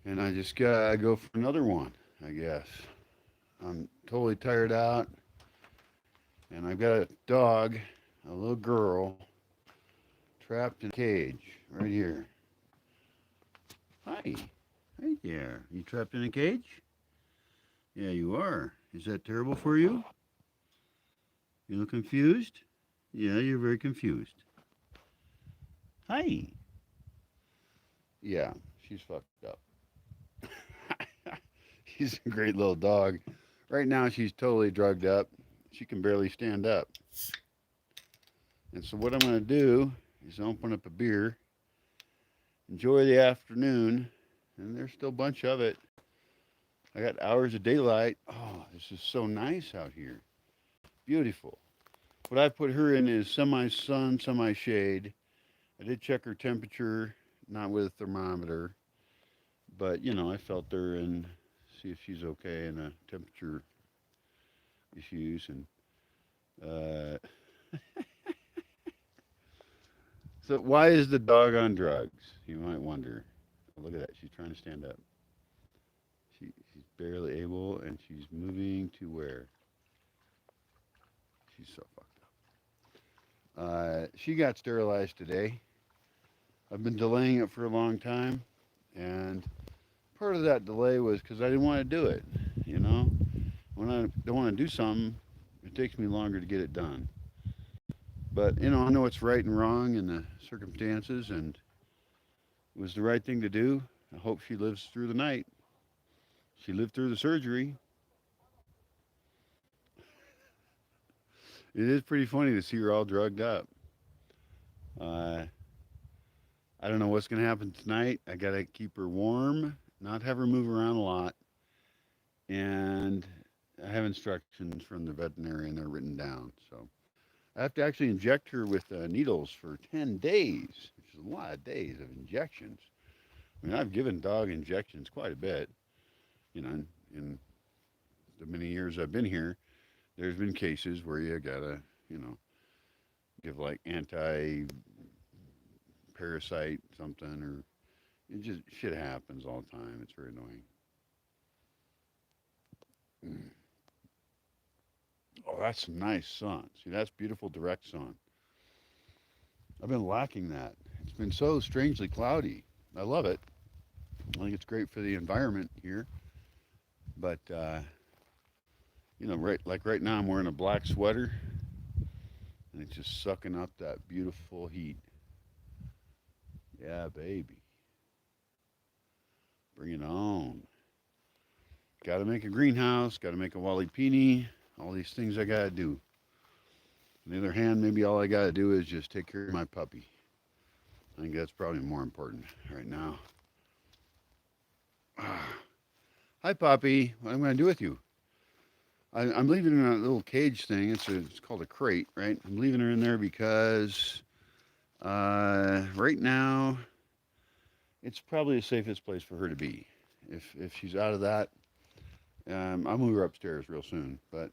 And I just gotta go for another one, I guess. I'm totally tired out, and I've got a dog, a little girl, trapped in a cage right here. Hi. Hey there. You trapped in a cage? Yeah, you are. Is that terrible for you? You look confused? Yeah, you're very confused. Hi. Yeah, she's fucked up. She's a great little dog. Right now, she's totally drugged up. She can barely stand up. And so, what I'm going to do is open up a beer, enjoy the afternoon, and there's still a bunch of it. I got hours of daylight. Oh, this is so nice out here. Beautiful. What I put her in is semi sun, semi shade. I did check her temperature, not with a thermometer, but I felt her and see if she's okay and the temperature issues. And uh, so, why is the dog on drugs? You might wonder. Oh, look at that. She's trying to stand up. She's barely able, and she's moving to where? She's so fucked up. She got sterilized today. I've been delaying it for a long time, and part of that delay was because I didn't want to do it. You know, when I don't want to do something, it takes me longer to get it done. But I know it's right and wrong in the circumstances, and it was the right thing to do. I hope she lives through the night. She lived through the surgery. It is pretty funny to see her all drugged up. Uh, I don't know what's going to happen tonight. I got to keep her warm, not have her move around a lot, and I have instructions from the veterinarian. They're written down. So I have to actually inject her with needles for 10 days, which is a lot of days of injections. I mean, I've given dog injections quite a bit, in the many years I've been here. There's been cases where you gotta, you know, give like anti parasite something, or it just shit happens all the time. It's very annoying. Mm. Oh, that's some nice sun. See, that's beautiful direct sun. I've been lacking that. It's been so strangely cloudy. I love it. I think it's great for the environment here. But right now I'm wearing a black sweater, and it's just sucking up that beautiful heat. Yeah, baby, bring it on. Got to make a greenhouse. Got to make a wally peony. All these things I gotta do. On the other hand, maybe all I gotta do is just take care of my puppy. I think that's probably more important right now. Hi, puppy. What am I gonna do with you? I'm leaving her in a little cage thing. It's called a crate, right? I'm leaving her in there because right now it's probably the safest place for her to be. If she's out of that, I'll move her upstairs real soon. But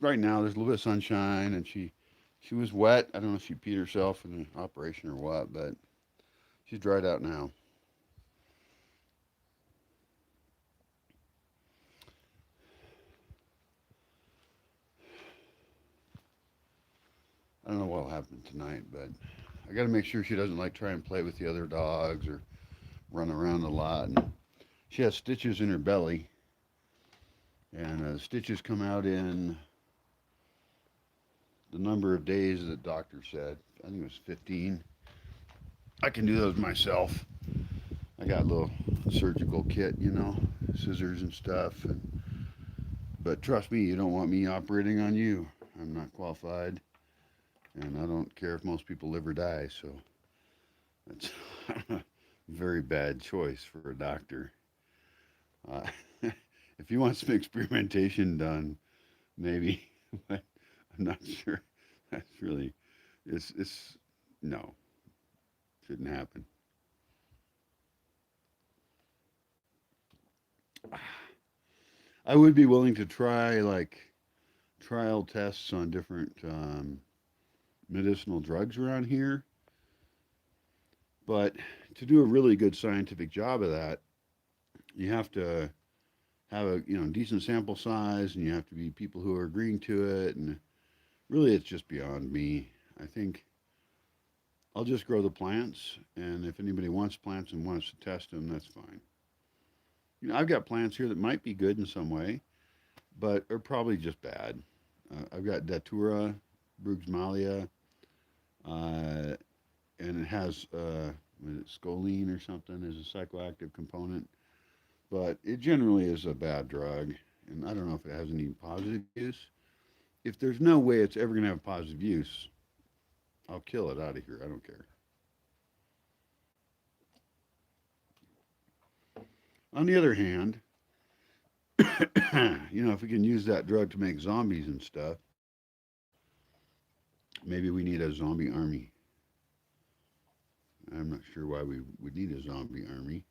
right now there's a little bit of sunshine, and she was wet. I don't know if she peed herself in the operation or what, but she's dried out now. I don't know what'll happen tonight, but I got to make sure she doesn't like try and play with the other dogs or run around a lot. And she has stitches in her belly, and the stitches come out in the number of days that the doctor said. I think it was 15. I can do those myself. I got a little surgical kit, scissors and stuff. But trust me, you don't want me operating on you. I'm not qualified, and I don't care if most people live or die. So that's a very bad choice for a doctor. Uh, if you want some experimentation done, maybe, but I'm not sure. That's really, it's no, shouldn't happen. I would be willing to try like trial tests on different medicinal drugs around here, but to do a really good scientific job of that, You have to have a decent sample size, and you have to be people who are agreeing to it. And really, it's just beyond me. I think I'll just grow the plants, and if anybody wants plants and wants to test them, that's fine. I've got plants here that might be good in some way, but are probably just bad. I've got Datura, Brugsmalia, uh, and it has what is it, scoline or something as a psychoactive component, but it generally is a bad drug, and I don't know if it has any positive use. If there's no way it's ever going to have positive use, I'll kill it out of here. I don't care. On the other hand, if we can use that drug to make zombies and stuff, maybe we need a zombie army. I'm not sure why we would need a zombie army,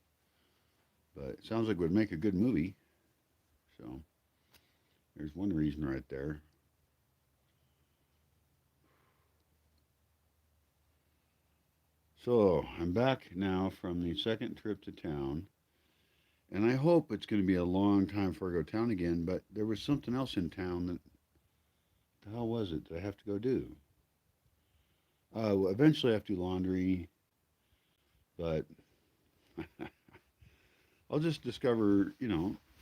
but it sounds like it would make a good movie. So there's one reason right there. So I'm back now from the second trip to town, and I hope it's going to be a long time before I go to town again. But there was something else in town that the hell was it that I have to go do? Well, eventually I have to do laundry, but I'll just discover,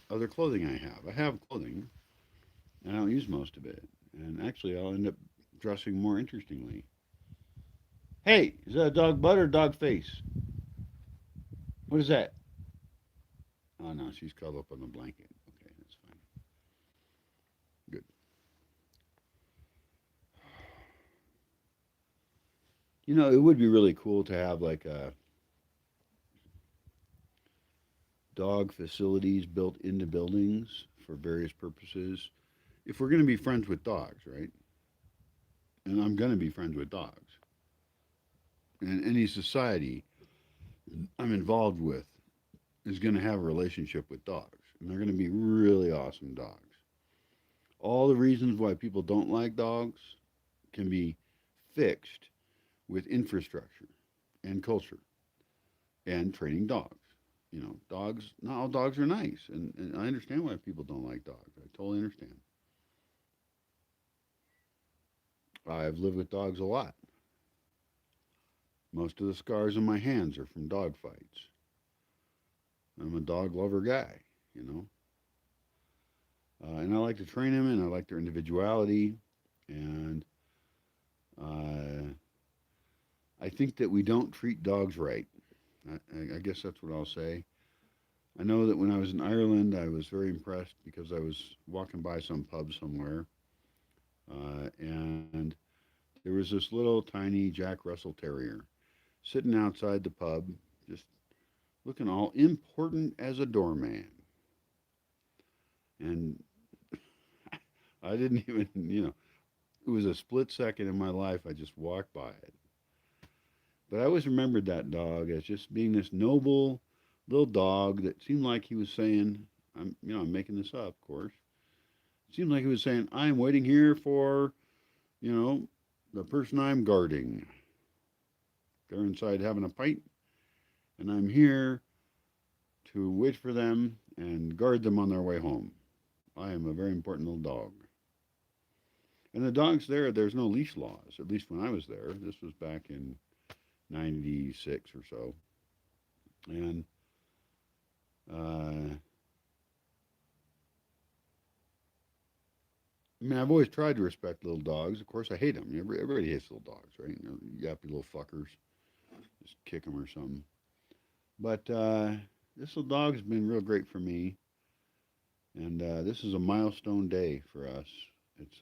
other clothing I have. I have clothing, and I don't use most of it. And actually, I'll end up dressing more interestingly. Hey, is that a dog butt or dog face? What is that? Oh no, she's curled up on the blanket. Okay, that's fine. Good. It would be really cool to have like a dog facilities built into buildings for various purposes. If we're going to be friends with dogs, right? And I'm going to be friends with dogs. And any society I'm involved with is going to have a relationship with dogs. And they're going to be really awesome dogs. All the reasons why people don't like dogs can be fixed with infrastructure and culture and training dogs. Dogs, not all dogs are nice. And I understand why people don't like dogs. I totally understand. I've lived with dogs a lot. Most of the scars on my hands are from dog fights. I'm a dog lover guy, you know. And I like to train them, and I like their individuality. And uh, I think that we don't treat dogs right. I guess that's what I'll say. I know that when I was in Ireland, I was very impressed because I was walking by some pub somewhere, and there was this little tiny Jack Russell Terrier sitting outside the pub, just looking all important as a doorman. And I didn't even, it was a split second in my life. I just walked by it. But I always remembered that dog as just being this noble little dog that seemed like he was saying, I'm making this up, of course. It seemed like he was saying, I'm waiting here for, you know, the person I'm guarding. They're inside having a pint, and I'm here to wait for them and guard them on their way home. I am a very important little dog. And the dogs there's no leash laws, at least when I was there. This was back in 96 or so. And I mean, I've always tried to respect little dogs. Of course, I hate them. Everybody hates little dogs, right? Yappy little fuckers. Just kick them or something. But this little dog's been real great for me. And this is a milestone day for us. It's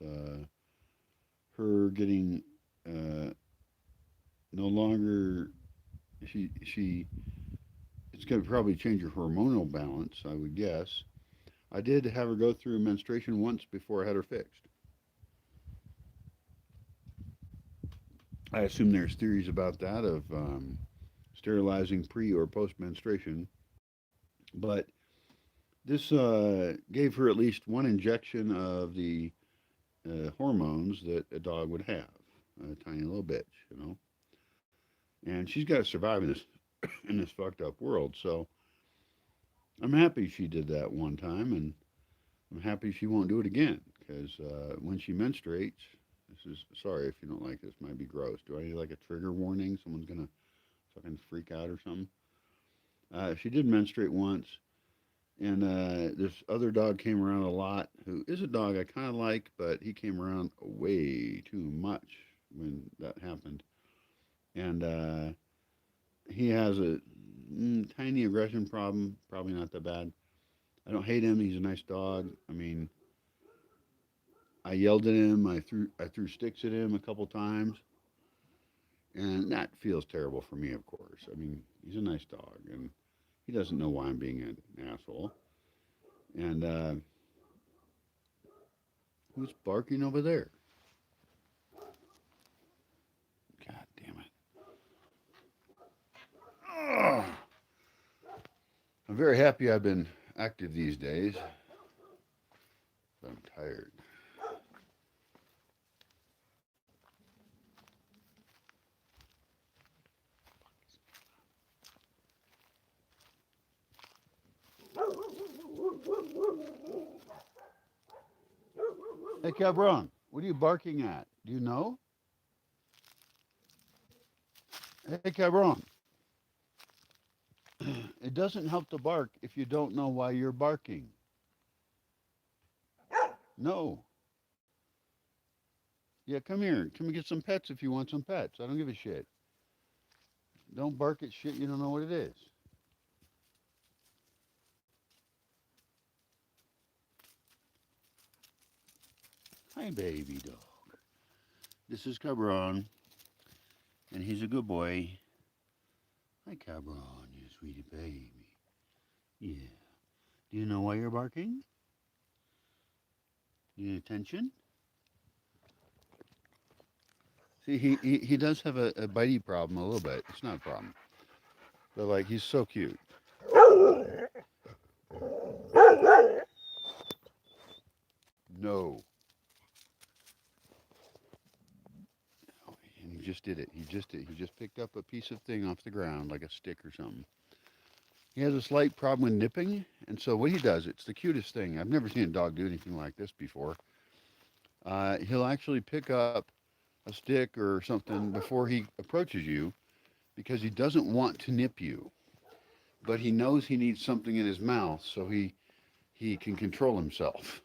her getting no longer she it's going to probably change her hormonal balance, I would guess. I did have her go through menstruation once before I had her fixed. I assume there's theories about that of sterilizing pre or post menstruation, but this gave her at least one injection of the hormones that a dog would have, a tiny little bitch. And she's got to survive in this in this fucked up world. So I'm happy she did that one time, and I'm happy she won't do it again. Because when she menstruates, this is sorry if you don't like this, might be gross. Do I need like a trigger warning? Someone's gonna fucking freak out or something. She did menstruate once, and this other dog came around a lot. Who is a dog I kind of like, but he came around way too much when that happened, and he has a tiny aggression problem. Probably not that bad. I don't hate him. He's a nice dog. I mean, I yelled at him. I threw sticks at him a couple times, and that feels terrible for me. Of course. I mean, he's a nice dog, and he doesn't know why I'm being an asshole. And who's barking over there? God damn it! Ugh. I'm very happy I've been active these days, but I'm tired. Hey, Cabron, what are you barking at? Do you know? Hey, Cabron, it doesn't help to bark if you don't know why you're barking. No. Yeah, come here. Come and get some pets if you want some pets. I don't give a shit. Don't bark at shit you don't know what it is. Hi, baby dog. This is Cabron, and he's a good boy. Hi, Cabron, you sweetie baby. Yeah. Do you know why you're barking? You need attention? See, he does have a bitey problem a little bit. It's not a problem. But, like, he's so cute. No. Oh, and he just did it. He just did. He just picked up a piece of thing off the ground, like a stick or something. He has a slight problem with nipping, and so what he does, it's the cutest thing. I've never seen a dog do anything like this before. He'll actually pick up a stick or something before he approaches you because he doesn't want to nip you, but he knows he needs something in his mouth so he can control himself.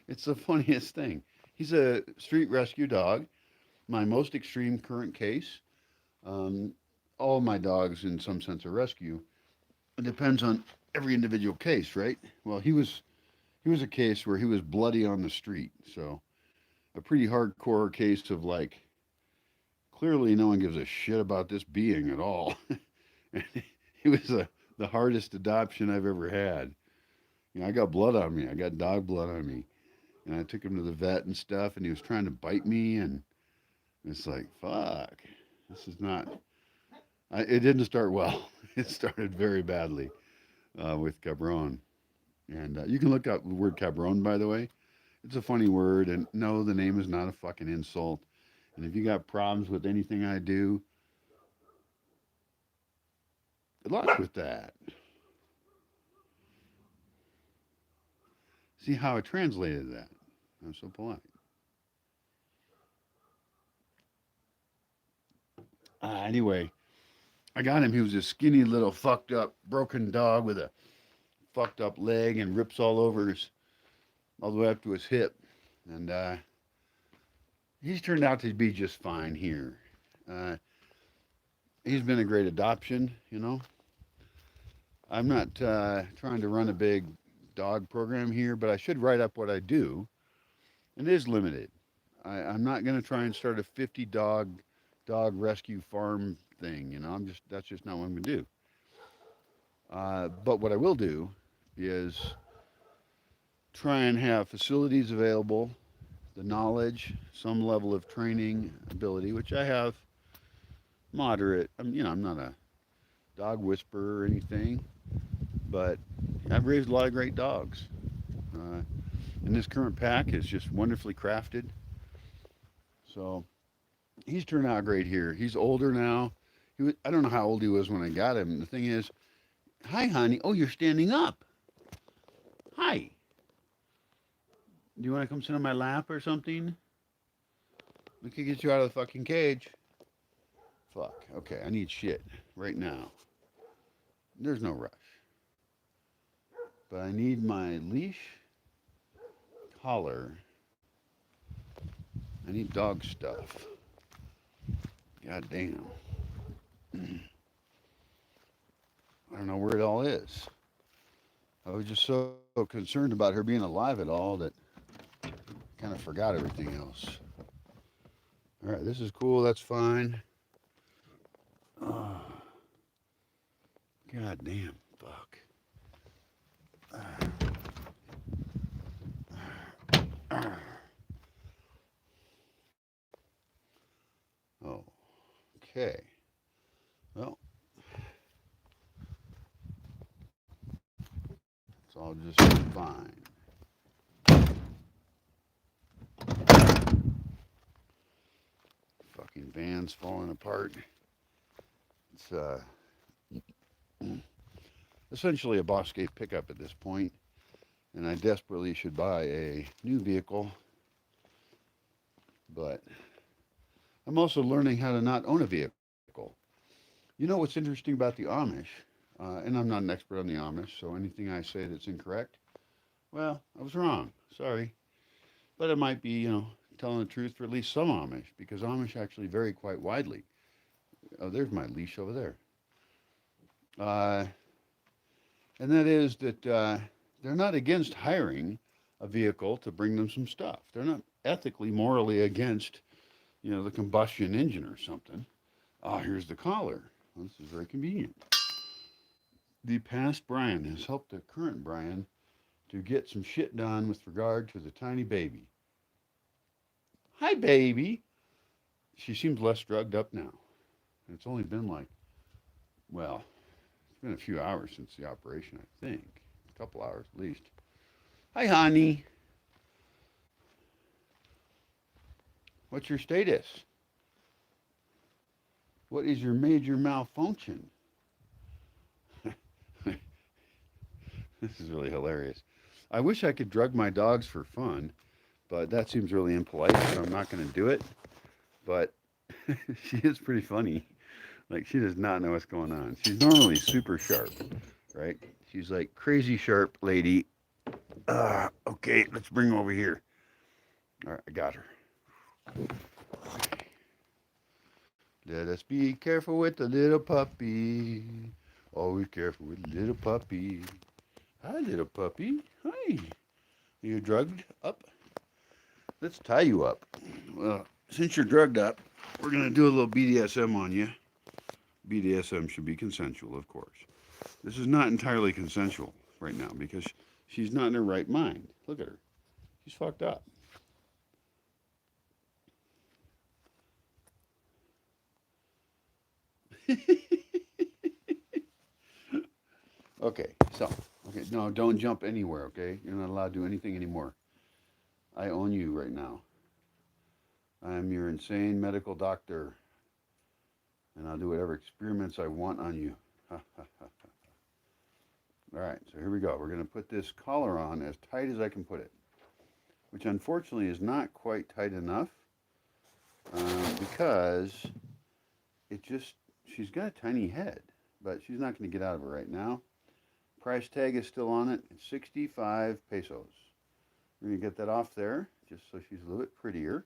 It's the funniest thing. He's a street rescue dog, my most extreme current case. Um, all my dogs, in some sense, are rescue. It depends on every individual case, right? Well, he was a case where he was bloody on the street, so a pretty hardcore case of like clearly no one gives a shit about this being at all. He was the hardest adoption I've ever had. You know, I got blood on me. I got dog blood on me, and I took him to the vet and stuff, and he was trying to bite me, and it's like fuck. This is not. It didn't start well. It started very badly with Cabron. And you can look up the word Cabron, by the way. It's a funny word, and no, the name is not a fucking insult. And if you got problems with anything I do, good luck with that. See how I translated that? I'm so polite. Anyway, I got him. He was a skinny little fucked up, broken dog with a fucked up leg and rips all over his, all the way up to his hip. And he's turned out to be just fine here. Uh, he's been a great adoption, you know. I'm not trying to run a big dog program here, but I should write up what I do. It is limited. I'm not going to try and start a 50 dog rescue farm thing. You know, that's just not what I'm going to do. But what I will do is try and have facilities available, the knowledge, some level of training ability, which I have moderate. I'm not a dog whisperer or anything, but I've raised a lot of great dogs. Uh, and this current pack is just wonderfully crafted. So he's turned out great here. He's older now. I don't know how old he was when I got him. The thing is, Hi, honey. Oh, you're standing up. Hi. Do you want to come sit on my lap or something? We could get you out of the fucking cage. Fuck. Okay, I need shit right now. There's no rush. But I need my leash, collar. I need dog stuff. God damn. I don't know where it all is. I was just so concerned about her being alive at all that I kind of forgot everything else. All right, this is cool. That's fine. Oh, God damn. Fuck. Oh, okay. Well, it's all just fine. Fucking van's falling apart. It's essentially a Bosque pickup at this point, and I desperately should buy a new vehicle. But I'm also learning how to not own a vehicle. You know what's interesting about the Amish, and I'm not an expert on the Amish, so anything I say that's incorrect, well, I was wrong. Sorry. But it might be, telling the truth for at least some Amish, because Amish actually vary quite widely. Oh, there's my leash over there. Uh, and that is that they're not against hiring a vehicle to bring them some stuff. They're not ethically, morally against, the combustion engine or something. Ah, here's the collar. Well, this is very convenient. The past Brian has helped the current Brian to get some shit done with regard to the tiny baby. Hi, baby. She seems less drugged up now. It's only been like, well, it's been a few hours since the operation, I think. A couple hours at least. Hi, honey. What's your status? What is your major malfunction? This is really hilarious. I wish I could drug my dogs for fun, but that seems really impolite, so I'm not going to do it. But she is pretty funny. Like, she does not know what's going on. She's normally super sharp, right? She's like crazy sharp lady. Okay, let's bring her over here. All right, I got her. Let us be careful with the little puppy. Always careful with the little puppy. Hi, little puppy. Hi. Are you drugged up? Let's tie you up. Well, since you're drugged up, we're going to do a little BDSM on you. BDSM should be consensual, of course. This is not entirely consensual right now because she's not in her right mind. Look at her. She's fucked up. Okay, no, don't jump anywhere, okay? You're not allowed to do anything anymore. I own you right now. I am your insane medical doctor, and I'll do whatever experiments I want on you. All right, so here we go. We're going to put this collar on as tight as I can put it, which unfortunately is not quite tight enough because she's got a tiny head, but she's not going to get out of it right now. Price tag is still on it. It's 65 pesos. We're going to get that off there just so she's a little bit prettier,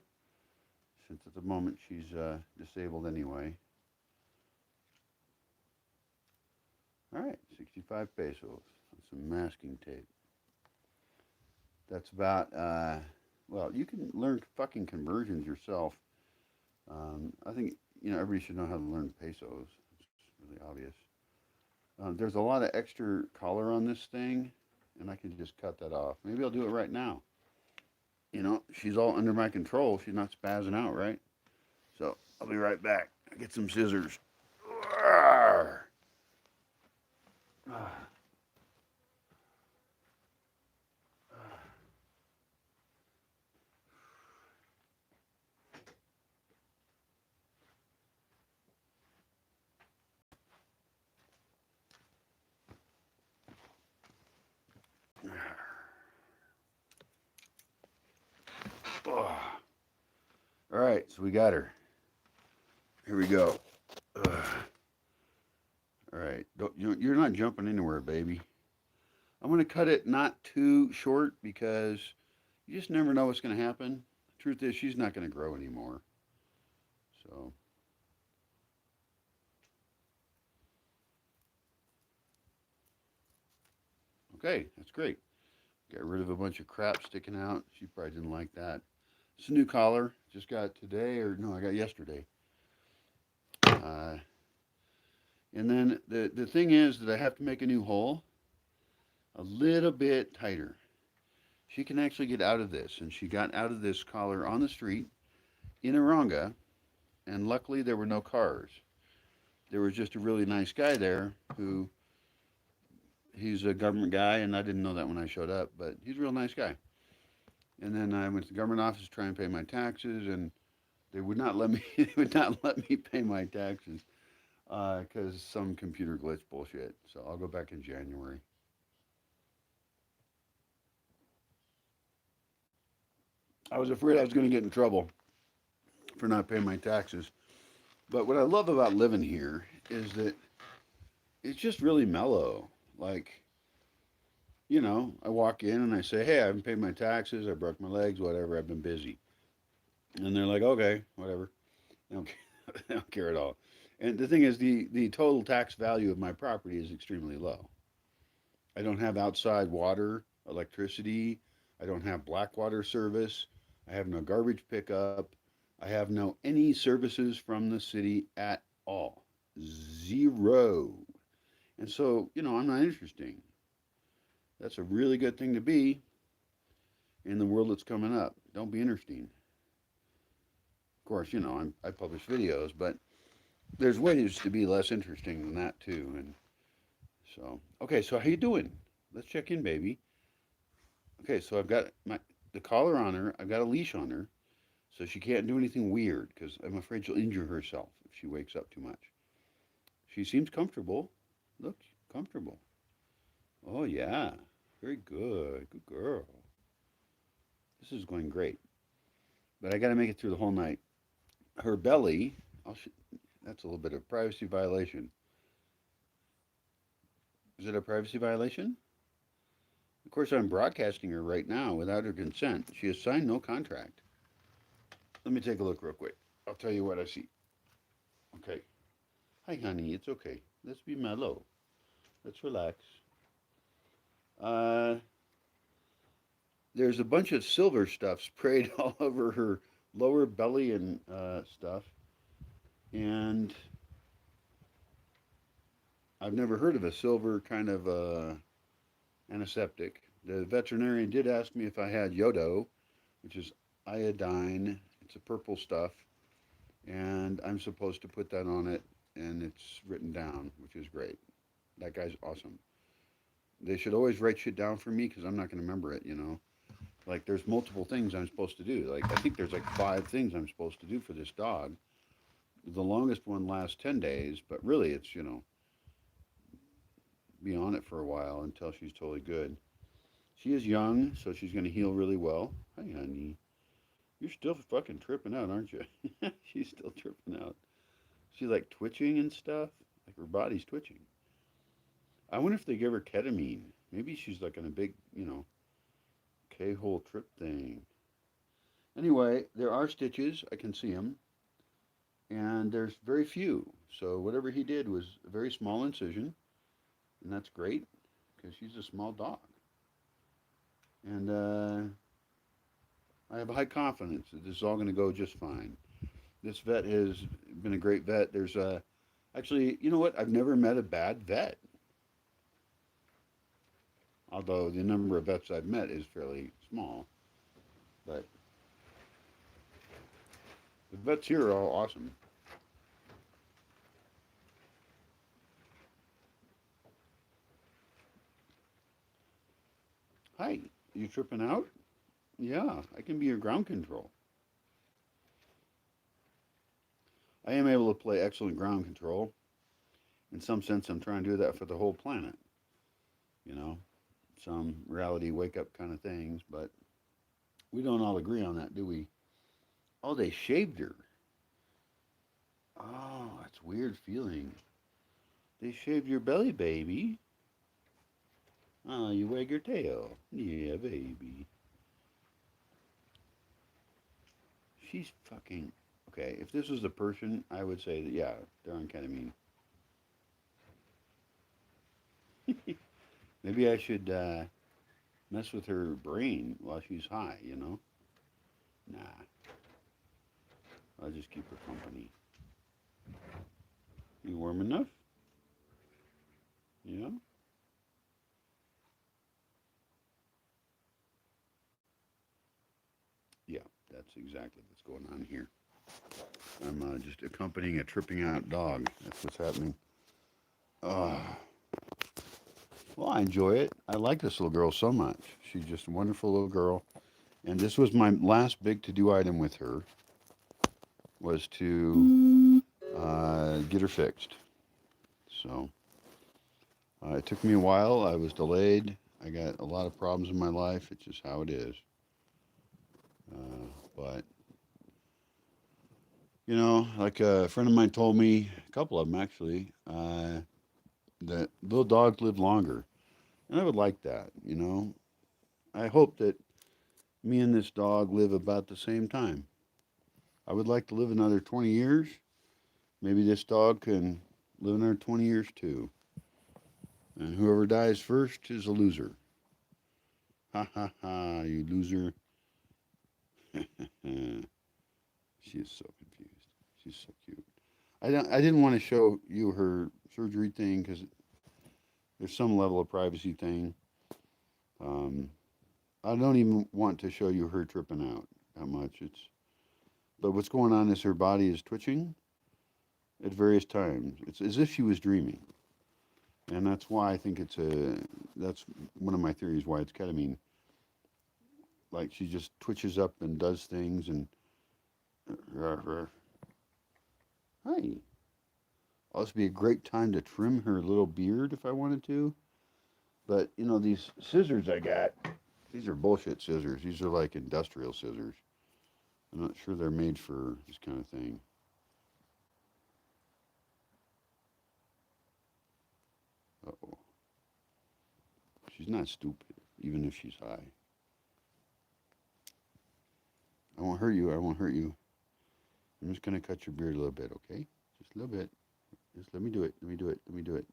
since at the moment she's disabled anyway. All right, 65 pesos. That's some masking tape. That's about, well, you can learn fucking conversions yourself. I think, everybody should know how to learn pesos. It's really obvious. There's a lot of extra color on this thing, and I can just cut that off. Maybe I'll do it right now. She's all under my control. She's not spazzing out, right? So I'll be right back. I get some scissors. Oh. All right, so we got her. Here we go. Ugh. All right, you're not jumping anywhere, baby. I'm going to cut it not too short because you just never know what's going to happen. Truth is, she's not going to grow anymore. So, okay, that's great. Got rid of a bunch of crap sticking out. She probably didn't like that. It's a new collar. Just got today, or no, I got yesterday. Uh, and then the thing is that I have to make a new hole a little bit tighter. She can actually get out of this, and she got out of this collar on the street in Aronga, and luckily there were no cars. There was just a really nice guy there who he's a government guy, and I didn't know that when I showed up, but he's a real nice guy. And then I went to the government office to try and pay my taxes, and they would not let me. They would not let me pay my taxes because some computer glitch bullshit. So I'll go back in January. I was afraid I was going to get in trouble for not paying my taxes. But what I love about living here is that it's just really mellow. Like, I walk in and I say, hey, I haven't paid my taxes. I broke my legs, whatever. I've been busy. And they're like, okay, whatever. They don't, they don't care at all. And the thing is, the total tax value of my property is extremely low. I don't have outside water, electricity. I don't have black water service. I have no garbage pickup. I have no any services from the city at all. Zero. And so, I'm not interesting. That's a really good thing to be in the world that's coming up. Don't be interesting. Of course, I publish videos, but there's ways to be less interesting than that too. And so, okay, so how you doing? Let's check in, baby. Okay, so I've got the collar on her. I've got a leash on her, so she can't do anything weird because I'm afraid she'll injure herself if she wakes up too much. She seems comfortable. Look, comfortable. Oh yeah, very good. Good girl. This is going great. But I got to make it through the whole night. Her belly, that's a little bit of privacy violation. Is it a privacy violation? Of course, I'm broadcasting her right now without her consent. She has signed no contract. Let me take a look real quick. I'll tell you what I see. Okay. Hi, honey. It's okay. Let's be mellow. Let's relax. Uh, there's a bunch of silver stuff sprayed all over her lower belly and stuff. And I've never heard of a silver kind of antiseptic. The veterinarian did ask me if I had yodo, which is iodine. It's a purple stuff, and I'm supposed to put that on it, and it's written down, which is great. That guy's awesome. They should always write shit down for me because I'm not going to remember it. Like there's multiple things I'm supposed to do. Like I think there's like 5 things I'm supposed to do for this dog. The longest one lasts 10 days, but really it's, be on it for a while until she's totally good. She is young, so she's going to heal really well. Hi, honey. You're still fucking tripping out, aren't you? She's still tripping out. She's like twitching and stuff. Like her body's twitching. I wonder if they give her ketamine. Maybe she's like in a big, K-hole trip thing. Anyway, there are stitches. I can see them. And there's very few. So whatever he did was a very small incision. And that's great because she's a small dog. And I have high confidence that this is all going to go just fine. This vet has been a great vet. There's actually, you know what? I've never met a bad vet. Although the number of vets I've met is fairly small. But the vets here are all awesome. Hi, you tripping out? Yeah, I can be your ground control. I am able to play excellent ground control. In some sense, I'm trying to do that for the whole planet. You know, some reality wake up kind of things, but We don't all agree on that, do we? Oh, they shaved her. Oh, that's a weird feeling. They shaved your belly, baby. Oh, you wag your tail. Yeah, baby. She's fucking. Okay, if this was a person, I would say that, yeah, they're on ketamine. Maybe I should mess with her brain while she's high, you know? Nah, I'll just keep her company. You warm enough? Yeah? Yeah, that's exactly what's going on here. I'm just accompanying a tripping out dog. That's what's happening. Uh, well, I enjoy it. I like this little girl so much. She's just a wonderful little girl. And this was my last big to-do item with her, was to get her fixed. So it took me a while. I was delayed. I got a lot of problems in my life. It's just how it is. But you know, like a friend of mine told me, a couple of them actually, that little dogs live longer, and I would like that. You know, I hope that me and this dog live about the same time. I would like to live another 20 years. Maybe this dog can live another 20 years too. And whoever dies first is a loser. Ha ha ha, you loser. She is so confused. She's so cute. I didn't want to show you her surgery thing because there's some level of privacy thing. Um, I don't even want to show you her tripping out that much. But what's going on is her body is twitching at various times. It's as if she was dreaming, and that's why I think that's one of my theories why it's ketamine. Like she just twitches up and does things and hi. Oh, this would be a great time to trim her little beard if I wanted to. But you know these scissors I got. These are bullshit scissors. These are like industrial scissors. I'm not sure they're made for this kind of thing. Uh-oh. She's not stupid, even if she's high. I won't hurt you. I won't hurt you. I'm just going to cut your beard a little bit, okay? Just a little bit. Just let me do it. Let me do it. Let me do it.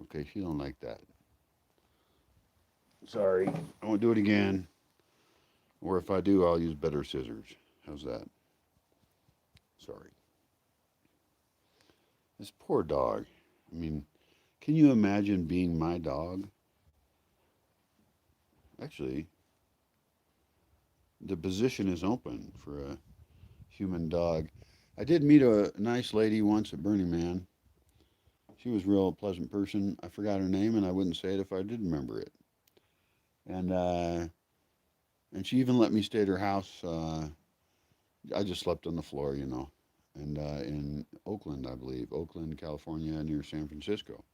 Okay, she don't like that. Sorry. I won't do it again. Or if I do, I'll use better scissors. How's that? Sorry. This poor dog. I mean, can you imagine being my dog? Actually, the position is open for a human dog. I did meet a nice lady once at Burning Man. She was a real pleasant person. I forgot her name, and I wouldn't say it if I did remember it. And and she even let me stay at her house. I just slept on the floor, you know, and in Oakland, I believe, Oakland, California, near San Francisco.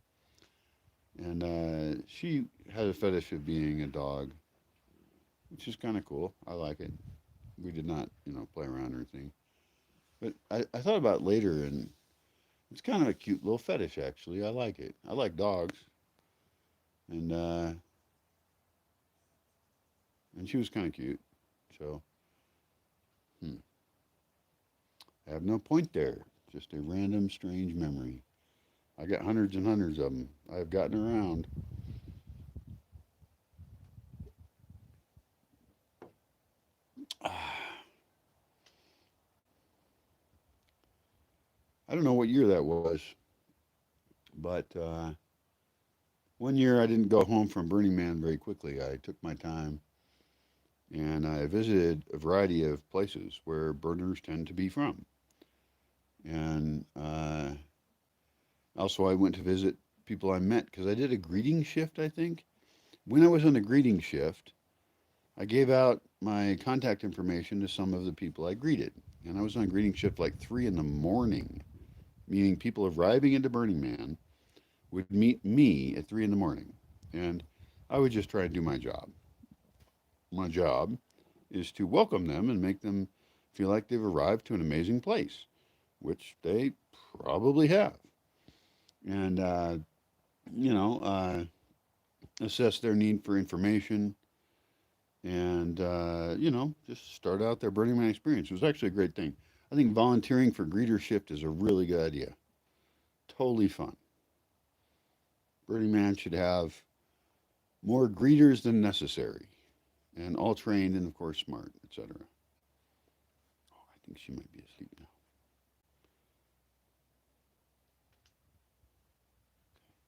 And she had a fetish of being a dog, which is kind of cool. I like it. We did not, you know, play around or anything. But I thought about it later, and it's kind of a cute little fetish, actually. I like it. I like dogs, and and she was kind of cute. So, hmm, I have no point there. Just a random, strange memory. I got hundreds and hundreds of them. I've gotten around. I don't know what year that was, but one year I didn't go home from Burning Man very quickly. I took my time and I visited a variety of places where burners tend to be from. And also, I went to visit people I met because I did a greeting shift, I think. When I was on the greeting shift, I gave out my contact information to some of the people I greeted. And I was on a greeting shift like 3 in the morning, meaning people arriving into Burning Man would meet me at 3 in the morning. And I would just try and do my job. My job is to welcome them and make them feel like they've arrived to an amazing place, which they probably have. And, you know, assess their need for information and, just start out their Burning Man experience. It was actually a great thing. I think volunteering for greeter shift is a really good idea. Totally fun. Burning Man should have more greeters than necessary and all trained and, of course, smart, etc. Oh, I think she might be asleep now.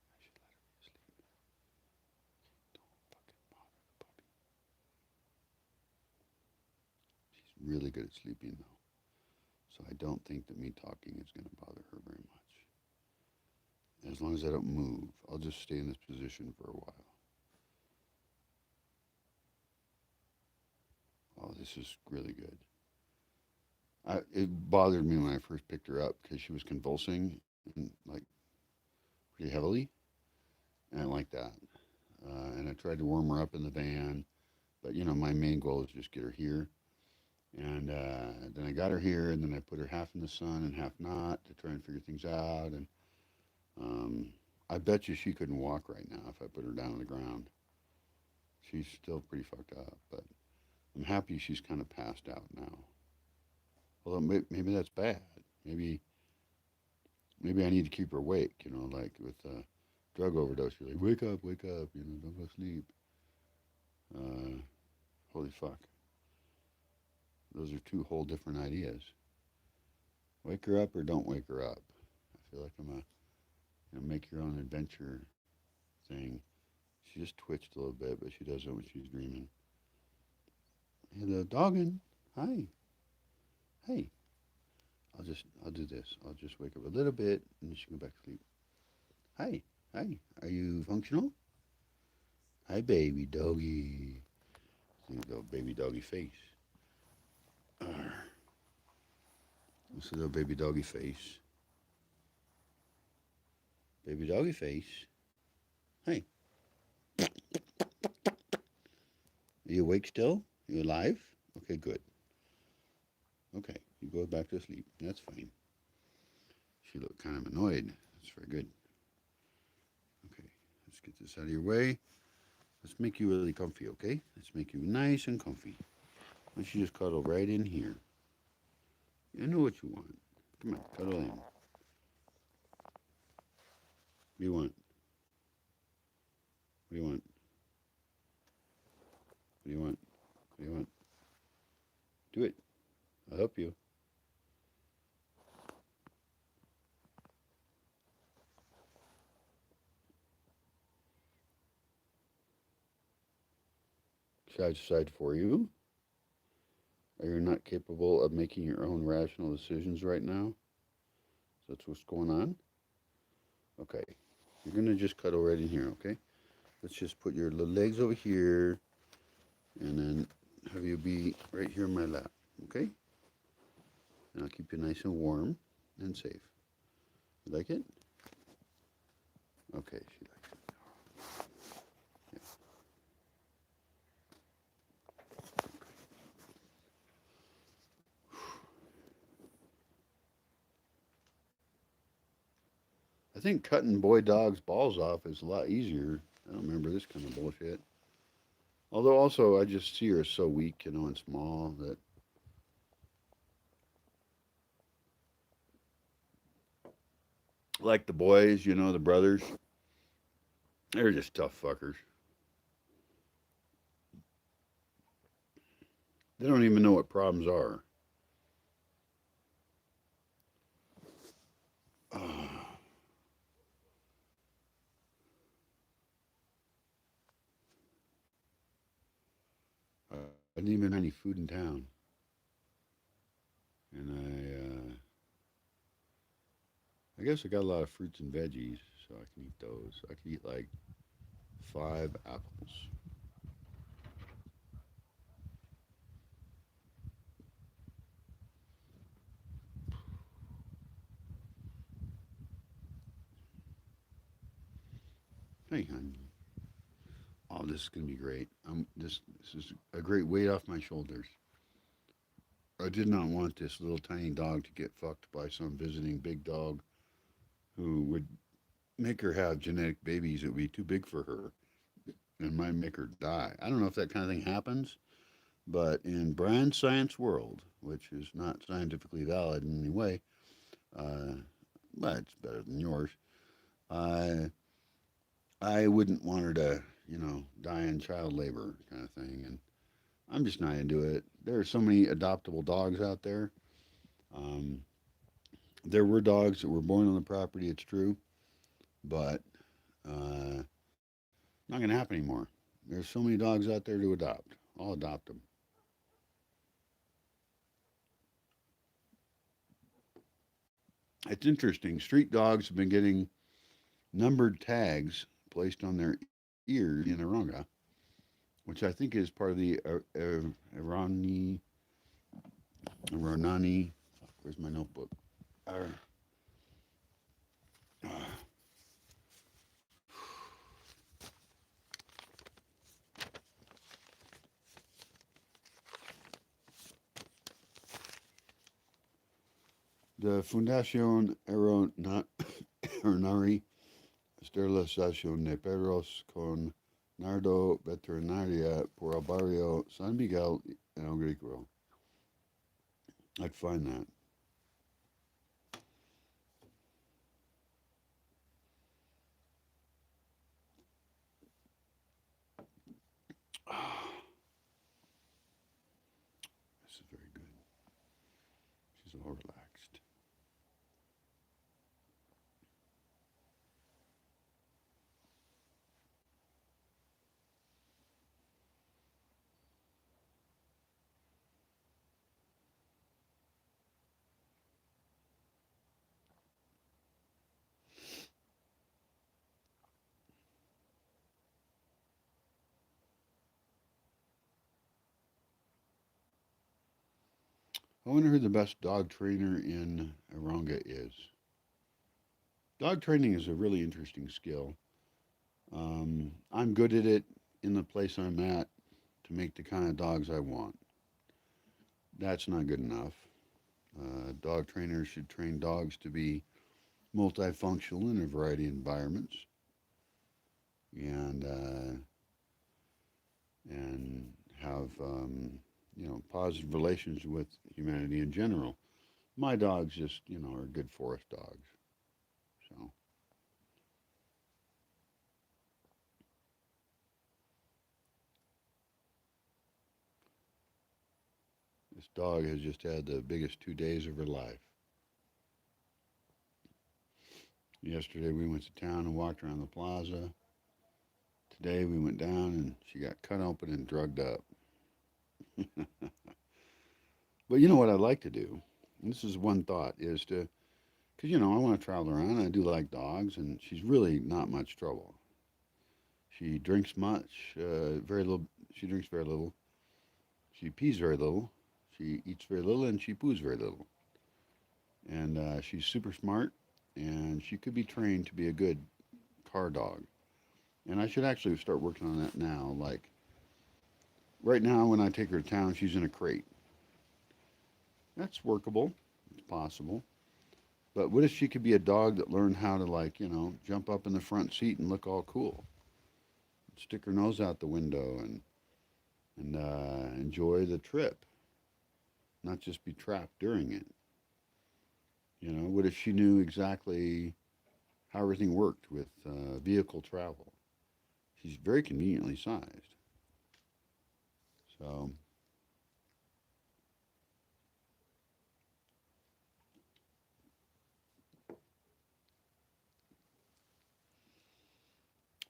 I should let her be asleep. Don't fucking bother the puppy. She's really good at sleeping, though. So I don't think that me talking is going to bother her very much. As long as I don't move, I'll just stay in this position for a while. Oh, this is really good. It bothered me when I first picked her up because she was convulsing and like pretty heavily, and I like that. And I tried to warm her up in the van, but my main goal is just get her here. And then I got her here, and then I put her half in the sun and half not to try and figure things out. And um, I bet you she couldn't walk right now if I put her down on the ground. She's still pretty fucked up, but I'm happy she's kind of passed out now. Although maybe that's bad. Maybe maybe I need to keep her awake. Like with drug overdose. You're like, wake up. Don't go sleep. Uh, Holy fuck. Those are two whole different ideas. Wake her up or don't wake her up. I feel like I'm a make your own adventure thing. She just twitched a little bit, but she does it when she's dreaming. Hey, the doggin. Hi. Hey. I'll do this. I'll just wake up a little bit and she can go back to sleep. Hi. Hi. Are you functional? Hi, baby doggy. See the baby doggy face. This is the baby doggy face. Baby doggy face. Hey. Are you awake still? You alive? Okay, good. Okay, you go back to sleep. That's fine. She looked kind of annoyed. That's very good. Okay, let's get this out of your way. Let's make you really comfy, okay? Let's make you nice and comfy. Why don't you just cuddle right in here? I know what you want. Come on, cuddle in. What do you want? What do you want? What do you want? What do you want? Do it. I'll help you. Should I decide for you? Are you not capable of making your own rational decisions right now? That's what's going on? Okay. You're going to just cuddle right in here, okay? Let's just put your little legs over here and then have you be right here in my lap, okay? And I'll keep you nice and warm and safe. You like it? Okay, she likes it. Yeah. I think cutting boy dogs' balls off is a lot easier. I don't remember this kind of bullshit. Although also I just see her so weak, and small that like the boys, the brothers, they're just tough fuckers. They don't even know what problems are. I didn't even have any food in town, and I guess I got a lot of fruits and veggies, so I can eat those. I can eat like 5 apples. Hey, honey. Oh, this is going to be great. This is a great weight off my shoulders. I did not want this little tiny dog to get fucked by some visiting big dog who would make her have genetic babies that would be too big for her and might make her die. I don't know if that kind of thing happens, but in Brian's science world, which is not scientifically valid in any way, uh, but it's better than yours, I I wouldn't want her to, die in child labor kind of thing. And I'm just not into it. There are so many adoptable dogs out there. Um, there were dogs that were born on the property, it's true, but not going to happen anymore. There's so many dogs out there to adopt. I'll adopt them. It's interesting. Street dogs have been getting numbered tags placed on their ears in Aronga, which I think is part of the Irani, Iranani. Where's my notebook? Ar, uh, the Fundación Aeronari Esterilización de Perros con Nardo Veterinaria por el Barrio San Miguel en El Greco. I'd find that. This is very good. She's all relaxed. I wonder who the best dog trainer in Aronga is. Dog training is a really interesting skill. I'm good at it in the place I'm at to make the kind of dogs I want. That's not good enough. Dog trainers should train dogs to be multifunctional in a variety of environments and and have positive relations with humanity in general. My dogs just are good forest dogs. So this dog has just had the biggest 2 days of her life. Yesterday we went to town and walked around the plaza. Today we went down and she got cut open and drugged up. But you know what I'd like to do? And this is one thought is to, because I want to travel around. I do like dogs, and she's really not much trouble. She drinks much, very little. She drinks very little. She pees very little. She eats very little, and she poos very little. And she's super smart, and she could be trained to be a good car dog. And I should actually start working on that now. Like right now, when I take her to town, she's in a crate. That's workable. It's possible. But what if she could be a dog that learned how to jump up in the front seat and look all cool, stick her nose out the window and enjoy the trip, not just be trapped during it. What if she knew exactly how everything worked with vehicle travel? She's very conveniently sized. So,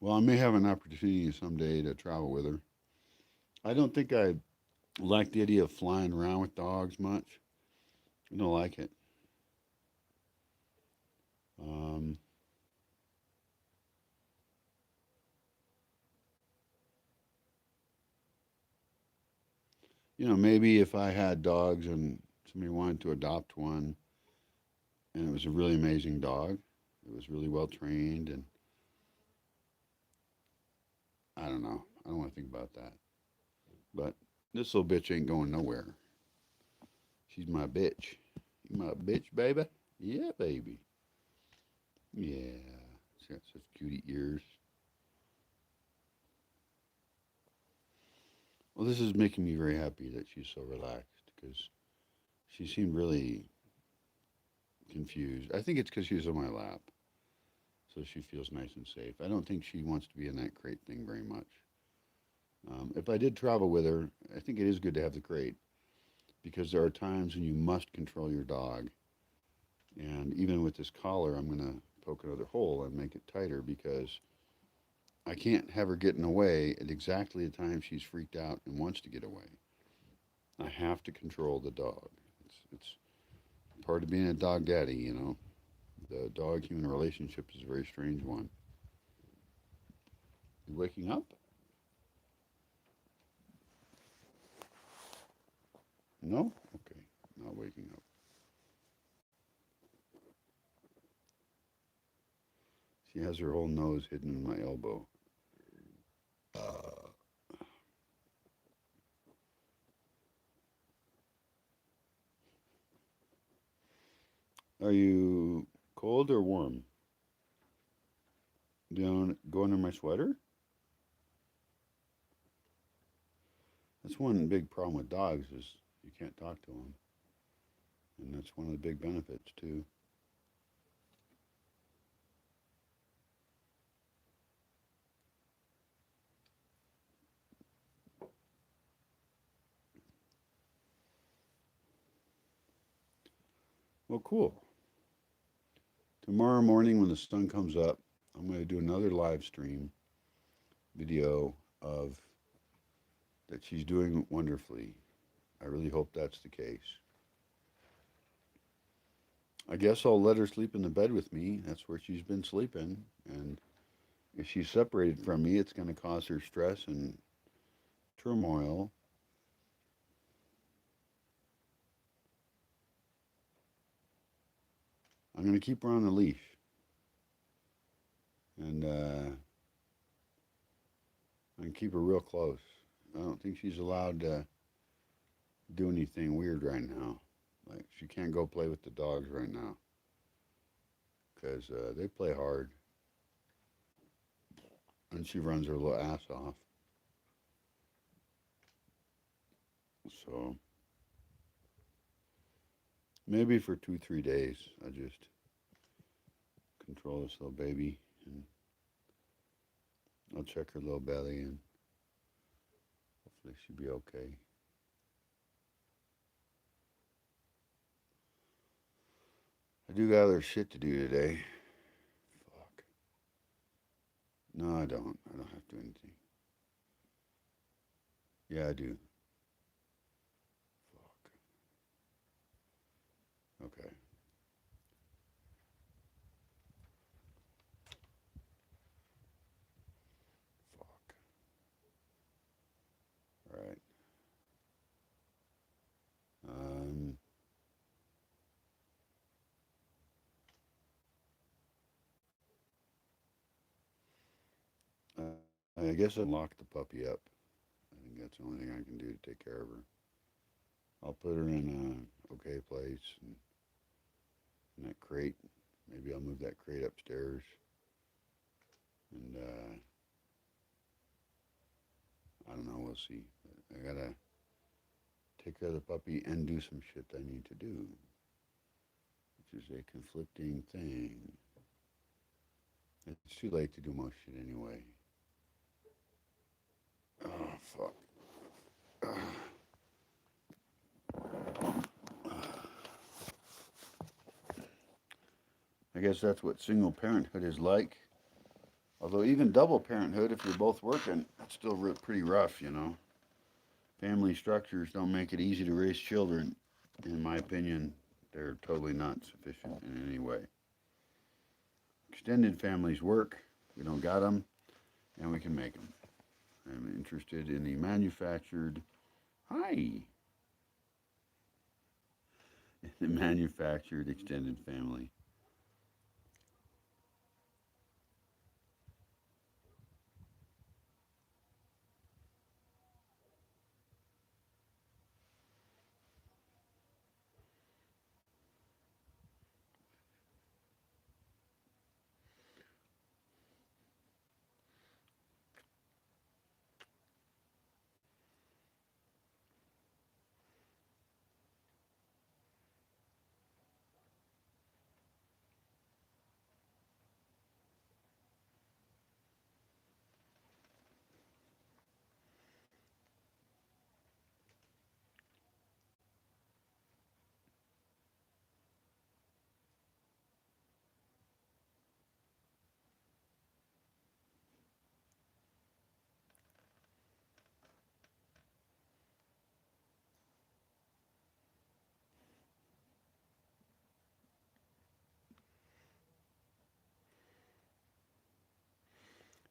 well, I may have an opportunity someday to travel with her. I don't think I like the idea of flying around with dogs much. I don't like it. Um, maybe if I had dogs and somebody wanted to adopt one and it was a really amazing dog, it was really well trained, and I don't know. I don't want to think about that. But this little bitch ain't going nowhere. She's my bitch. You my bitch, baby? Yeah, baby. Yeah. She's got such cutie ears. Well, this is making me very happy that she's so relaxed because she seemed really confused. I think it's because she was on my lap, so she feels nice and safe. I don't think she wants to be in that crate thing very much. If I did travel with her, I think it is good to have the crate because there are times when you must control your dog. And even with this collar, I'm going to poke another hole and make it tighter because I can't have her getting away at exactly the time she's freaked out and wants to get away. I have to control the dog. It's part of being a dog daddy, you know. The dog human relationship is a very strange one. You waking up? No? Okay, not waking up. She has her whole nose hidden in my elbow. Uh, are you cold or warm? Do you want to go under my sweater? That's one big problem with dogs is you can't talk to them. And that's one of the big benefits too. Well, cool. Tomorrow morning when the sun comes up, I'm going to do another live stream video of that she's doing wonderfully. I really hope that's the case. I guess I'll let her sleep in the bed with me. That's where she's been sleeping. And if she's separated from me, it's going to cause her stress and turmoil. I'm going to keep her on the leash. And I'm going to keep her real close. I don't think she's allowed to do anything weird right now. Like, she can't go play with the dogs right now because they play hard. And she runs her little ass off. So maybe for 2, 3 days, I just control this little baby and I'll check her little belly and hopefully she'll be okay. I do got other shit to do today. Fuck. No, I don't. I don't have to do anything. Yeah, I do. Fuck. Okay. Fuck. All right. Um, I guess I'll lock the puppy up. I think that's the only thing I can do to take care of her. I'll put her in a okay place and in that crate. Maybe I'll move that crate upstairs. And I don't know. We'll see. I gotta take care of the puppy and do some shit I need to do, which is a conflicting thing. It's too late to do most shit anyway. Oh fuck. I guess that's what single parenthood is like. Although even double parenthood, if you're both working, it's still pretty rough, you know. Family structures don't make it easy to raise children. In my opinion, they're totally not sufficient in any way. Extended families work. We don't got them, and we can make them. I'm interested in the manufactured. Hi. The manufactured extended family.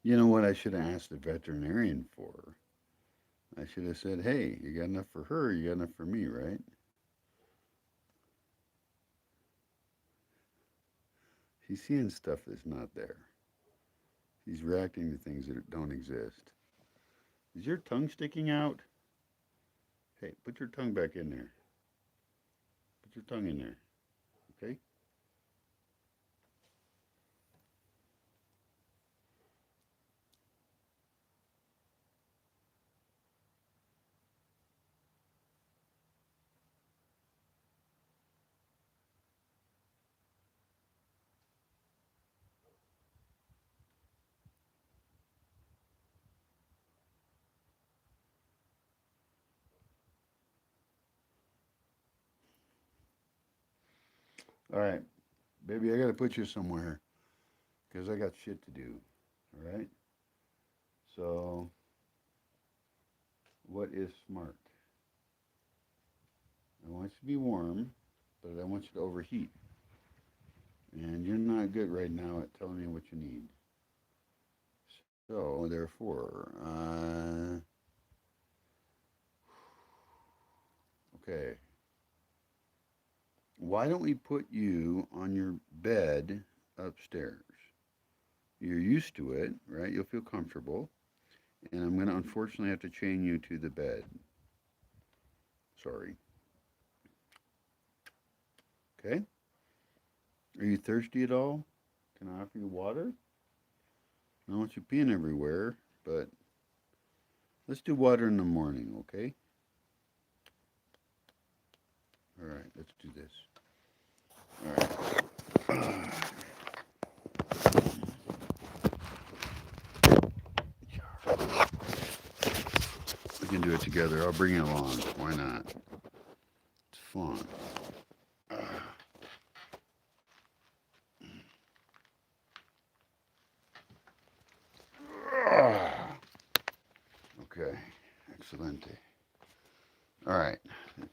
You know what I should have asked the veterinarian for? I should have said, hey, you got enough for her, you got enough for me, right? She's seeing stuff that's not there. She's reacting to things that don't exist. Is your tongue sticking out? Hey, put your tongue back in there. Put your tongue in there, okay? All right, baby, I got to put you somewhere because I got shit to do. All right? So, what is smart? I want you to be warm, but I want you to overheat. And you're not good right now at telling me what you need. So, therefore, okay. Why don't we put you on your bed upstairs? You're used to it, right? You'll feel comfortable. And I'm going to unfortunately have to chain you to the bed. Sorry. Okay? Are you thirsty at all? Can I offer you water? I don't want you peeing everywhere, but let's do water in the morning, okay? All right, let's do this. All right. We can do it together. I'll bring you along. Why not? It's fun. Okay, excelente. All right.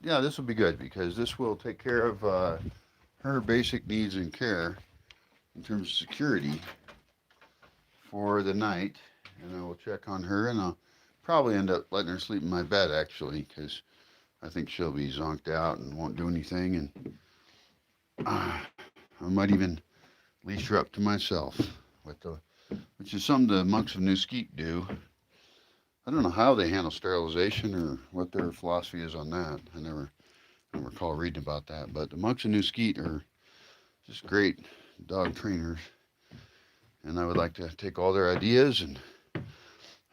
Yeah, this will be good because this will take care of her basic needs and care in terms of security for the night. And I will check on her and I'll probably end up letting her sleep in my bed actually because I think she'll be zonked out and won't do anything. And I might even leash her up to myself, with the, which is something the monks of New Mesquite do. I don't know how they handle sterilization or what their philosophy is on that. I don't recall reading about that. But the monks of New Mesquite are just great dog trainers, and I would like to take all their ideas and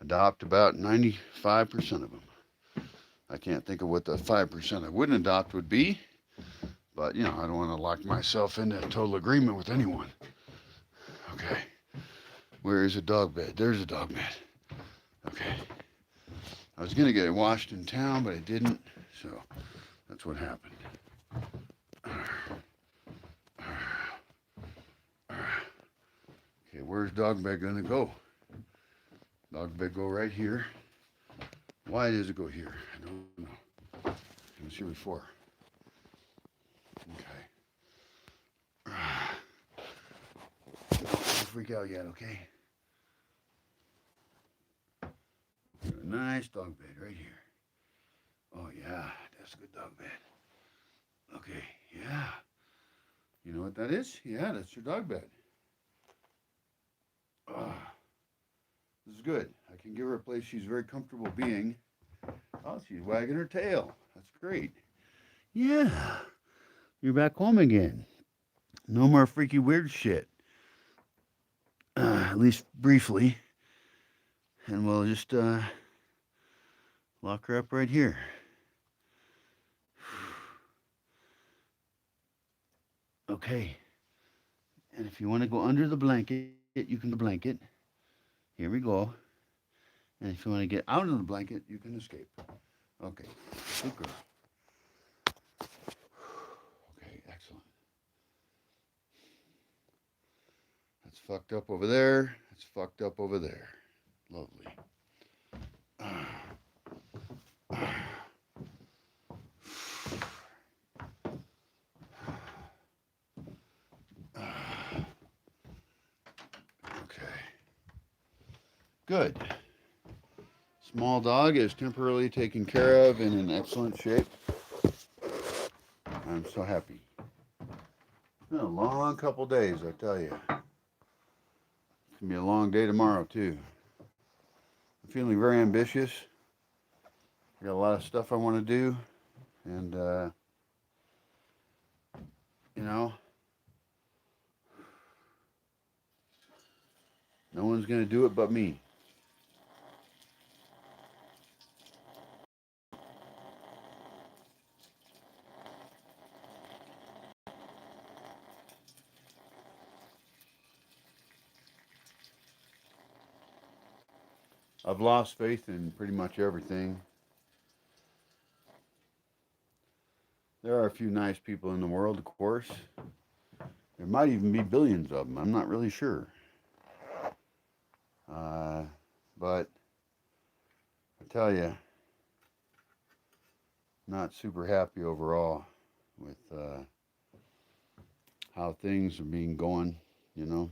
adopt about 95% of them. I can't think of what the 5% I wouldn't adopt would be, but I don't want to lock myself into total agreement with anyone. Okay. Where is a dog bed? There's a dog bed. Okay. I was going to get it washed in town, but I didn't, so that's what happened. Okay, where's dog bed going to go? Dog bed go right here. Why does it go here? I don't know. It was here before. Okay. Don't freak out yet, okay? A nice dog bed right here. Oh, yeah, that's a good dog bed. Okay, yeah. You know what that is? Yeah, that's your dog bed. Oh, this is good. I can give her a place she's very comfortable being. Oh, she's wagging her tail. That's great. Yeah, you're back home again. No more freaky weird shit. At least briefly. And we'll just lock her up right here. Okay. And if you want to go under the blanket, you can go under the blanket. Here we go. And if you want to get out of the blanket, you can escape. Okay. Good girl. Okay, excellent. That's fucked up over there. That's fucked up over there. Lovely. Okay. Good. Small dog is temporarily taken care of and in excellent shape. I'm so happy. It's been a long couple days, I tell you. It's gonna be a long day tomorrow too. I'm feeling very ambitious. I got a lot of stuff I want to do, and you know, no one's gonna do it but me. I've lost faith in pretty much everything. There are a few nice people in the world, of course. There might even be billions of them. I'm not really sure. Uh, but I tell you, not super happy overall with how things are being going, you know.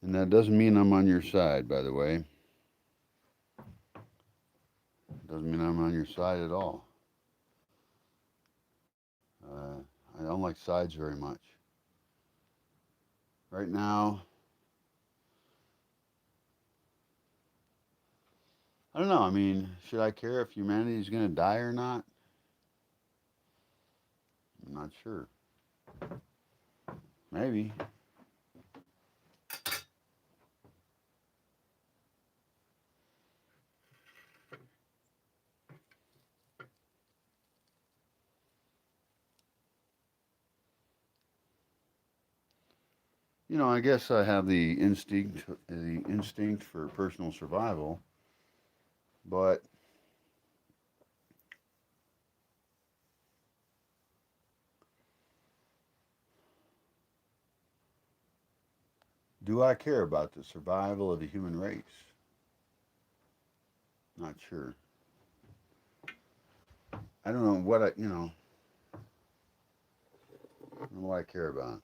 And that doesn't mean I'm on your side, by the way. Doesn't mean I'm on your side at all. I don't like sides very much. Right now, I don't know. I mean, should I care if humanity is going to die or not? I'm not sure. Maybe. You know, I guess I have the instinct for personal survival, but do I care about the survival of the human race? Not sure. I don't know what I don't know what I care about.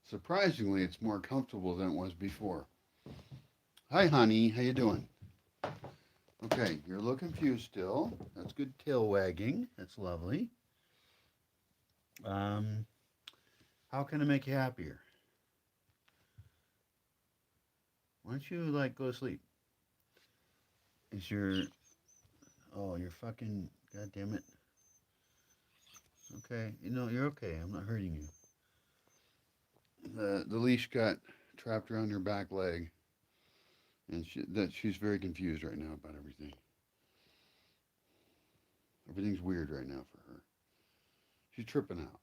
Surprisingly, it's more comfortable than it was before. Hi, honey. How you doing? Okay, you're a little confused still. That's good tail wagging. That's lovely. Um, how can I make you happier? Why don't you like go to sleep? Is your you're fucking god damn it. Okay, you know you're okay. I'm not hurting you. The leash got trapped around her back leg, and she's very confused right now about everything. Everything's weird right now for her. She's tripping out.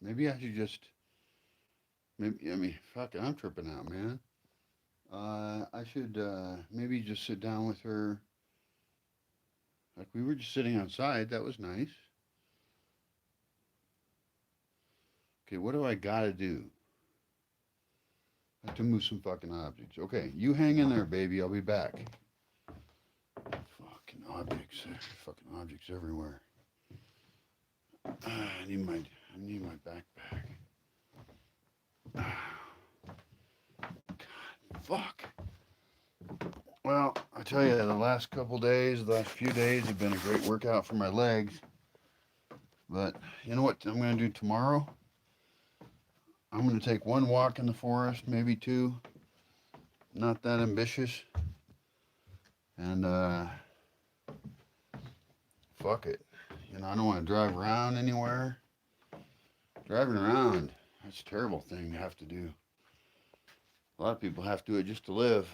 Maybe I should just maybe I mean fuck it, I'm tripping out, man. I should maybe just sit down with her. Like we were just sitting outside. That was nice. Okay, what do I gotta do? I have to move some fucking objects. Okay, you hang in there, baby. I'll be back. Fucking objects. Fucking objects everywhere. I need my backpack. God, fuck. Well, I tell you, the last couple days, the last few days have been a great workout for my legs. But you know what I'm going to do tomorrow? I'm going to take one walk in the forest, maybe two. Not that ambitious. And fuck it. You know, I don't want to drive around anywhere. Driving around, that's a terrible thing to have to do. A lot of people have to do it just to live.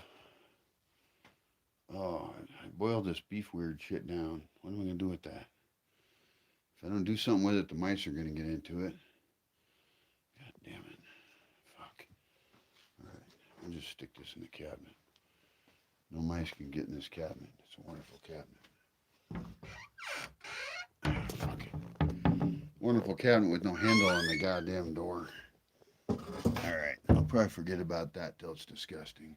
Oh, I boiled this beef weird shit down. What am I going to do with that? If I don't do something with it, the mice are going to get into it. God damn it. Fuck. Alright, I'll just stick this in the cabinet. No mice can get in this cabinet. It's a wonderful cabinet. Fuck it. Wonderful cabinet with no handle on the goddamn door. Alright, I'll probably forget about that till it's disgusting.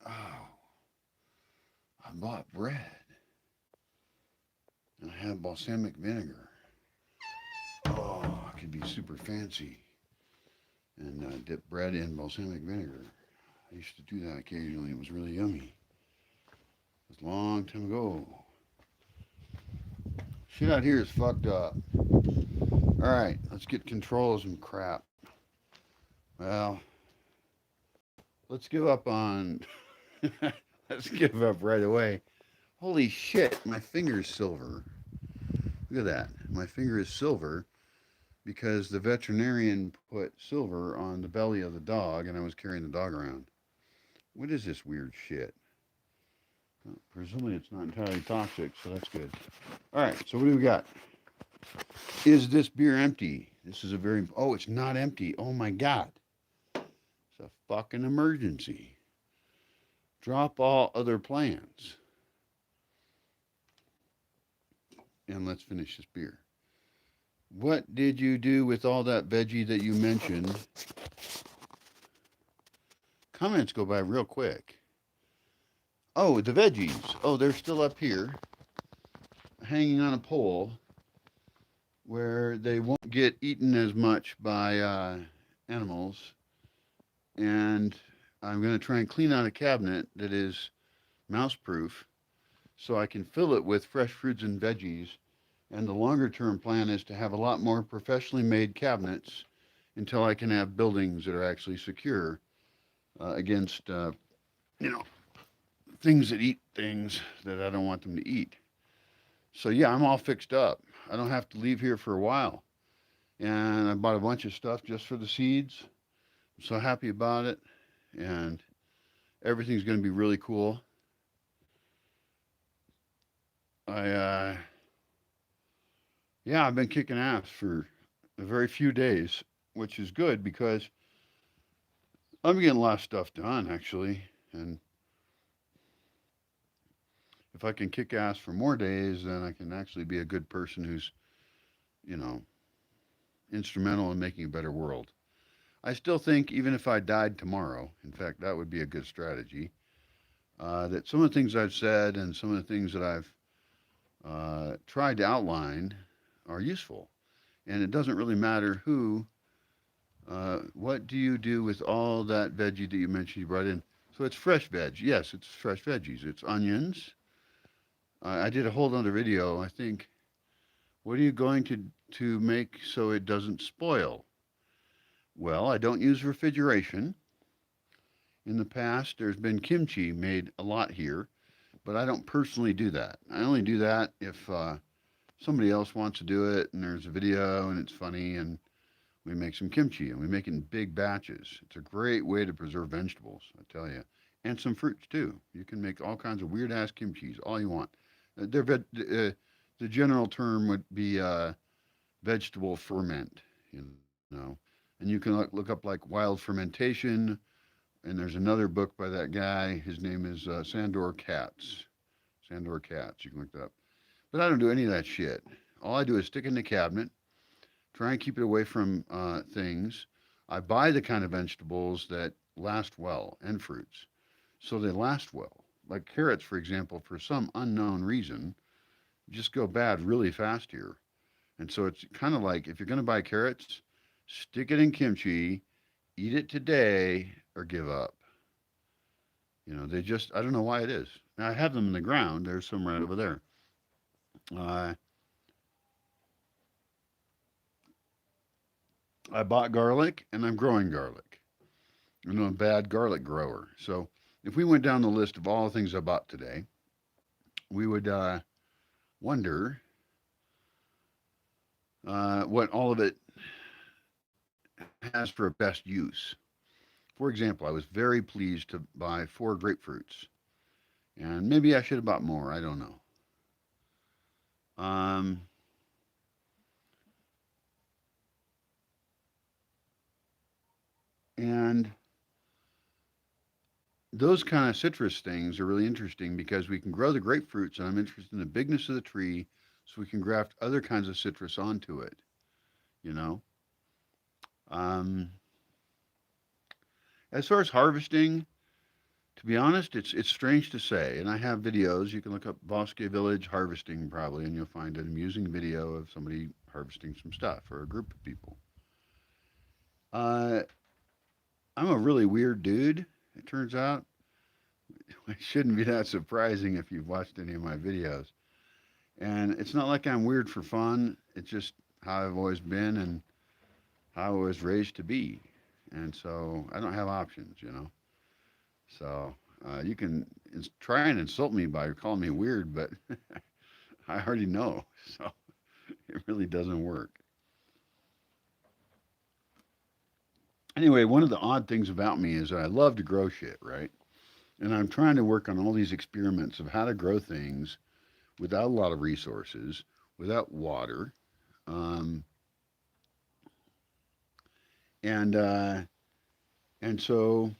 Oh, I bought bread. And I have balsamic vinegar. Oh, I could be super fancy and dip bread in balsamic vinegar. I used to do that occasionally. It was really yummy. It was a long time ago. Shit out here is fucked up. Alright, let's get control of some crap. Well, let's give up on... let's give up right away. Holy shit, my finger's silver. Look at that. My finger is silver because the veterinarian put silver on the belly of the dog and I was carrying the dog around. What is this weird shit? Well, presumably it's not entirely toxic, so that's good. Alright, so what do we got? Is this beer empty? This is a very... Oh, it's not empty. Oh my god. It's a fucking emergency. Drop all other plans. And let's finish this beer. What did you do with all that veggie that you mentioned? Comments go by real quick. Oh, the veggies. Oh, they're still up here, hanging on a pole, where they won't get eaten as much by animals. And I'm going to try and clean out a cabinet that is mouse proof so I can fill it with fresh fruits and veggies. And the longer term plan is to have a lot more professionally made cabinets until I can have buildings that are actually secure against, you know, things that eat things that I don't want them to eat. So yeah, I'm all fixed up. I don't have to leave here for a while. And I bought a bunch of stuff just for the seeds. I'm so happy about it. And everything's going to be really cool. Yeah, I've been kicking ass for a very few days, which is good because I'm getting a lot of stuff done, actually. And if I can kick ass for more days, then I can actually be a good person who's, you know, instrumental in making a better world. I still think even if I died tomorrow, in fact, that would be a good strategy, that some of the things I've said and some of the things that I've tried to outline are useful. And it doesn't really matter who. What do you do with all that veggie that you mentioned you brought in? So it's fresh veg. Yes, it's fresh veggies. It's onions. I did a whole other video, I think. What are you going to make so it doesn't spoil? Well, I don't use refrigeration. In the past, there's been kimchi made a lot here, but I don't personally do that. I only do that if somebody else wants to do it and there's a video and it's funny and we make some kimchi and we make it in big batches. It's a great way to preserve vegetables, I tell you. And some fruits too. You can make all kinds of weird ass kimchis, all you want. The general term would be vegetable ferment, you know. And you can look up like wild fermentation. And there's another book by that guy. His name is Sandor Katz. Sandor Katz. You can look that up. But I don't do any of that shit. All I do is stick it in the cabinet, try and keep it away from things. I buy the kind of vegetables that last well and fruits. So they last well. Like carrots, for example, for some unknown reason, just go bad really fast here. And so it's kind of like if you're going to buy carrots, stick it in kimchi, eat it today, or give up. You know, they just, I don't know why it is. Now, I have them in the ground. There's some right over there. I bought garlic and I'm growing garlic. I'm a bad garlic grower. So if we went down the list of all the things I bought today, we would wonder what all of it has for a best use. For example, I was very pleased to buy 4 grapefruits, and maybe I should have bought more. I don't know. Um, and those kind of citrus things are really interesting because we can grow the grapefruits, and I'm interested in the bigness of the tree, so we can graft other kinds of citrus onto it. You know. Um, as far as harvesting, to be honest, it's strange to say, and I have videos. You can look up Bosque Village harvesting probably, and you'll find an amusing video of somebody harvesting some stuff or a group of people. Uh, I'm a really weird dude. It turns out it shouldn't be that surprising if you've watched any of my videos. And it's not like I'm weird for fun. It's just how I've always been and how I was raised to be. And so I don't have options. So you can try and insult me by calling me weird, but I already know. So it really doesn't work. Anyway, one of the odd things about me is that I love to grow shit, right? And I'm trying to work on all these experiments of how to grow things without a lot of resources, without water. Um, and uh, and so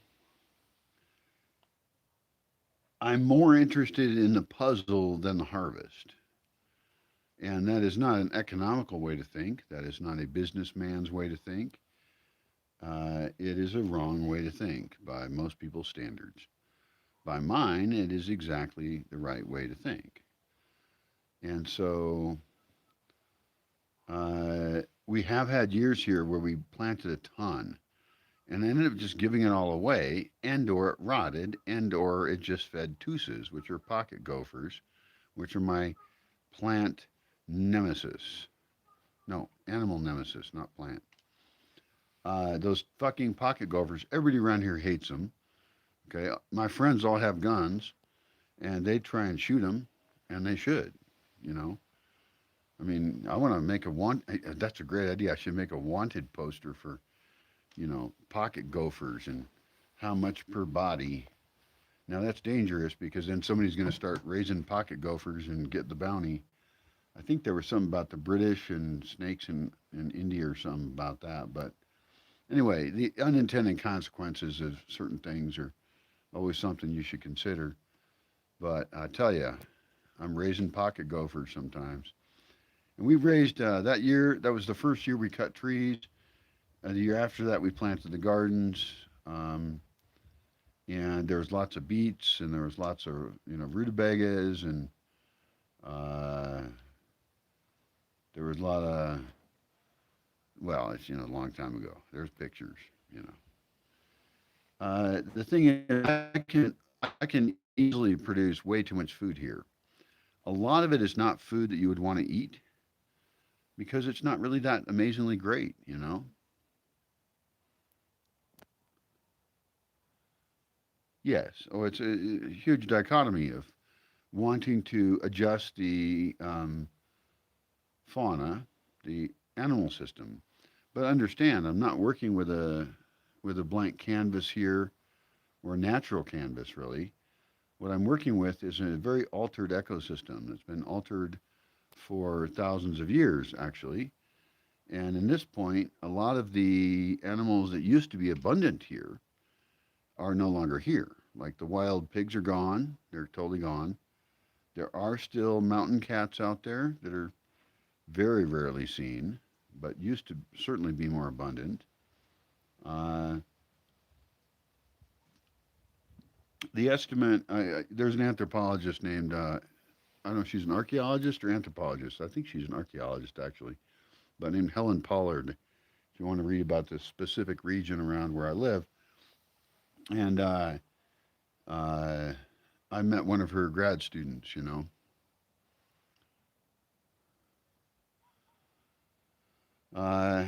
I'm more interested in the puzzle than the harvest. And that is not an economical way to think. That is not a businessman's way to think. It is a wrong way to think by most people's standards. By mine, it is exactly the right way to think. And so we have had years here where we planted a ton and ended up just giving it all away, and or it rotted, and or it just fed tooses, which are pocket gophers, which are my plant nemesis. No, animal nemesis, not plant. Those fucking pocket gophers, everybody around here hates them. Okay, my friends all have guns, and they try and shoot them, and they should, you know. I mean, I want to make a want. That's a great idea. I should make a wanted poster for, pocket gophers and how much per body. Now that's dangerous because then somebody's going to start raising pocket gophers and get the bounty. I think there was something about the British and snakes in India or something about that. But anyway, the unintended consequences of certain things are always something you should consider. But I tell you, I'm raising pocket gophers sometimes. And we raised that year, that was the first year we cut trees. The year after that, we planted the gardens. And there was lots of beets and there was lots of, rutabagas and uh, there was a lot of, well, it's, a long time ago. There's pictures, you know. The thing is, I can easily produce way too much food here. A lot of it is not food that you would want to eat because it's not really that amazingly great. Yes. Oh, it's a huge dichotomy of wanting to adjust the fauna, the animal system. But understand, I'm not working with a blank canvas here or natural canvas really. What I'm working with is a very altered ecosystem that's been altered for thousands of years actually. And in this point, a lot of the animals that used to be abundant here are no longer here. Like the wild pigs are gone, they're totally gone. There are still mountain cats out there that are very rarely seen, but used to certainly be more abundant. Uh, the estimate, there's an anthropologist named, I don't know if she's an archaeologist or anthropologist. I think she's an archaeologist actually, but named Helen Pollard. If you want to read about the specific region around where I live. And uh, I met one of her grad students. Uh,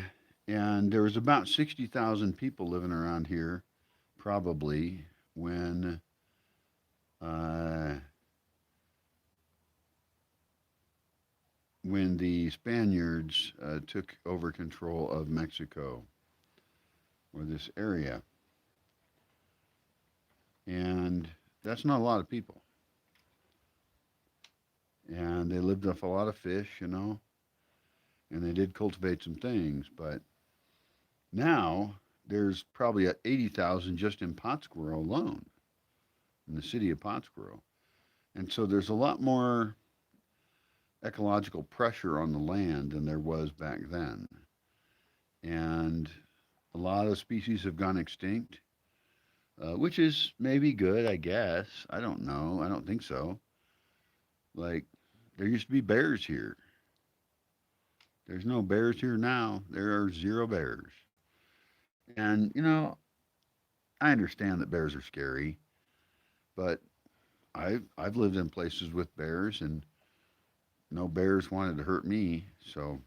and there was about 60,000 people living around here, probably, when uh, when the Spaniards took over control of Mexico or this area. And that's not a lot of people. And they lived off a lot of fish, you know, and they did cultivate some things. But now there's probably 80,000 just in Pátzcuaro alone, in the city of Pátzcuaro. And so there's a lot more ecological pressure on the land than there was back then. And a lot of species have gone extinct, which is maybe good, I guess. I don't know. I don't think so. Like, there used to be bears here. There's no bears here now. There are zero bears. And, you know, I understand that bears are scary, but I've lived in places with bears and no bears wanted to hurt me. So,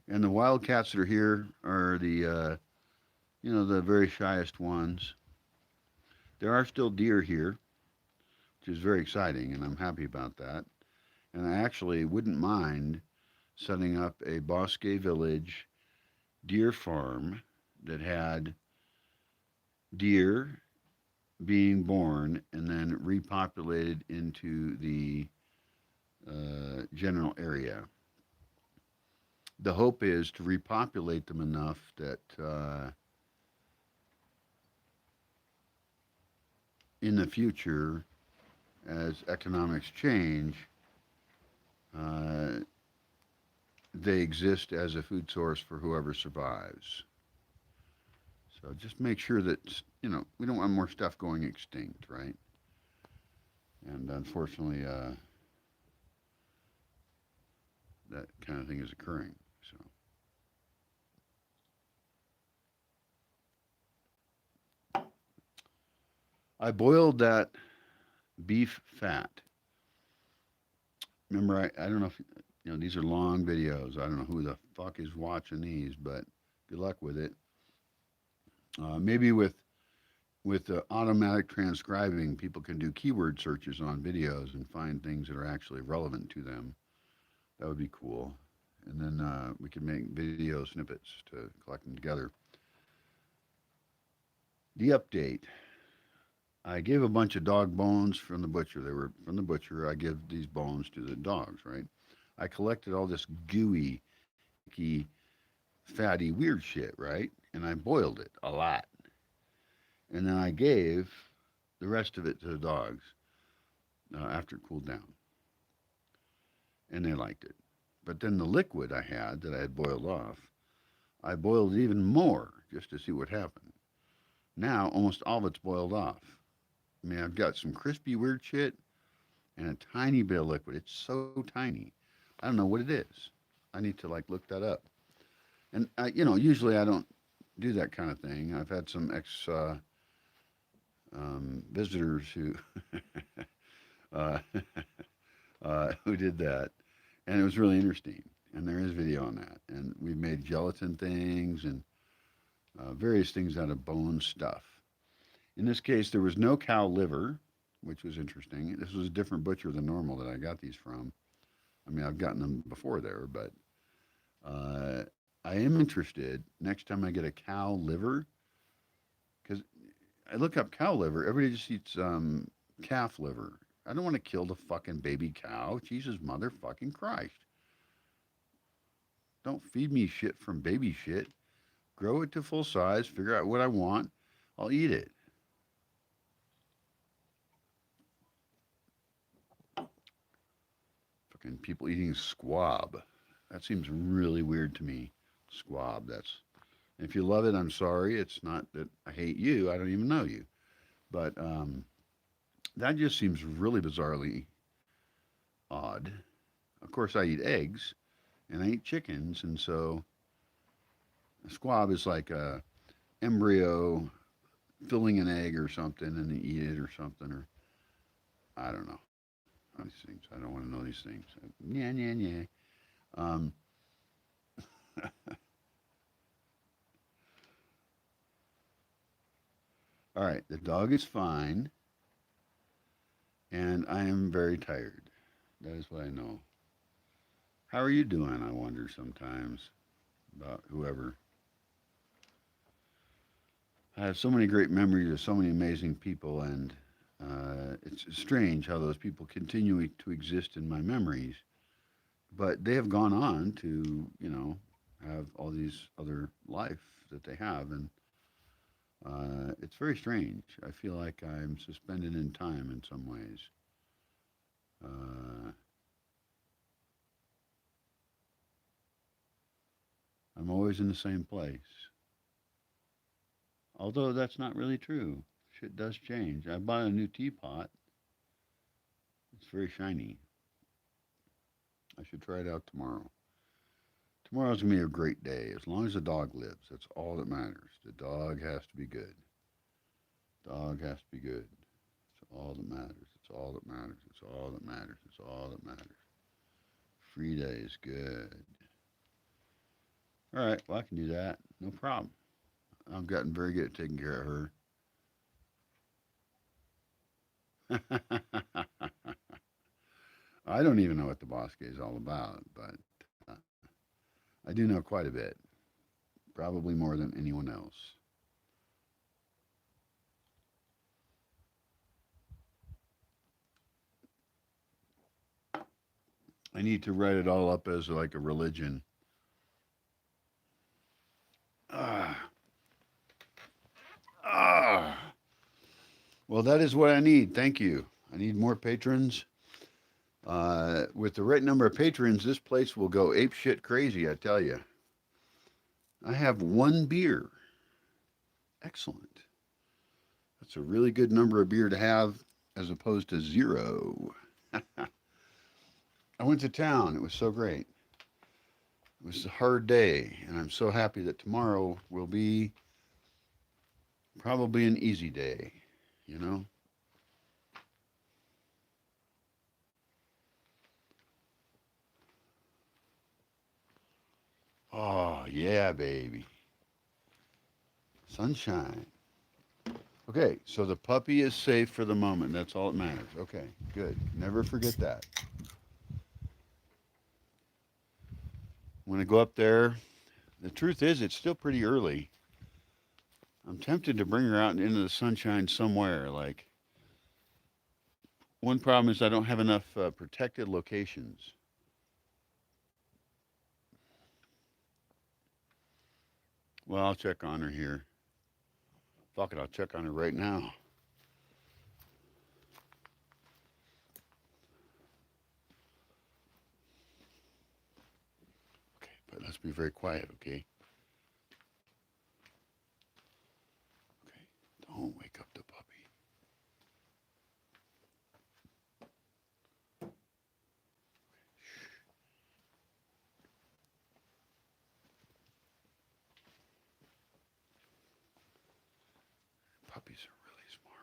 and the wildcats that are here are the very shyest ones. There are still deer here, which is very exciting, and I'm happy about that. And I actually wouldn't mind setting up a Bosque Village deer farm that had deer being born and then repopulated into the general area. The hope is to repopulate them enough that in the future, as economics change, uh, they exist as a food source for whoever survives. So just make sure that, we don't want more stuff going extinct, right? And unfortunately, that kind of thing is occurring. So I boiled that beef fat. Remember, I don't know if, these are long videos. I don't know who the fuck is watching these, but good luck with it. Maybe with automatic transcribing, people can do keyword searches on videos and find things that are actually relevant to them. That would be cool. And then we could make video snippets to collect them together. The update. I gave a bunch of dog bones from the butcher. They were from the butcher. I give these bones to the dogs, right? I collected all this gooey, icky, fatty, weird shit, right? And I boiled it a lot. And then I gave the rest of it to the dogs after it cooled down. And they liked it. But then the liquid I had that I had boiled off, I boiled it even more just to see what happened. Now almost all of it's boiled off. I mean, I've got some crispy, weird shit and a tiny bit of liquid. It's so tiny. I don't know what it is. I need to like look that up. And usually I don't do that kind of thing. I've had some ex visitors uh, who did that, and it was really interesting. And there is video on that. And we've made gelatin things and various things out of bone stuff. In this case, there was no cow liver, which was interesting. This was a different butcher than normal that I got these from. I mean, I've gotten them before there, but uh, I am interested next time I get a cow liver, because I look up cow liver. Everybody just eats calf liver. I don't want to kill the fucking baby cow. Jesus motherfucking Christ. Don't feed me shit from baby shit. Grow it to full size, figure out what I want. I'll eat it. Fucking people eating squab. That seems really weird to me. Squab. If you love it, I'm sorry. It's not that I hate you. I don't even know you. But that just seems really bizarrely odd. Of course, I eat eggs and I eat chickens, and so a squab is like a embryo filling an egg or something, and you eat it or something, or I don't know these things. I don't want to know these things. Yeah, yeah, yeah. Um, all right, the dog is fine, and I am very tired. That is what I know. How are you doing? I wonder sometimes about whoever. I have so many great memories of so many amazing people, and it's strange how those people continue to exist in my memories. But they have gone on to, have all these other life that they have, and it's very strange. I feel like I'm suspended in time in some ways. Uh, I'm always in the same place. Although that's not really true. Shit does change. I bought a new teapot. It's very shiny. I should try it out tomorrow. Tomorrow's going to be a great day. As long as the dog lives, that's all that matters. The dog has to be good. Dog has to be good. It's all that matters. It's all that matters. It's all that matters. It's all that matters. Frida is good. All right, well, I can do that. No problem. I've gotten very good at taking care of her. I don't even know what the Bosque is all about, but I do know quite a bit. Probably more than anyone else. I need to write it all up as like a religion. Ah, ah. Well, that is what I need. Thank you. I need more patrons. With the right number of patrons, this place will go ape shit crazy, I tell you. I have one beer. Excellent. That's a really good number of beer to have as opposed to zero. I went to town. It was so great. It was a hard day, and I'm so happy that tomorrow will be probably an easy day, you know? Oh, yeah, baby. Sunshine. Okay, so the puppy is safe for the moment. That's all that matters. Okay, good. Never forget that. When I go up there, the truth is, it's still pretty early. I'm tempted to bring her out into the sunshine somewhere. Like, one problem is I don't have enough protected locations. Well, I'll check on her here. Fuck it, I'll check on her right now. Okay, but let's be very quiet, okay? Okay, don't wake up the puppy. Puppies are really smart.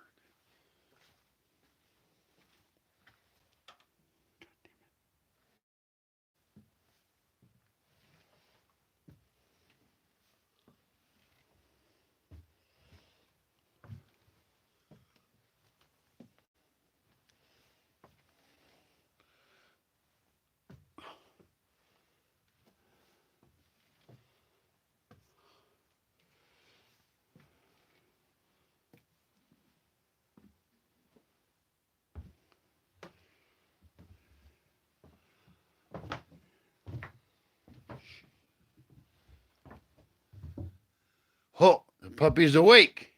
Oh, the puppy's awake.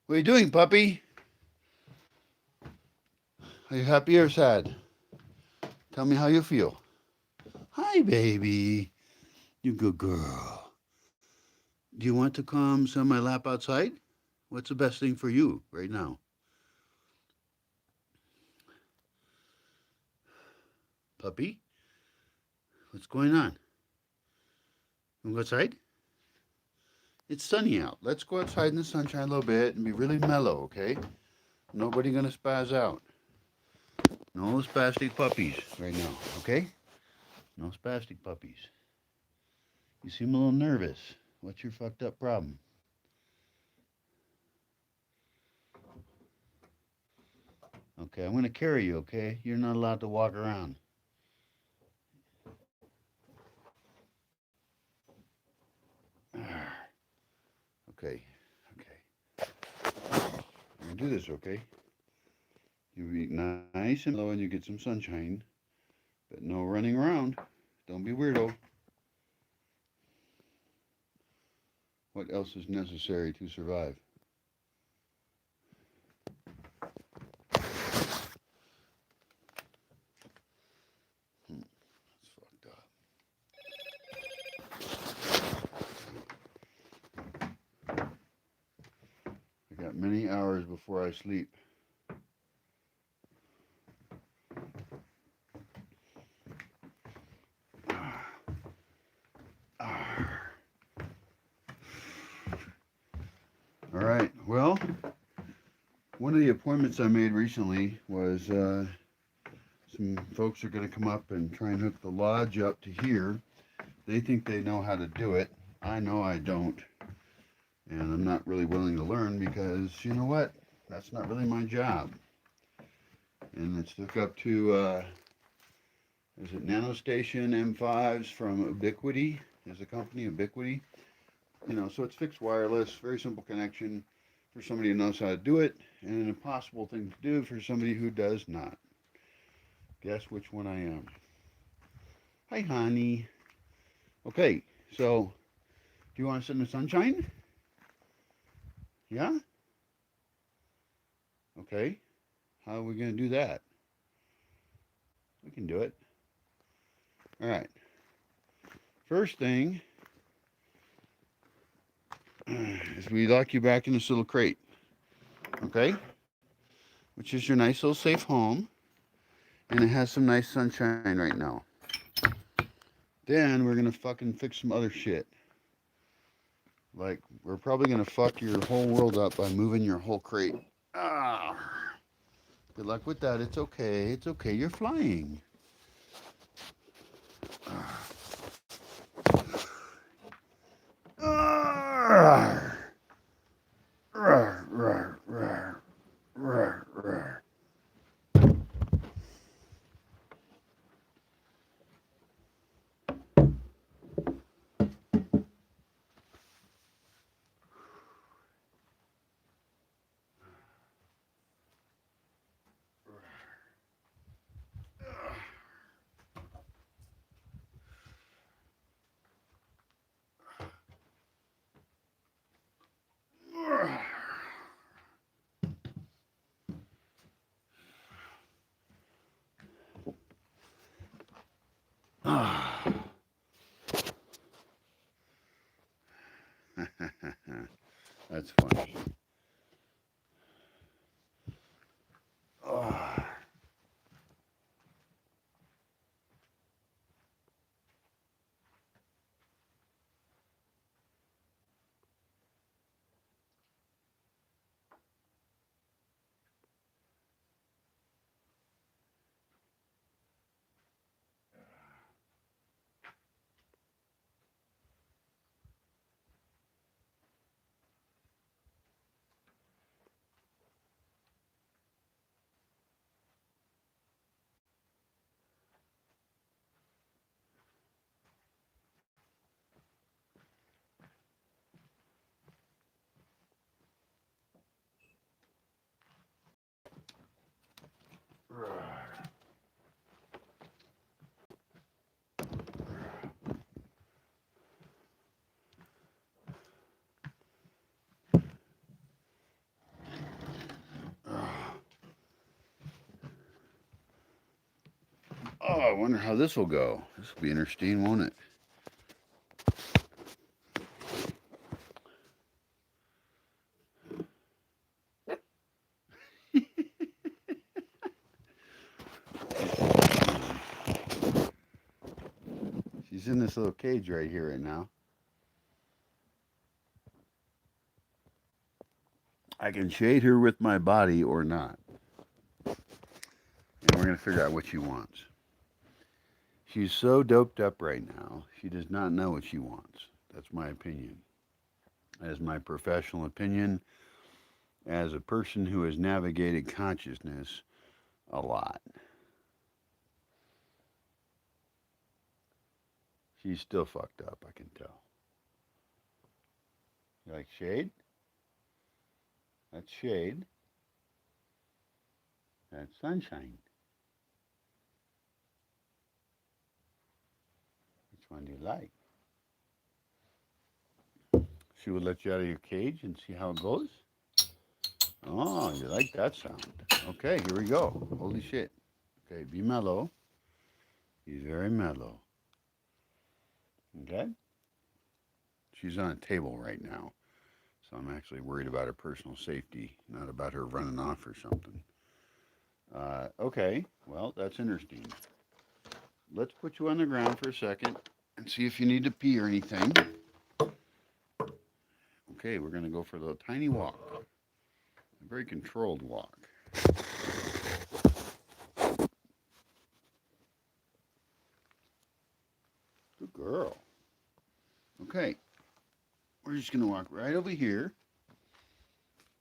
What are you doing, puppy? Are you happy or sad? Tell me how you feel. Hi, baby. You good girl. Do you want to come sit on my lap outside? What's the best thing for you right now? Puppy, what's going on? You want to go outside? It's sunny out. Let's go outside in the sunshine a little bit and be really mellow, okay? Nobody gonna spaz out. No spastic puppies right now, okay? No spastic puppies. You seem a little nervous. What's your fucked up problem? Okay, I'm gonna carry you, okay? You're not allowed to walk around. do this, okay? You be nice and mellow and you get some sunshine, but no running around. Don't be weirdo. What else is necessary to survive? That's fucked up. I got many hours before I sleep. All right. Well, one of the appointments I made recently was some folks are going to come up and try and hook the lodge up to here. They think they know how to do it. I know I don't. And I'm not really willing to learn because, you know what? That's not really my job. And it's hooked up to, is it NanoStation M5s from Ubiquiti? Is the company Ubiquiti? You know, so it's fixed wireless, very simple connection for somebody who knows how to do it, and an impossible thing to do for somebody who does not. Guess which one I am. Hi, honey. Okay, so do you want to sit in the sunshine? Yeah? Okay. How are we going to do that? We can do it. All right. First thing is we lock you back in this little crate. Okay? Which is your nice little safe home. And it has some nice sunshine right now. Then we're going to fucking fix some other shit. Like, we're probably going to fuck your whole world up by moving your whole crate. Ah. Good luck with that. It's okay. It's okay. You're flying. That's funny. Oh, I wonder how this will go. This will be interesting, won't it? She's in this little cage right here right now. I can shade her with my body or not. And we're going to figure out what she wants. She's so doped up right now, she does not know what she wants. That's my opinion. As my professional opinion, as a person who has navigated consciousness a lot. She's still fucked up, I can tell. You like shade? That's shade. That's Sunshine. Which one do you like? She would let you out of your cage and see how it goes? Oh, you like that sound. Okay, here we go. Holy shit. Okay, be mellow. He's very mellow. Okay? She's on a table right now, so I'm actually worried about her personal safety, not about her running off or something. Okay, well, that's interesting. Let's put you on the ground for a second and see if you need to pee or anything. Okay, we're going to go for the tiny walk, a very controlled walk. Good girl. Okay, we're just going to walk right over here,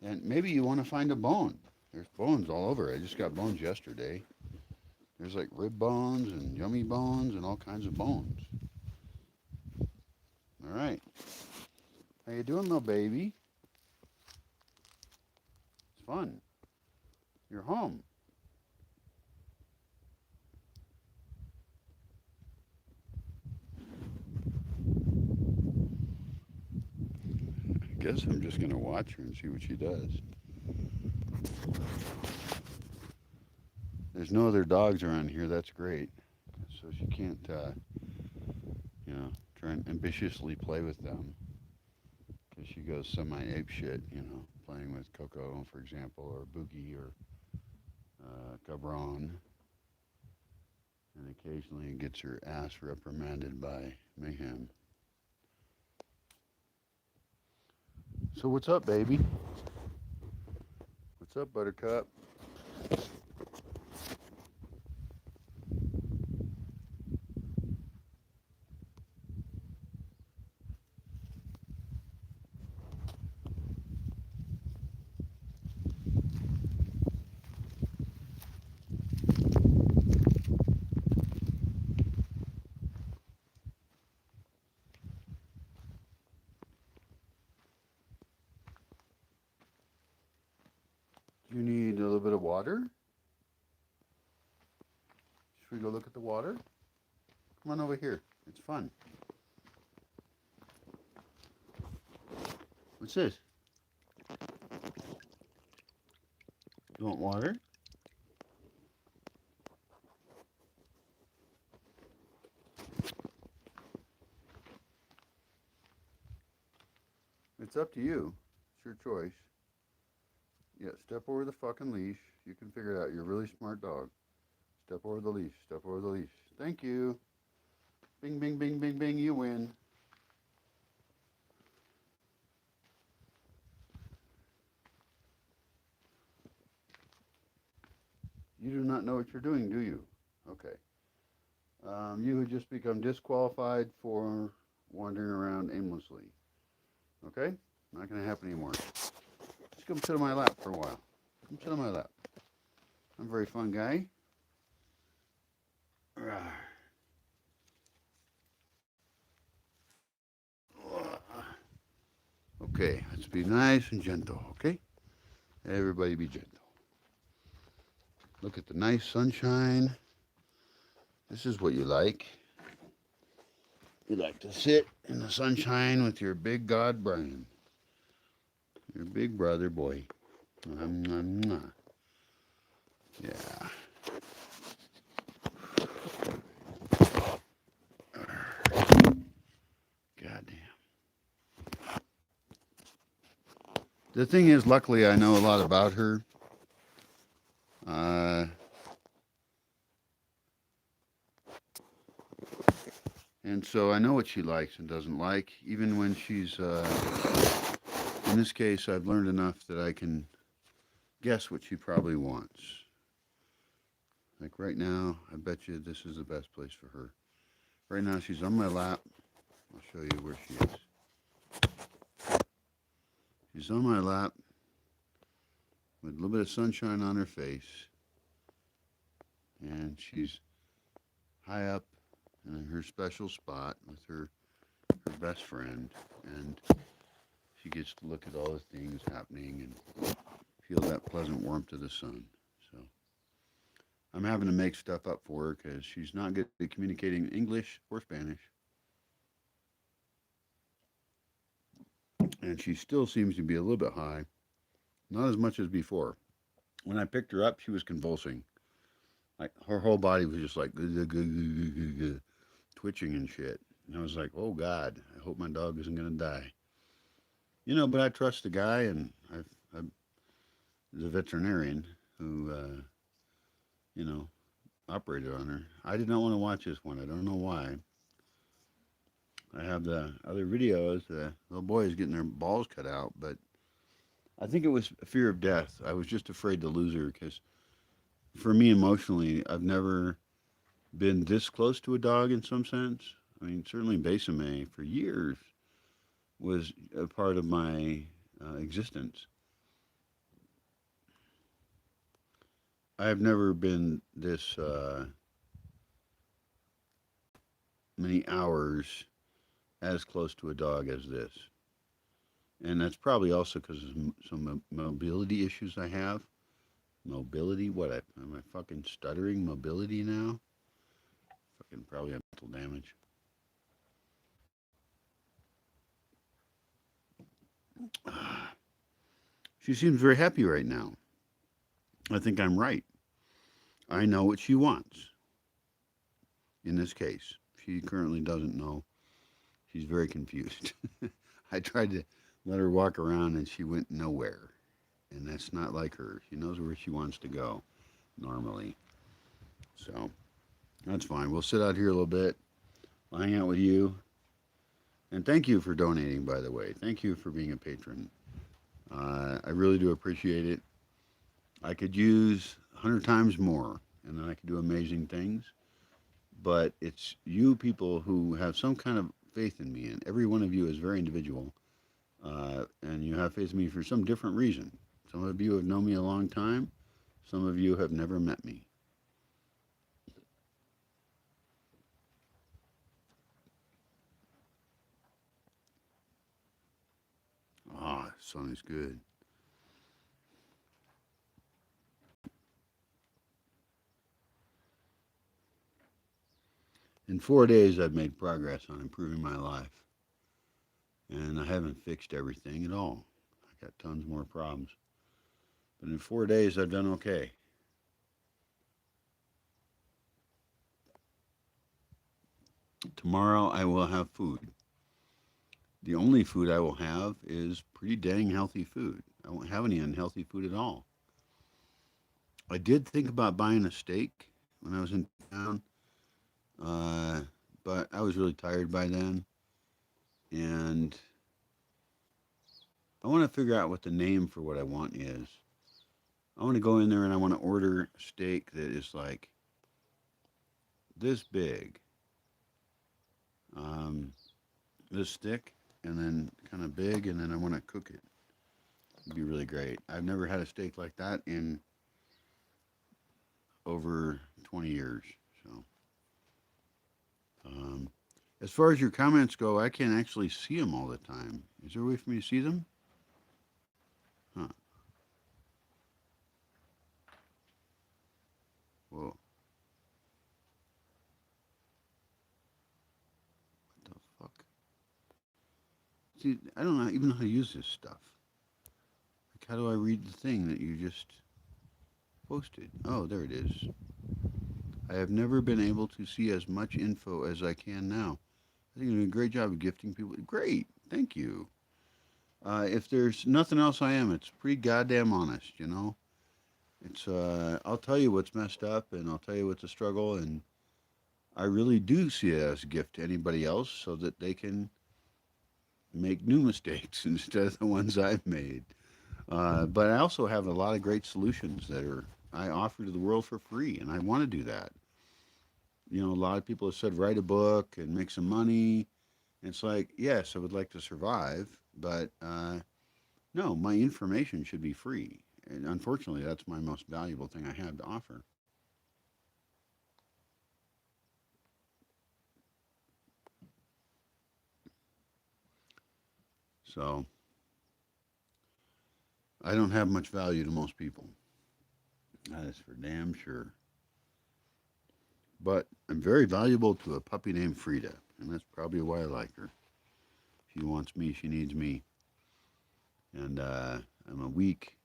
and maybe you want to find a bone. There's bones all over. I just got bones yesterday. There's like rib bones and yummy bones and all kinds of bones. All right. How you doing, little baby? It's fun. You're home. I guess I'm just going to watch her and see what she does. There's no other dogs around here. That's great. So she can't, try and ambitiously play with them. Because she goes semi-ape shit, playing with Coco, for example, or Boogie, or Cabron. And occasionally gets her ass reprimanded by Mayhem. So what's up, baby? What's up, Buttercup? Do you need a little bit of water? Should we go look at the water? Come on over here. It's fun. What's this? You want water? It's up to you. It's your choice. Yeah, step over the fucking leash. You can figure it out. You're a really smart dog. Step over the leash. Step over the leash. Thank you. Bing, bing, bing, bing, bing. You win. You do not know what you're doing, do you? Okay. You had just become disqualified for wandering around aimlessly. Okay? Not going to happen anymore. Just come sit on my lap for a while. Come sit on my lap. I'm a very fun guy. Okay, let's be nice and gentle, okay? Everybody be gentle. Look at the nice sunshine. This is what you like. You like to sit in the sunshine with your big god Brian. Your big brother boy. Yeah. Goddamn. The thing is, luckily, I know a lot about her. And so I know what she likes and doesn't like, even when she's, in this case, I've learned enough that I can guess what she probably wants. Like right now, I bet you this is the best place for her. Right now, she's on my lap. I'll show you where she is. She's on my lap with a little bit of sunshine on her face. And she's high up in her special spot with her best friend. And she gets to look at all the things happening and feel that pleasant warmth of the sun. So I'm having to make stuff up for her because she's not good at communicating English or Spanish, and she still seems to be a little bit high, not as much as before. When I picked her up, she was convulsing. Like her whole body was just like twitching and shit. And I was like, oh God, I hope my dog isn't gonna die. But I trust the guy, and I've the veterinarian who you know operated on her. I did not want to watch this one. I don't know why. I have the other videos. The little boy is getting their balls cut out, but I think it was a fear of death. I was just afraid to lose her because, for me emotionally, I've never been this close to a dog in some sense. I mean, certainly Besame for years was a part of my existence. I have never been this many hours as close to a dog as this. And that's probably also because of some mobility issues I have. Mobility? Am I fucking stuttering? Mobility now? Fucking probably have mental damage. She seems very happy right now. I think I'm right. I know what she wants in this case. She currently doesn't know. She's very confused. I tried to let her walk around and she went nowhere. And that's not like her. She knows where she wants to go normally. So that's fine. We'll sit out here a little bit. I'll hang out with you. And thank you for donating, by the way. Thank you for being a patron. I really do appreciate it. I could use 100 times more, and then I could do amazing things. But it's you people who have some kind of faith in me, and every one of you is very individual, and you have faith in me for some different reason. Some of you have known me a long time. Some of you have never met me. Ah, sun is good. In 4 days, I've made progress on improving my life, and I haven't fixed everything at all. I got tons more problems, but in 4 days, I've done okay. Tomorrow, I will have food. The only food I will have is pretty dang healthy food. I won't have any unhealthy food at all. I did think about buying a steak when I was in town, uh, but I was really tired by then, and I want to figure out what the name for what I want is. I want to go in there and I want to order a steak that is like this big, um, this thick, and then kind of big, and then I want to cook it. It'd be really great. I've never had a steak like that in over 20 years. So, um, as far as your comments go, I can't actually see them all the time. Is there a way for me to see them? Huh. Whoa. What the fuck? See, I don't know, even know how to use this stuff. Like, how do I read the thing that you just posted? Oh, there it is. I have never been able to see as much info as I can now. I think you're doing a great job of gifting people. Great. Thank you. If there's nothing else I am, it's pretty goddamn honest. It's I'll tell you what's messed up and I'll tell you what's a struggle, and I really do see it as a gift to anybody else so that they can make new mistakes instead of the ones I've made. But I also have a lot of great solutions that are I offer to the world for free, and I want to do that. A lot of people have said write a book and make some money. It's like, yes, I would like to survive, but no, my information should be free. And unfortunately, that's my most valuable thing I have to offer. So I don't have much value to most people. That is for damn sure. But I'm very valuable to a puppy named Frida, and that's probably why I like her. She wants me, she needs me. And I'm a weak,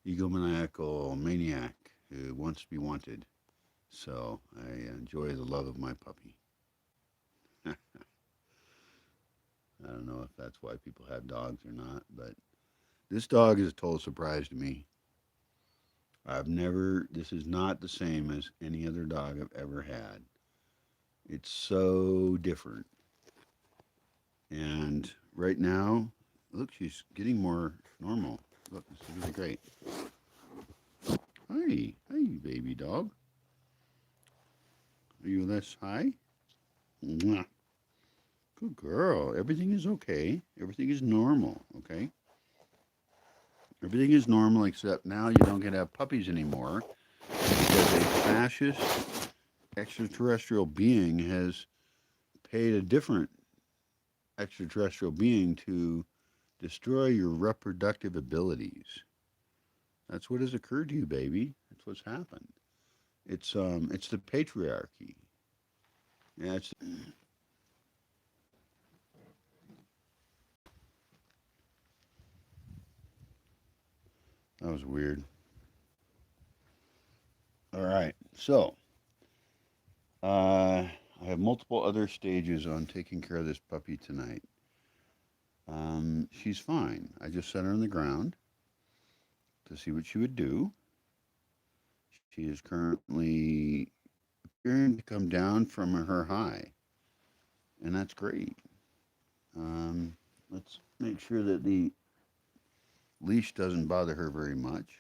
egomaniacal maniac who wants to be wanted. So I enjoy the love of my puppy. I don't know if that's why people have dogs or not, but this dog is a total surprise to me. This is not the same as any other dog I've ever had. It's so different. And right now, look, she's getting more normal. Look, this is really great. Hi, hi, baby dog. Are you this high? Mwah. Good girl. Everything is okay. Everything is normal, okay? Everything is normal except now you don't get to have puppies anymore because a fascist extraterrestrial being has paid a different extraterrestrial being to destroy your reproductive abilities. That's what has occurred to you, baby. That's what's happened. It's the patriarchy. Yeah, it's that was weird. All right, so I have multiple other stages on taking care of this puppy tonight. She's fine. I just set her on the ground to see what she would do. She is currently appearing to come down from her high, and that's great. Let's make sure that the leash doesn't bother her very much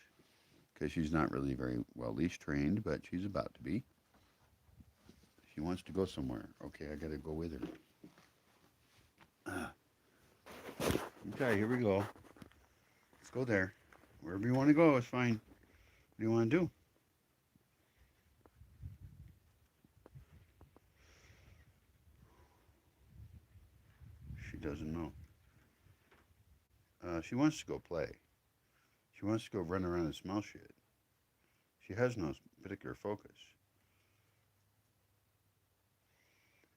because she's not really very well leash trained, but she's about to be. She wants to go somewhere. Okay, I gotta go with her. Okay, here we go. Let's go there. Wherever you want to go is fine. What do you want to do? She doesn't know. She wants to go play. She wants to go run around and smell shit. She has no particular focus.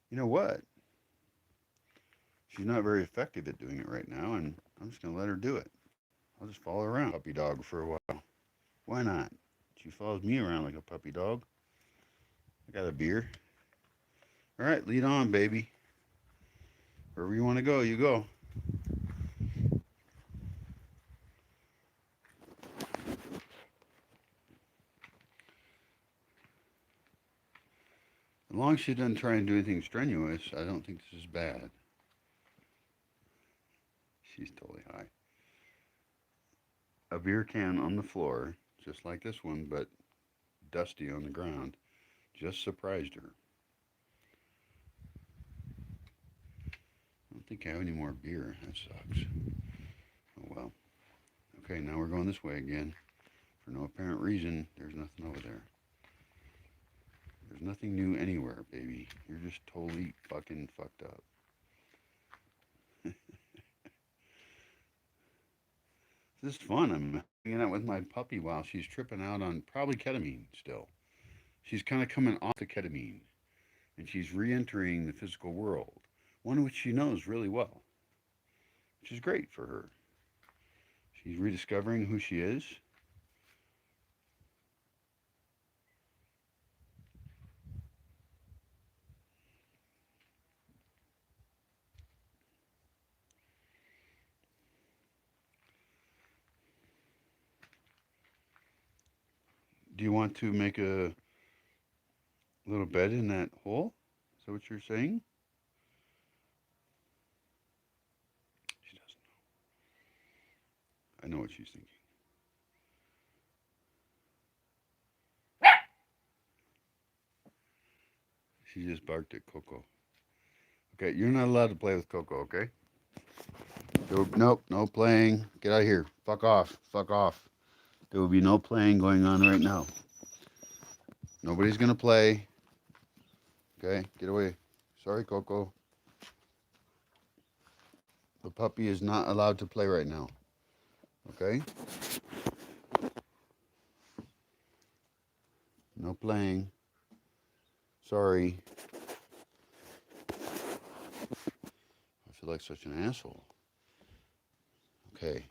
You know what? She's not very effective at doing it right now, and I'm just going to let her do it. I'll just follow her around, puppy dog, for a while. Why not? She follows me around like a puppy dog. I got a beer. All right, lead on, baby. Wherever you want to go, you go. As long as she doesn't try and do anything strenuous, I don't think this is bad. She's totally high. A beer can on the floor, just like this one, but dusty on the ground, just surprised her. I don't think I have any more beer. That sucks. Oh well. Okay, now we're going this way again. For no apparent reason, there's nothing over there. There's nothing new anywhere, baby. You're just totally fucking fucked up. This is fun. I'm hanging out with my puppy while she's tripping out on probably ketamine still. She's kind of coming off the ketamine and she's re entering the physical world, one which she knows really well, which is great for her. She's rediscovering who she is. Do you want to make a little bed in that hole? Is that what you're saying? She doesn't know. I know what she's thinking. She just barked at Coco. Okay, you're not allowed to play with Coco, okay? Nope, no playing. Get out of here. Fuck off. Fuck off. There will be no playing going on right now. Nobody's gonna play. Okay, get away. Sorry, Coco. The puppy is not allowed to play right now. Okay? No playing. Sorry. I feel like such an asshole. Okay.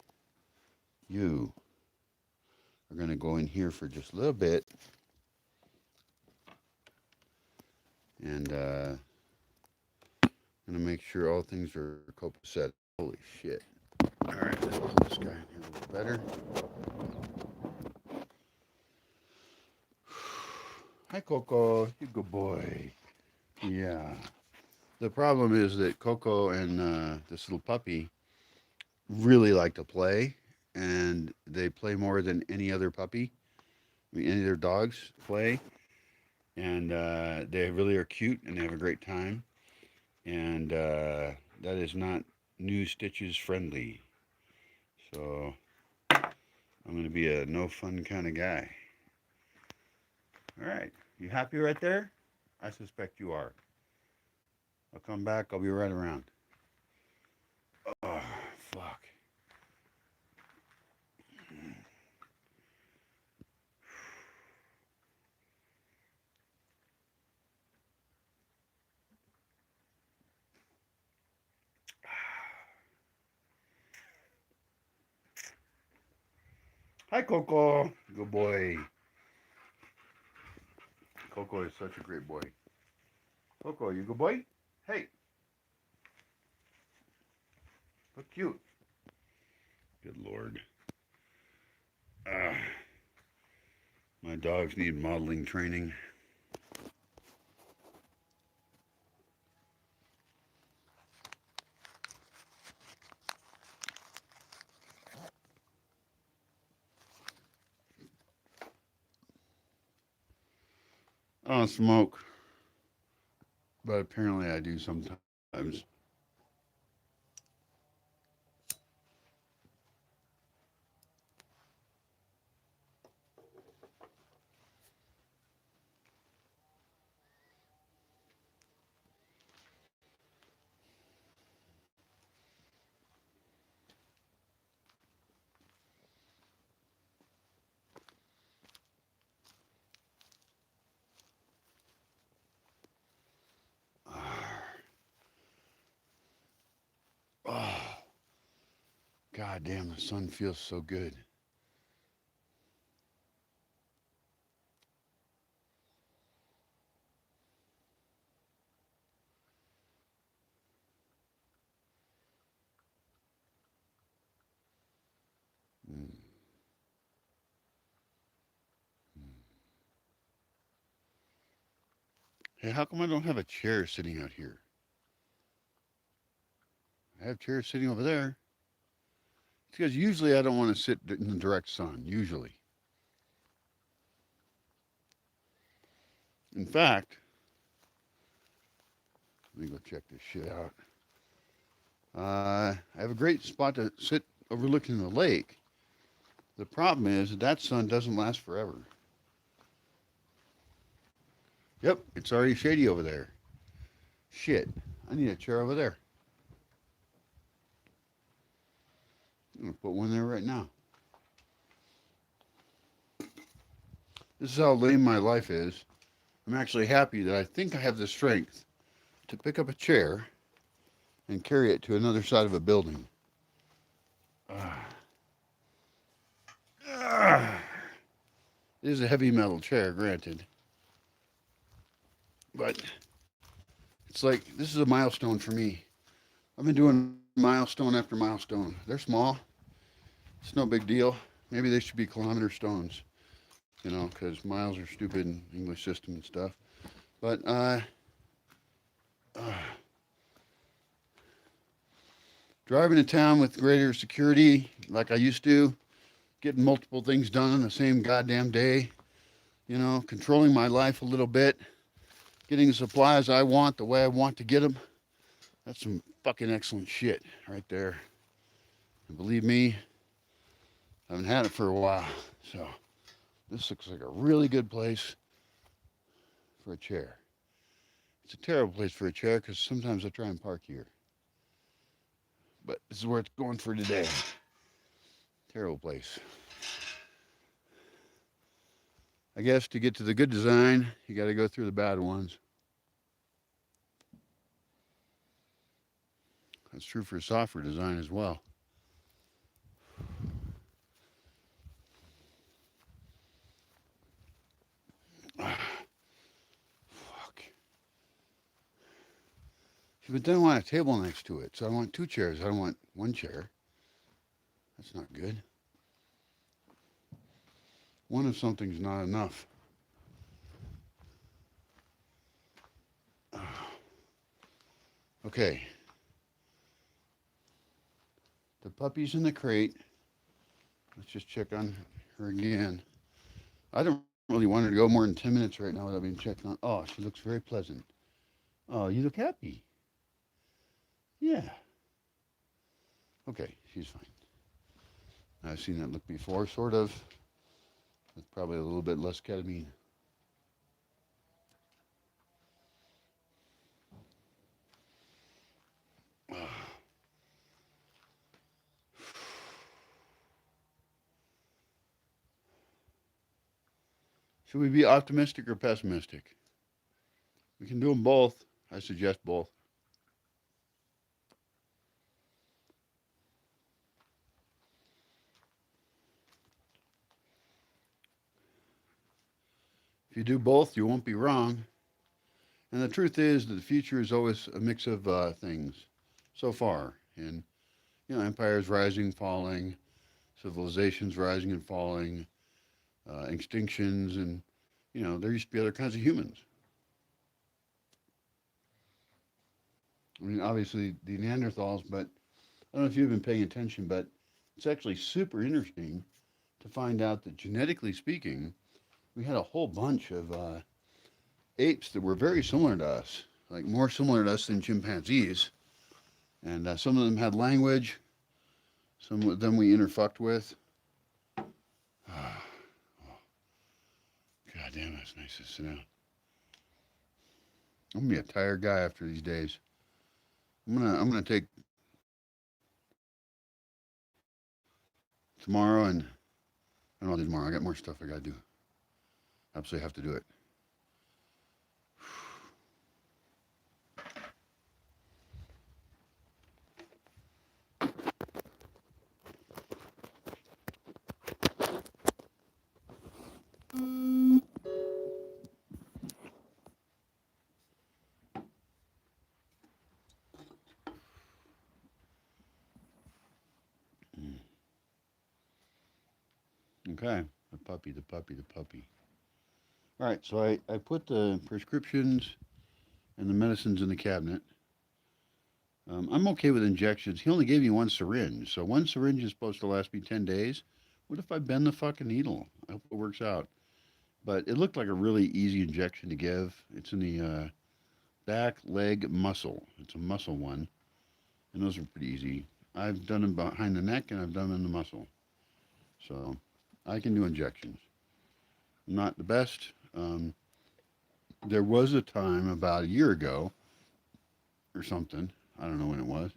You are going to go in here for just a little bit. And I'm going to make sure all things are copacetic. Holy shit. All right, let's put this guy in here a little better. Hi, Coco. You good boy. Yeah. The problem is that Coco and this little puppy really like to play, and they play more than any other puppy. I mean, any of their dogs play, and they really are cute, and they have a great time. And that is not new stitches friendly. So I'm going to be a no fun kind of guy. All right. You happy right there? I suspect you are. I'll come back. I'll be right around. Oh, fuck. Hi, Coco. Good boy. Coco is such a great boy. Coco, you good boy? Hey. Look cute. Good Lord. Uh, my dogs need modeling training. I don't smoke, but apparently I do sometimes. Oh, God damn, the sun feels so good. Mm. Hey, how come I don't have a chair sitting out here? I have chairs sitting over there. It's because usually I don't want to sit in the direct sun, usually. In fact, let me go check this shit out. I have a great spot to sit overlooking the lake. The problem is that sun doesn't last forever. Yep, it's already shady over there. Shit, I need a chair over there. I'm going to put one there right now. This is how lame my life is. I'm actually happy that I think I have the strength to pick up a chair and carry it to another side of a building. It is a heavy metal chair, granted. But it's like, this is a milestone for me. I've been doing milestone after milestone. They're small. It's no big deal. Maybe they should be kilometer stones, because miles are stupid in English system and stuff. But driving to town with greater security, like I used to, getting multiple things done in the same goddamn day, controlling my life a little bit, getting the supplies I want the way I want to get them. That's some fucking excellent shit right there. And believe me, I haven't had it for a while. So this looks like a really good place for a chair. It's a terrible place for a chair because sometimes I try and park here. But this is where it's going for today. Terrible place. I guess to get to the good design, you got to go through the bad ones. That's true for software design as well. Fuck. But then I want a table next to it, so I want two chairs. I don't want one chair. That's not good. One of something's not enough. Okay. The puppy's in the crate. Let's just check on her again. I don't really want her to go more than 10 minutes right now without being checked on. Oh, she looks very pleasant. Oh, you look happy. Yeah. Okay, she's fine. I've seen that look before, sort of. With probably a little bit less ketamine. Should we be optimistic or pessimistic? We can do them both. I suggest both. If you do both, you won't be wrong. And the truth is that the future is always a mix of things so far. And, empires rising, falling, civilizations rising and falling, extinctions, and, there used to be other kinds of humans. I mean, obviously, the Neanderthals, but I don't know if you've been paying attention, but it's actually super interesting to find out that genetically speaking, we had a whole bunch of apes that were very similar to us, like more similar to us than chimpanzees. And some of them had language, some of them we interfucked with. God damn, that's nice to sit down. I'm gonna be a tired guy after these days. I'm gonna take tomorrow, and I don't know what I'll do tomorrow. I got more stuff I gotta do. Absolutely have to do it. Okay, the puppy, the puppy, the puppy. All right, so I put the prescriptions and the medicines in the cabinet. I'm okay with injections. He only gave me one syringe, so one syringe is supposed to last me 10 days. What if I bend the fucking needle? I hope it works out. But it looked like a really easy injection to give. It's in the back leg muscle. It's a muscle one, and those are pretty easy. I've done them behind the neck and I've done them in the muscle. So I can do injections. I'm not the best. There was a time about a year ago or something, I don't know when it was,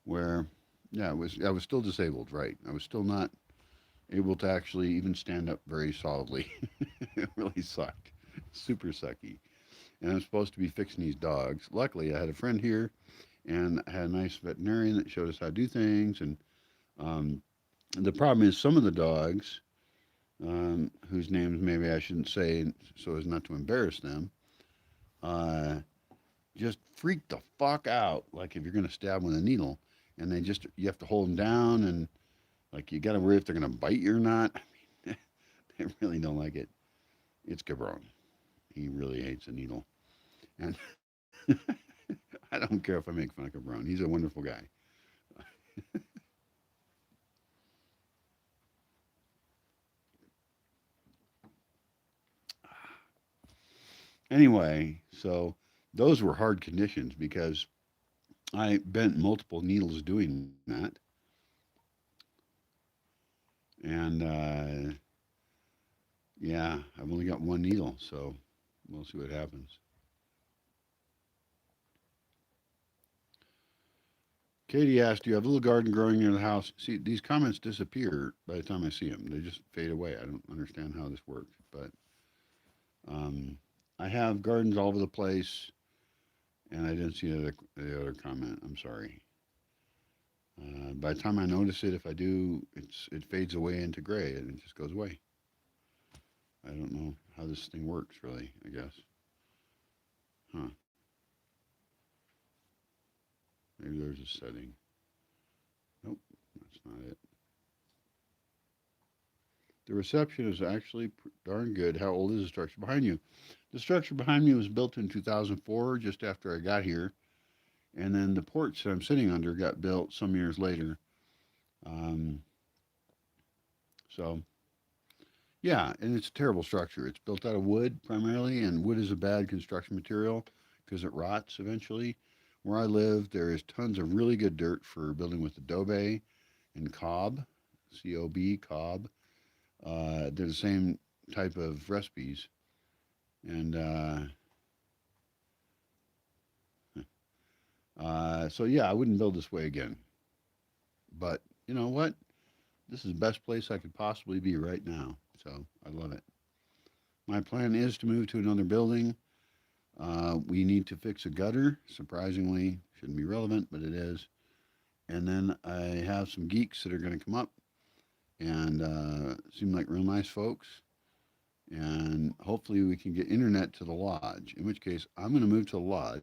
where, yeah, I was still disabled, right? I was still not able to actually even stand up very solidly. It really sucked. Super sucky. And I'm supposed to be fixing these dogs. Luckily, I had a friend here and I had a nice veterinarian that showed us how to do things. And the problem is, some of the dogs, whose names maybe I shouldn't say so as not to embarrass them, uh, just freak the fuck out. Like if you're going to stab with a needle, and you have to hold them down, and like you got to worry if they're going to bite you or not. I mean, they really don't like it. It's Cabron. He really hates a needle. And I don't care if I make fun of Cabron. He's a wonderful guy. Anyway, so those were hard conditions because I bent multiple needles doing that. And yeah, I've only got one needle, so we'll see what happens. Katie asked, "Do you have a little garden growing near the house?" See, these comments disappear by the time I see them. They just fade away. I don't understand how this works, but um, I have gardens all over the place, and I didn't see the other comment. I'm sorry. By the time I notice it, if I do, it fades away into gray and it just goes away. I don't know how this thing works really. I guess. Huh? Maybe there's a setting. Nope, that's not it. The reception is actually darn good. How old is the structure behind you? The structure behind me was built in 2004, just after I got here, and then the porch that I'm sitting under got built some years later. Um, so yeah, and it's a terrible structure. It's built out of wood primarily, and wood is a bad construction material because it rots eventually. Where I live, there is tons of really good dirt for building with adobe and cob, cob, cob. They're the same type of recipes, and so yeah, I wouldn't build this way again. But you know what? This is the best place I could possibly be right now. So I love it. My plan is to move to another building. We need to fix a gutter. Surprisingly, shouldn't be relevant, but it is. And then I have some geeks that are going to come up and seem like real nice folks. And hopefully we can get internet to the lodge. In which case, I'm going to move to the lodge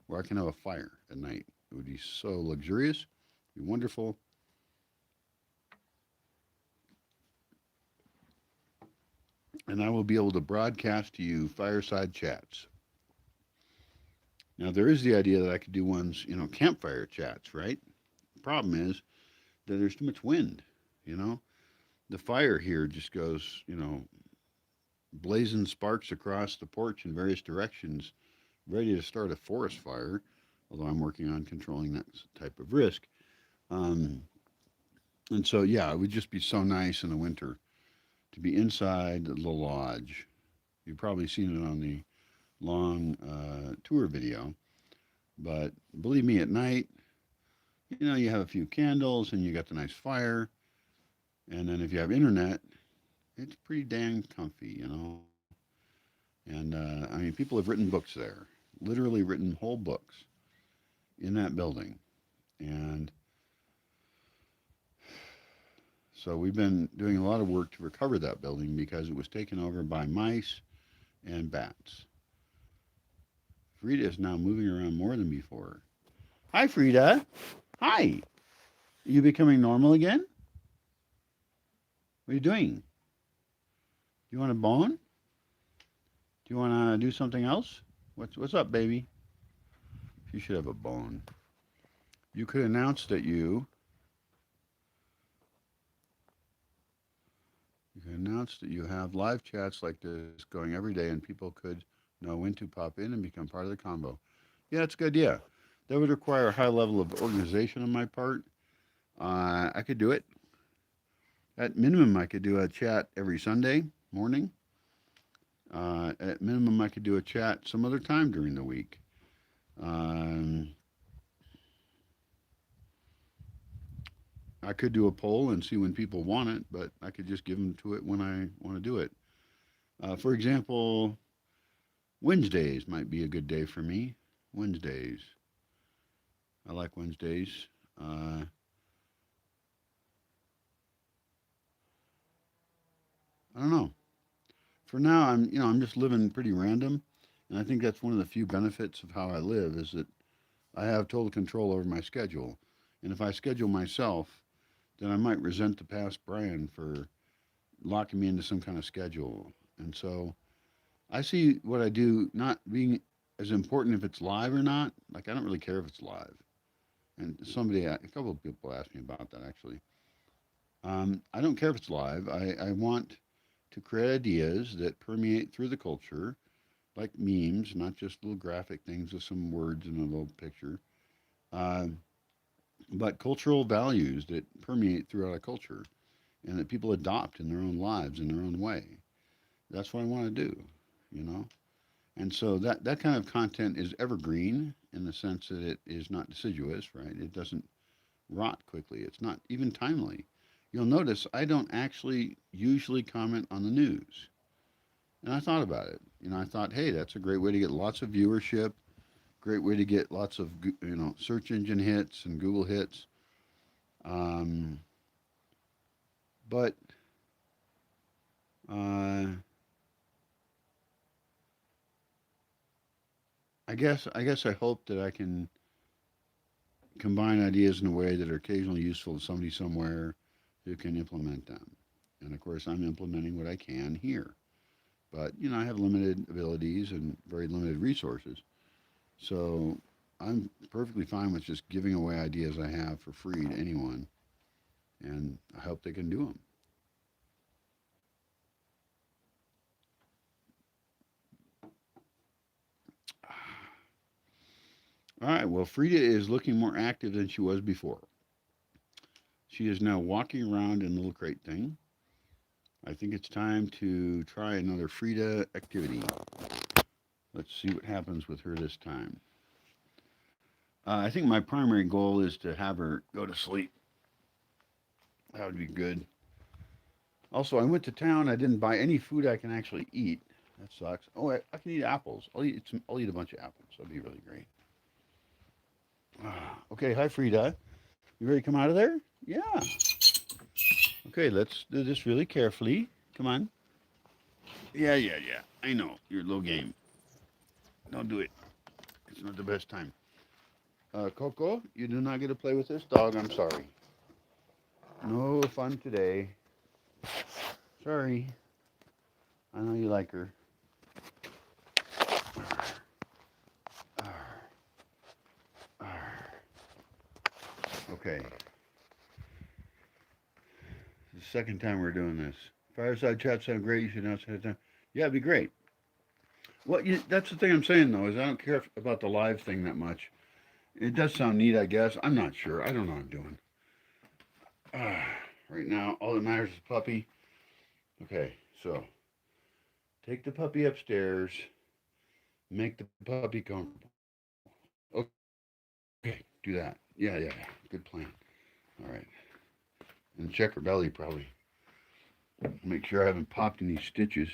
where I can have a fire at night. It would be so luxurious, be wonderful. And I will be able to broadcast to you fireside chats. Now, there is the idea that I could do ones, campfire chats, right? The problem is that there's too much wind, you know? The fire here just goes, blazing sparks across the porch in various directions, ready to start a forest fire, although I'm working on controlling that type of risk. Um, and so, yeah, it would just be so nice in the winter to be inside the lodge. You've probably seen it on the long tour video. But believe me, at night, you have a few candles and you got the nice fire. And then if you have internet, it's pretty dang comfy. And I mean, people have written books there, literally written whole books in that building. And so we've been doing a lot of work to recover that building because it was taken over by mice and bats. Frida is now moving around more than before. Hi, Frida. Hi. Are you becoming normal again? What are you doing? Do you want a bone? Do you want to do something else? What's up, baby? You should have a bone. You could announce that you have live chats like this going every day, and people could know when to pop in and become part of the combo. Yeah, that's a good idea. That would require a high level of organization on my part. I could do it. At minimum, I could do a chat every Sunday morning. At minimum, I could do a chat some other time during the week. Um, I could do a poll and see when people want it, but I could just give them to it when I want to do it. For example, Wednesdays might be a good day for me. Wednesdays. I like Wednesdays. Uh, I don't know. For now, I'm just living pretty random, and I think that's one of the few benefits of how I live is that I have total control over my schedule. And if I schedule myself, then I might resent the past Brian for locking me into some kind of schedule. And so I see what I do not being as important if it's live or not. Like I don't really care if it's live. And a couple of people asked me about that actually. I don't care if it's live. I want to create ideas that permeate through the culture, like memes, not just little graphic things with some words and a little picture, uh, but cultural values that permeate throughout a culture and that people adopt in their own lives in their own way. That's what I want to do, you know? And so that kind of content is evergreen in the sense that it is not deciduous, right? It doesn't rot quickly. It's not even timely. You'll notice I don't actually usually comment on the news. And I thought about it. I thought, hey, that's a great way to get lots of viewership, great way to get lots of search engine hits and Google hits. Um, but uh, I guess I hope that I can combine ideas in a way that are occasionally useful to somebody somewhere who can implement them. And of course, I'm implementing what I can here. But I have limited abilities and very limited resources. So I'm perfectly fine with just giving away ideas I have for free to anyone, and I hope they can do them. All right, well, Frida is looking more active than she was before. She is now walking around in a little crate thing. I think it's time to try another Frida activity. Let's see what happens with her this time. I think my primary goal is to have her go to sleep. That would be good. Also, I went to town. I didn't buy any food I can actually eat. That sucks. Oh, I can eat apples. I'll eat a bunch of apples. That'd be really great. Okay, hi Frida. You ready to come out of there? Yeah. Okay, let's do this really carefully. Come on. Yeah, yeah, yeah. I know. You're low game. Don't do it. It's not the best time. Coco, you do not get to play with this dog. I'm sorry. No fun today. Sorry. I know you like her. Okay. It's the second time we're doing this. Fireside chats sound great. You should now set it down. Yeah, it'd be great. Well, that's the thing I'm saying though is I don't care about the live thing that much. It does sound neat, I guess. I'm not sure. I don't know what I'm doing. Uh, right now, all that matters is puppy. Okay, so take the puppy upstairs. Make the puppy comfortable. Okay, do that. Yeah, yeah, yeah. Good plan. All right. And check her belly probably. Make sure I haven't popped any stitches.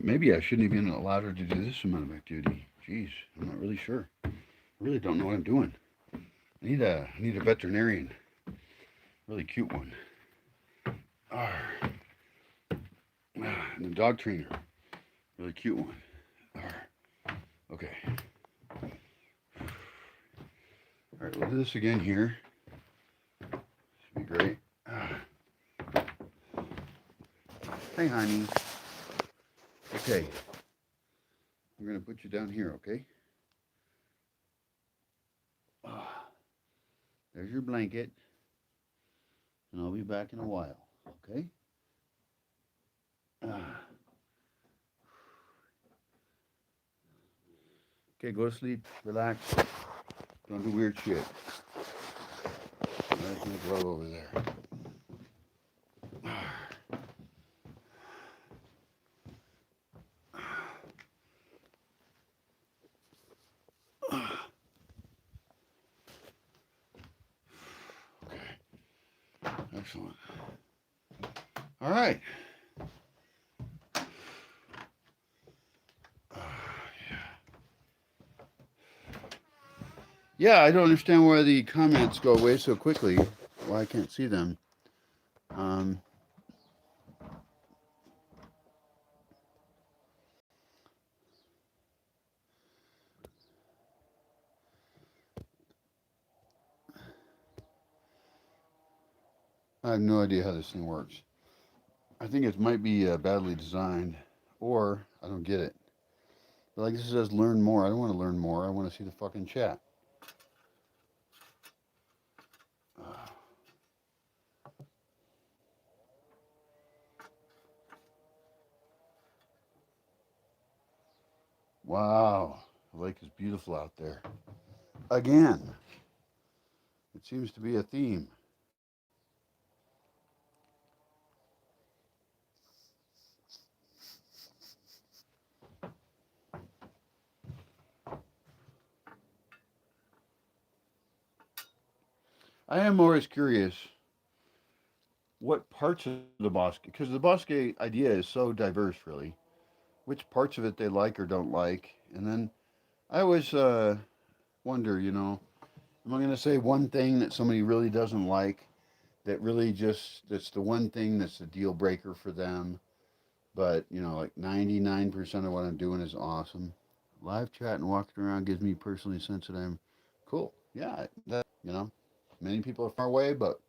Maybe I shouldn't even allowed her to do this amount of activity. Jeez, I'm not really sure. I really don't know what I'm doing. I need a veterinarian. Really cute one. And a dog trainer. Really cute one. Okay. All right, we'll do this again here. Should be great. Hey, honey. Okay. I'm going to put you down here, okay? There's your blanket. And I'll be back in a while, okay? Okay, go to sleep. Relax. Don't do weird shit. There's my glove over there. Excellent. All right. Yeah, I don't understand why the comments go away so quickly. Why I can't see them. Um, I have no idea how this thing works. I think it might be badly designed, or I don't get it. But like this says, learn more. I don't want to learn more. I want to see the fucking chat. Wow, the lake is beautiful out there. Again, it seems to be a theme. I am always curious what parts of the Bosque, because the Bosque idea is so diverse, really. Which parts of it they like or don't like, and then I always wonder, I'm going to say one thing that somebody really doesn't like, that really just, that's the one thing that's a deal breaker for them. But, you know, like 99% of what I'm doing is awesome. Live chat and walking around gives me personally a sense that I'm cool. Yeah, that, you know, many people are far away, but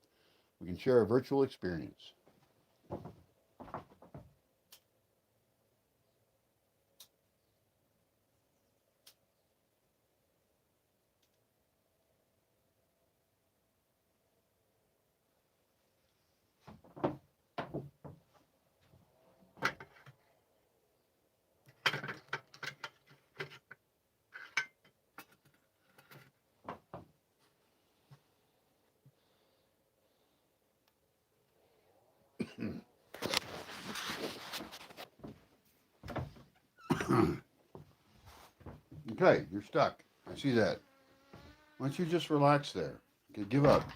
we can share a virtual experience. Okay, you're stuck. I see that. Why don't you just relax there? Okay, give up.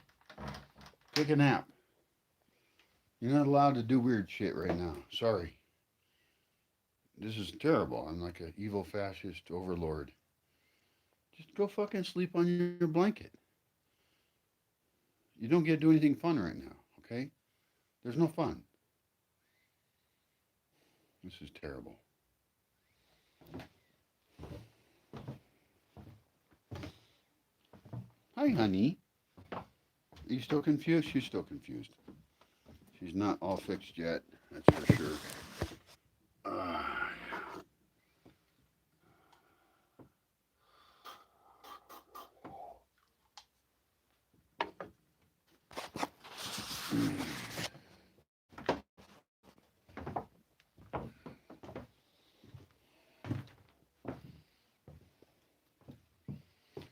Take a nap. You're not allowed to do weird shit right now. Sorry. This is terrible. I'm like an evil fascist overlord. Just go fucking sleep on your blanket. You don't get to do anything fun right now, okay? There's no fun. This is terrible. Hi, honey. Are you still confused? She's still confused. She's not all fixed yet, that's for sure. Uh,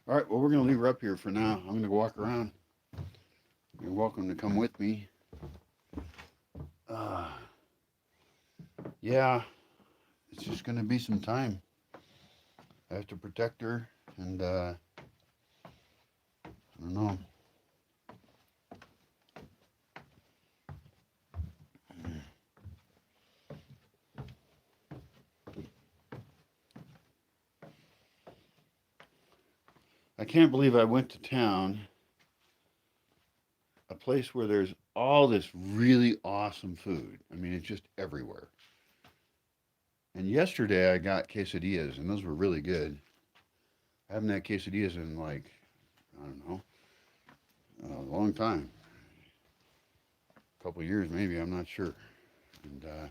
all right, well, we're going to leave her up here for now. I'm going to go walk around. You're welcome to come with me. Uh, yeah, it's just going to be some time. I have to protect her, and I don't know. I can't believe I went to town, a place where there's all this really awesome food. I mean, it's just everywhere. And yesterday I got quesadillas, and those were really good. I haven't had quesadillas in like, I don't know, a long time. A couple of years maybe, I'm not sure. And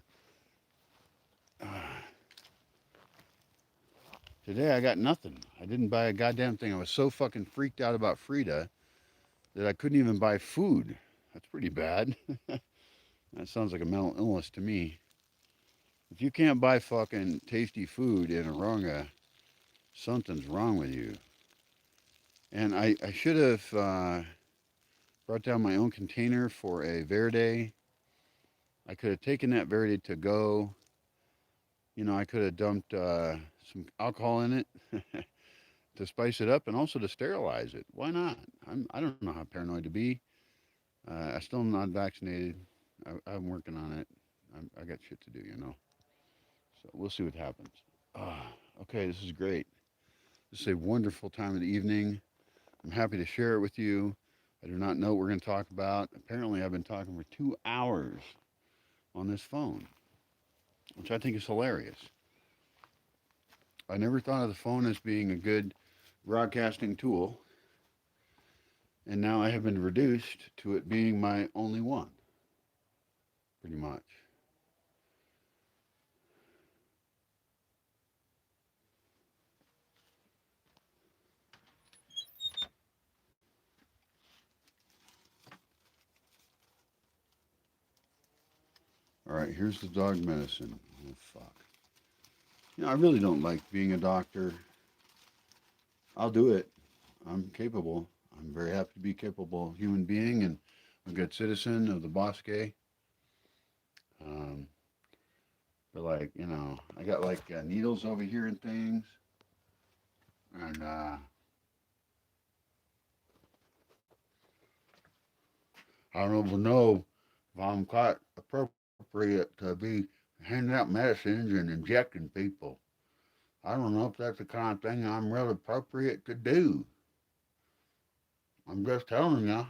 today I got nothing. I didn't buy a goddamn thing. I was so fucking freaked out about Frida that I couldn't even buy food. That's pretty bad. That sounds like a mental illness to me. If you can't buy fucking tasty food in Aronga, something's wrong with you. And I should have brought down my own container for a Verde. I could have taken that Verde to go. You know, I could have dumped some alcohol in it to spice it up and also to sterilize it. Why not? I don't know how paranoid to be. I still am not vaccinated. I'm working on it. I got shit to do, you know. So we'll see what happens. Okay, this is great. This is a wonderful time of the evening. I'm happy to share it with you. I do not know what we're going to talk about. Apparently, I've been talking for 2 hours on this phone, which I think is hilarious. I never thought of the phone as being a good broadcasting tool, and now I have been reduced to it being my only one, pretty much. All right, here's the dog medicine. Oh, fuck. You know, I really don't like being a doctor. I'll do it. I'm capable. I'm very happy to be a capable human being and a good citizen of the Bosque. Um, but like, you know, I got like needles over here and things, and I don't know if I'm quite appropriate to be handing out medicines and injecting people. I don't know if that's the kind of thing I'm real appropriate to do. I'm just telling you.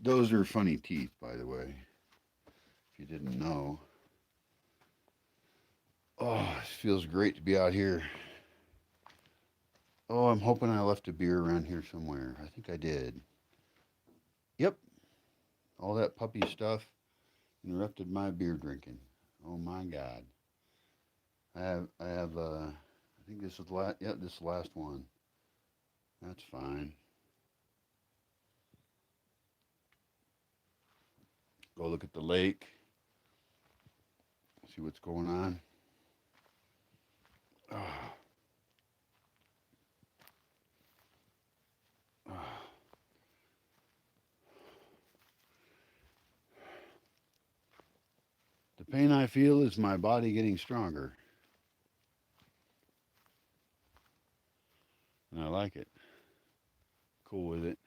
Those are funny teeth, by the way, if you didn't know. Oh, it feels great to be out here. Oh, I'm hoping I left a beer around here somewhere. I think I did. Yep, all that puppy stuff interrupted my beer drinking. Oh my God. I think this is the last, yeah, this is the last one. That's fine. Go look at the lake, see what's going on. Oh, oh. The pain I feel is my body getting stronger, and I like it. Cool with it.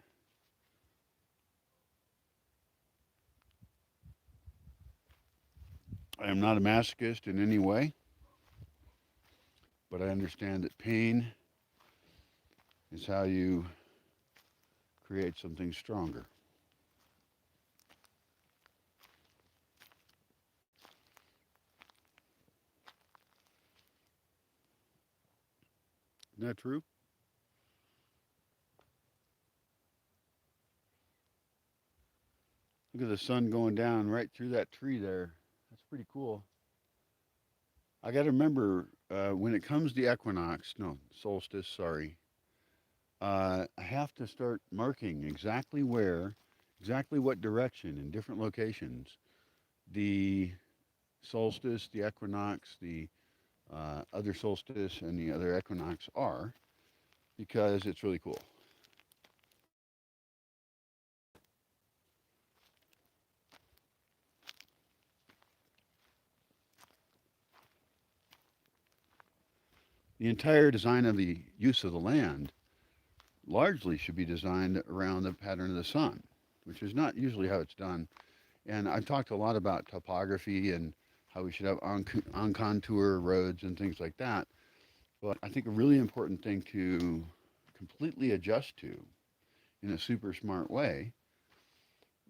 I am not a masochist in any way, but I understand that pain is how you create something stronger. Isn't that true? Look at the sun going down right through that tree there. That's pretty cool. I got to remember when it comes to equinox, no, solstice, sorry, I have to start marking exactly where, exactly what direction in different locations the solstice, the equinox, the other solstice, and the other equinox are, because it's really cool. The entire design of the use of the land largely should be designed around the pattern of the sun, which is not usually how it's done. And I've talked a lot about topography and how we should have on contour roads and things like that. But I think a really important thing to completely adjust to in a super smart way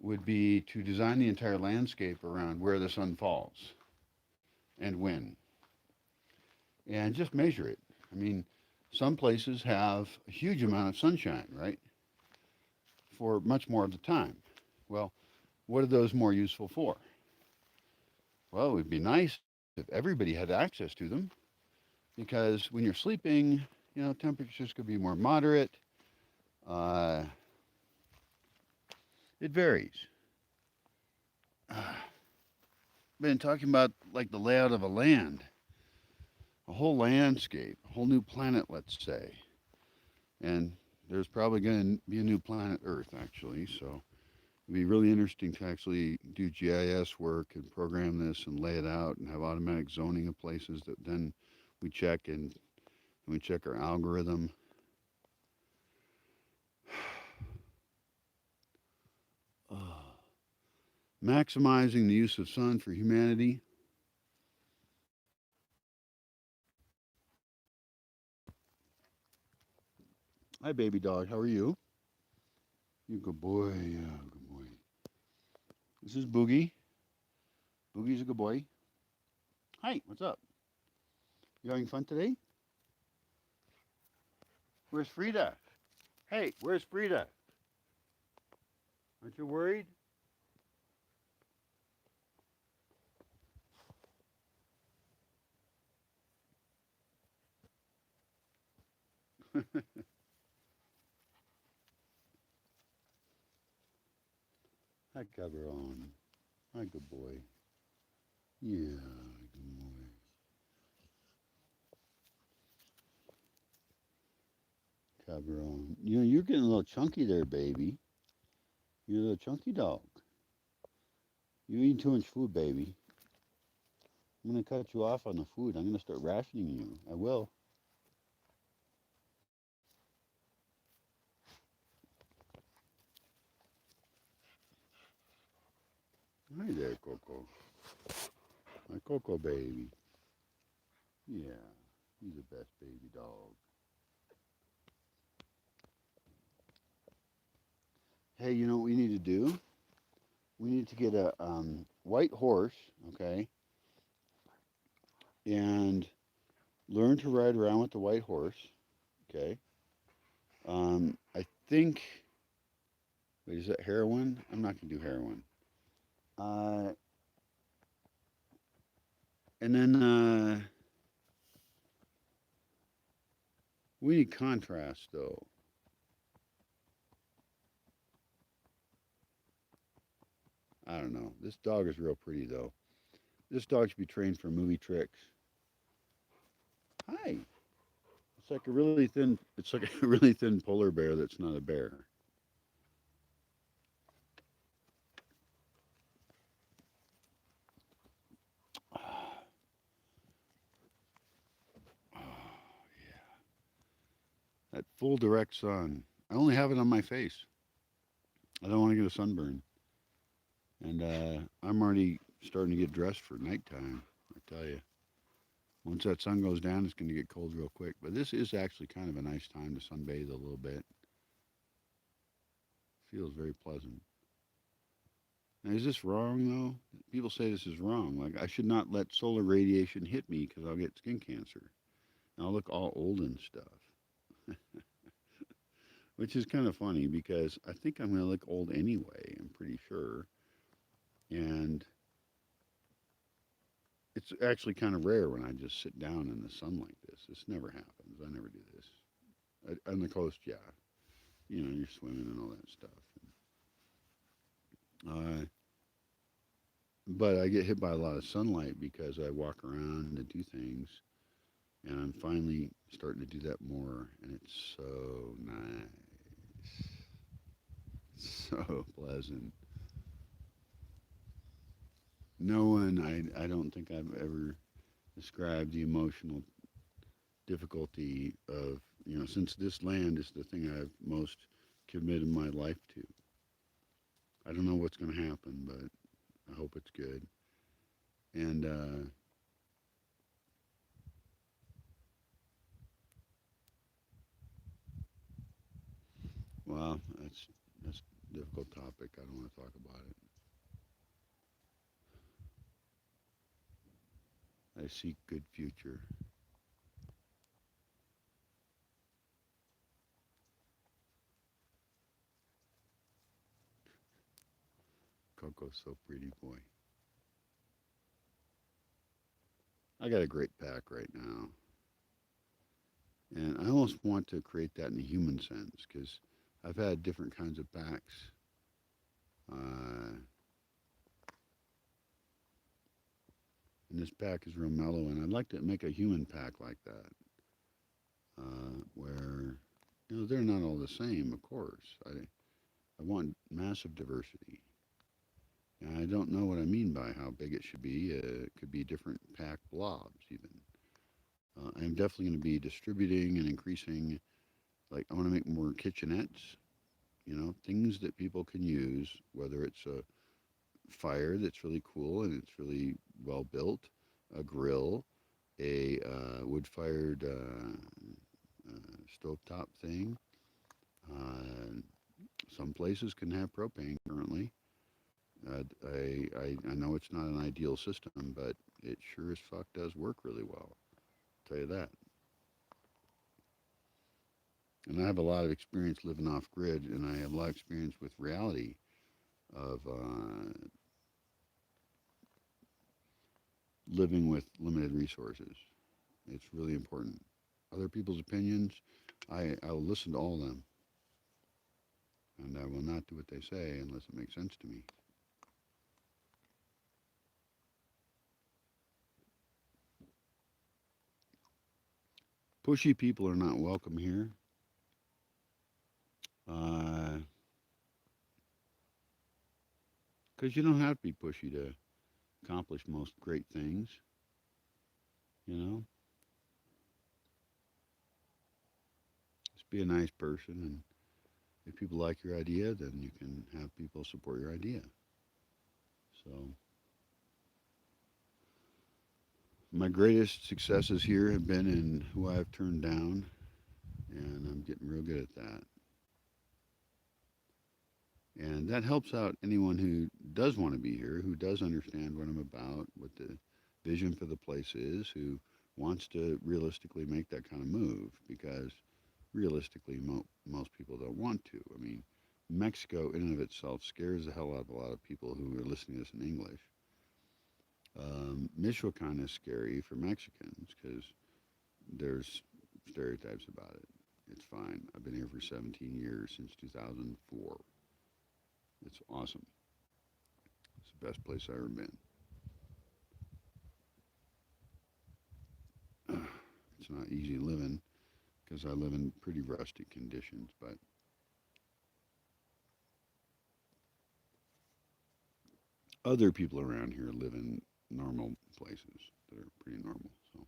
would be to design the entire landscape around where the sun falls and when, and just measure it. I mean, some places have a huge amount of sunshine, right, for much more of the time. Well, what are those more useful for? Well, it would be nice if everybody had access to them because when you're sleeping, temperatures could be more moderate. Uh, it varies. Been talking about like the layout of a land, a whole landscape, a whole new planet, let's say. And there's probably going to be a new planet Earth, actually. So it'd be really interesting to actually do GIS work and program this and lay it out and have automatic zoning of places that then we check and we check our algorithm. Oh. Maximizing the use of sun for humanity. Hi, baby dog. How are you? You good boy. Yeah, good boy. This is Boogie. Boogie's a good boy. Hi, what's up? You having fun today? Where's Frida? Hey, where's Frida? Aren't you worried? Hi, Cabron. Hi, good boy. Yeah, good boy. Cabron. You're getting a little chunky there, baby. You're a little chunky dog. You're eating too much food, baby. I'm going to cut you off on the food. I'm going to start rationing you. I will. Coco. My Coco baby. Yeah, he's the best baby dog. Hey, you know what we need to do? We need to get a white horse, okay, and learn to ride around with the white horse, okay. I think. Wait, is that heroin? I'm not gonna do heroin. Uh, and then we need contrast, though. I don't know. This dog is real pretty, though. This dog should be trained for movie tricks. Hi. It's like a really thin. It's like a really thin polar bear that's not a bear. Oh, yeah. That full direct sun. I only have it on my face. I don't want to get a sunburn. And I'm already starting to get dressed for nighttime. I tell you. Once that sun goes down, it's going to get cold real quick. But this is actually kind of a nice time to sunbathe a little bit. Feels very pleasant. Now, is this wrong though? People say this is wrong. Like I should not let solar radiation hit me because I'll get skin cancer. And I'll look all old and stuff, which is kind of funny because I think I'm going to look old anyway. I'm pretty sure, and it's actually kind of rare when I just sit down in the sun like this. This never happens. I never do this. On the coast, yeah, you know, you're swimming and all that stuff. But I get hit by a lot of sunlight because I walk around and do things, and I'm finally starting to do that more, and it's so nice, so pleasant. No one, I don't think I've ever described the emotional difficulty of, you know, since this land is the thing I've most committed my life to. I don't know what's going to happen, but I hope it's good. And well, that's a difficult topic. I don't want to talk about it. I seek good future. Coco's so pretty, boy. I got a great pack right now, and I almost want to create that in a human sense because I've had different kinds of packs. Uh, and this pack is real mellow, and I'd like to make a human pack like that, where you know they're not all the same, of course. I want massive diversity. And I don't know what I mean by how big it should be. It could be different pack blobs, even. I'm definitely going to be distributing and increasing. Like, I want to make more kitchenettes, you know, things that people can use, whether it's a fire that's really cool and it's really well built, a grill, a wood fired stovetop thing. Uh, some places can have propane currently. I know it's not an ideal system, but it sure as fuck does work really well. I'll tell you that. And I have a lot of experience living off grid, and I have a lot of experience with reality of living with limited resources. It's really important. Other people's opinions, I'll listen to all of them, and I will not do what they say unless it makes sense to me. Pushy people are not welcome here, because you don't have to be pushy to accomplish most great things. You know, just be a nice person, and if people like your idea, then you can have people support your idea. So My greatest successes here have been in who I've turned down, and I'm getting real good at that. And that helps out anyone who does want to be here, who does understand what I'm about, what the vision for the place is, who wants to realistically make that kind of move, because realistically, most people don't want to. I mean, Mexico in and of itself scares the hell out of a lot of people who are listening to this in English. Michoacan is scary for Mexicans because there's stereotypes about it. It's fine. I've been here for 17 years since 2004. It's awesome. It's the best place I've ever been. It's not easy living because I live in pretty rustic conditions, but other people around here live in normal places that are pretty normal. So,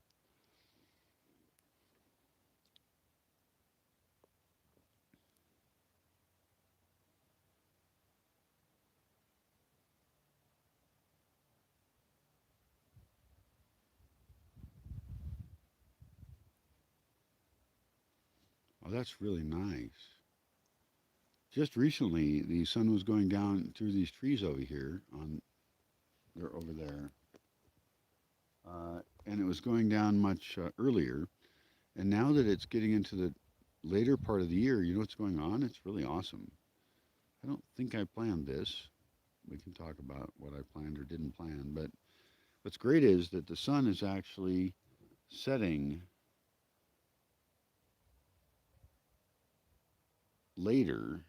oh, that's really nice. Just recently, the sun was going down through these trees over here. They're over there, and it was going down much earlier. And now that it's getting into the later part of the year, you know what's going on? It's really awesome. I don't think I planned this. We can talk about what I planned or didn't plan, but what's great is that the sun is actually setting later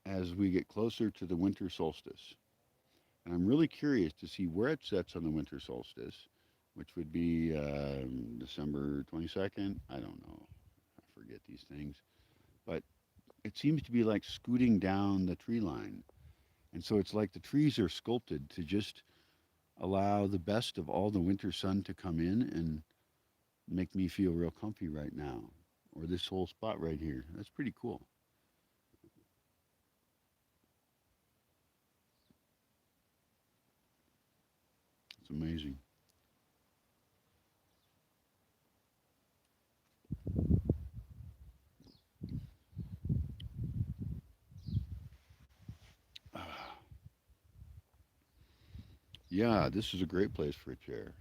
as we get closer to the winter solstice. And I'm really curious to see where it sets on the winter solstice, which would be December 22nd. I don't know. I forget these things. But it seems to be like scooting down the tree line. And so it's like the trees are sculpted to just allow the best of all the winter sun to come in and make me feel real comfy right now. Or this whole spot right here. That's pretty cool. It's amazing. Yeah, this is a great place for a chair.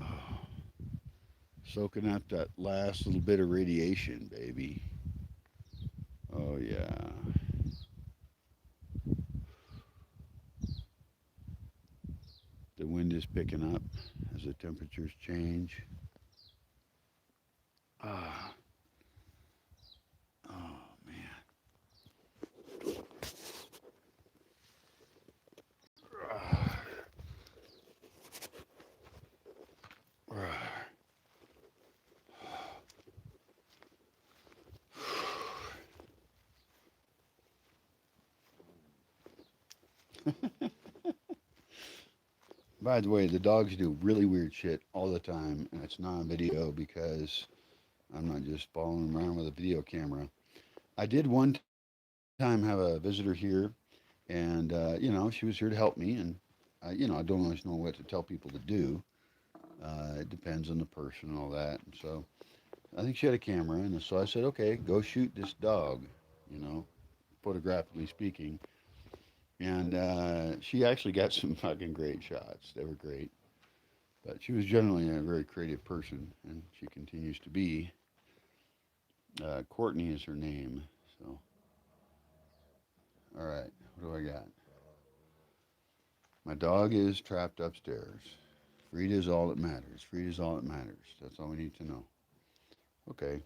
Oh, soaking up that last little bit of radiation, baby. Oh, yeah. The wind is picking up as the temperatures change. Ah, oh, man. Ah, ah. By the way, the dogs do really weird shit all the time, and it's not on video because I'm not just following them around with a video camera. I did one time have a visitor here, and she was here to help me, and I don't always know what to tell people to do. It depends on the person and all that. And so I think she had a camera, and so I said, okay, go shoot this dog, you know, photographically speaking. And she actually got some fucking great shots. They were great. But she was generally a very creative person, and she continues to be. Courtney is her name. So, all right, what do I got? My dog is trapped upstairs. Frida is all that matters. Frida is all that matters. That's all we need to know. Okay,